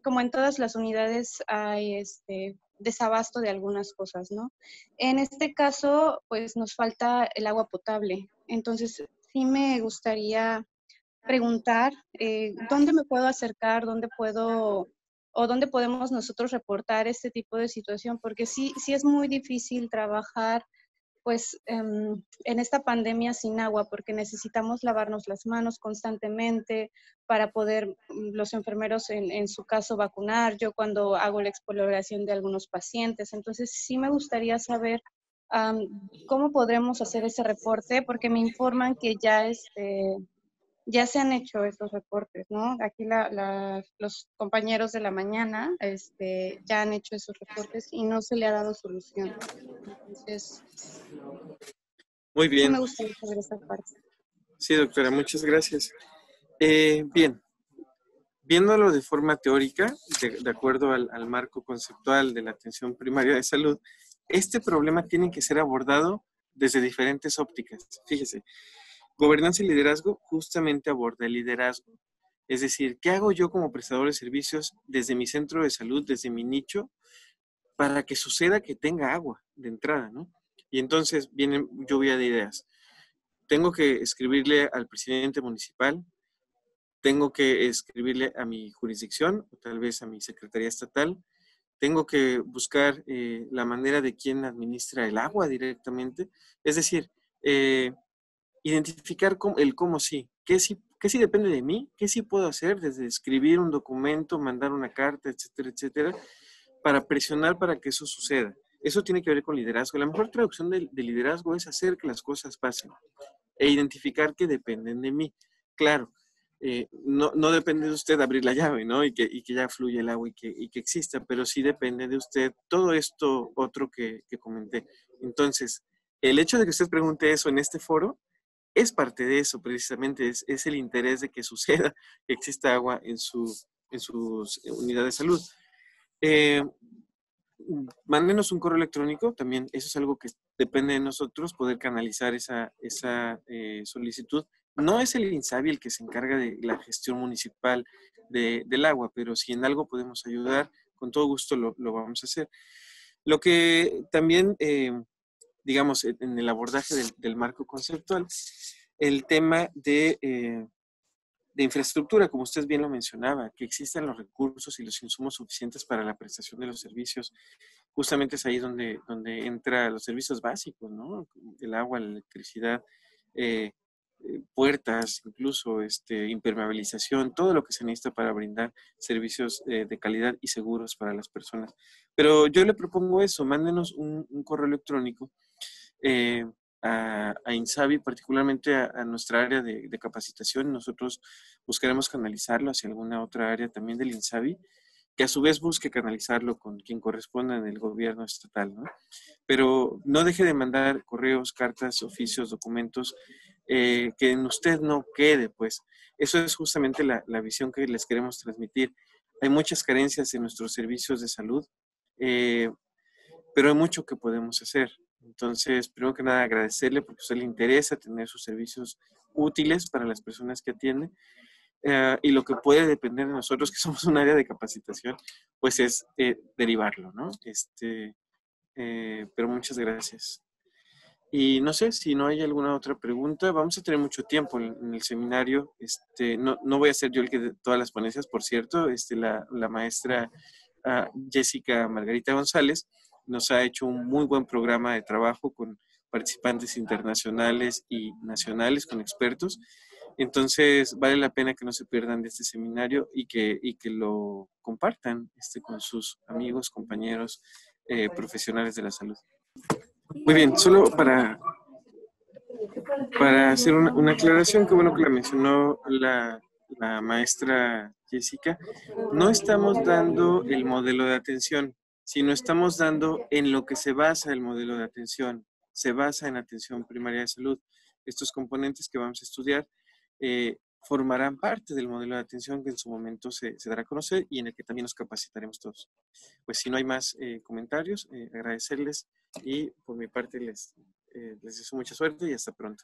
Speaker 7: como en todas las unidades, hay desabasto de algunas cosas, ¿no? En este caso, pues nos falta el agua potable. Entonces, sí me gustaría preguntar, ¿dónde me puedo acercar? ¿Dónde podemos nosotros reportar este tipo de situación? Porque sí es muy difícil trabajar pues en esta pandemia sin agua, porque necesitamos lavarnos las manos constantemente para poder los enfermeros en su caso vacunar, yo cuando hago la exploración de algunos pacientes. Entonces sí me gustaría saber cómo podremos hacer ese reporte, porque me informan que ya se han hecho estos reportes, ¿no? Aquí los compañeros de la mañana ya han hecho esos reportes y no se le ha dado solución. Entonces,
Speaker 4: muy bien.
Speaker 7: Sí me gustaría saber esta parte.
Speaker 4: Sí, doctora, muchas gracias. Bien, viéndolo de forma teórica, de acuerdo al marco conceptual de la atención primaria de salud, este problema tiene que ser abordado desde diferentes ópticas. Fíjese, gobernanza y liderazgo justamente aborda el liderazgo. Es decir, ¿qué hago yo como prestador de servicios desde mi centro de salud, desde mi nicho, para que suceda que tenga agua de entrada, ¿no? Y entonces viene lluvia de ideas. Tengo que escribirle al presidente municipal, tengo que escribirle a mi jurisdicción, o tal vez a mi secretaría estatal, tengo que buscar la manera de quién administra el agua directamente. Es decir, identificar el cómo sí. ¿Qué sí depende de mí? ¿Qué sí puedo hacer? Desde escribir un documento, mandar una carta, etcétera, etcétera, para presionar para que eso suceda. Eso tiene que ver con liderazgo. La mejor traducción de liderazgo es hacer que las cosas pasen e identificar que dependen de mí. claro, no depende de usted abrir la llave, ¿no? Y que ya fluya el agua y que exista, pero sí depende de usted todo esto otro que comenté. Entonces, el hecho de que usted pregunte eso en este foro es parte de eso, precisamente, es el interés de que suceda, que exista agua en sus unidades de salud. Mándenos un correo electrónico, también eso es algo que depende de nosotros, poder canalizar esa solicitud. No es el INSABI el que se encarga de la gestión municipal del agua, pero si en algo podemos ayudar, con todo gusto lo vamos a hacer. Lo que también, digamos, en el abordaje del marco conceptual, el tema de infraestructura, como usted bien lo mencionaba, que existan los recursos y los insumos suficientes para la prestación de los servicios. Justamente es ahí donde entran los servicios básicos, ¿no? El agua, la electricidad, puertas, incluso impermeabilización, todo lo que se necesita para brindar servicios de calidad y seguros para las personas. Pero yo le propongo eso, mándenos un correo electrónico a INSABI, particularmente a nuestra área de capacitación. Nosotros buscaremos canalizarlo hacia alguna otra área también del INSABI, que a su vez busque canalizarlo con quien corresponda en el gobierno estatal, ¿no? Pero no deje de mandar correos, cartas, oficios, documentos, que en usted no quede, pues. Eso es justamente la visión que les queremos transmitir. Hay muchas carencias en nuestros servicios de salud, pero hay mucho que podemos hacer. Entonces, primero que nada, agradecerle porque a usted le interesa tener sus servicios útiles para las personas que atiende. Y lo que puede depender de nosotros, que somos un área de capacitación, pues es derivarlo, ¿no? Pero muchas gracias. Y no sé si no hay alguna otra pregunta. Vamos a tener mucho tiempo en el seminario. No voy a ser yo el que de todas las ponencias, por cierto. La maestra Jessica Margarita González nos ha hecho un muy buen programa de trabajo con participantes internacionales y nacionales, con expertos. Entonces, vale la pena que no se pierdan de este seminario y que lo compartan con sus amigos, compañeros, profesionales de la salud. Muy bien, solo para hacer una aclaración, que bueno que la mencionó la maestra Jessica, no estamos dando el modelo de atención, sino estamos dando en lo que se basa el modelo de atención. Se basa en atención primaria de salud. Estos componentes que vamos a estudiar formarán parte del modelo de atención que en su momento se dará a conocer y en el que también nos capacitaremos todos. Pues si no hay más comentarios, agradecerles y por mi parte les deseo mucha suerte y hasta pronto.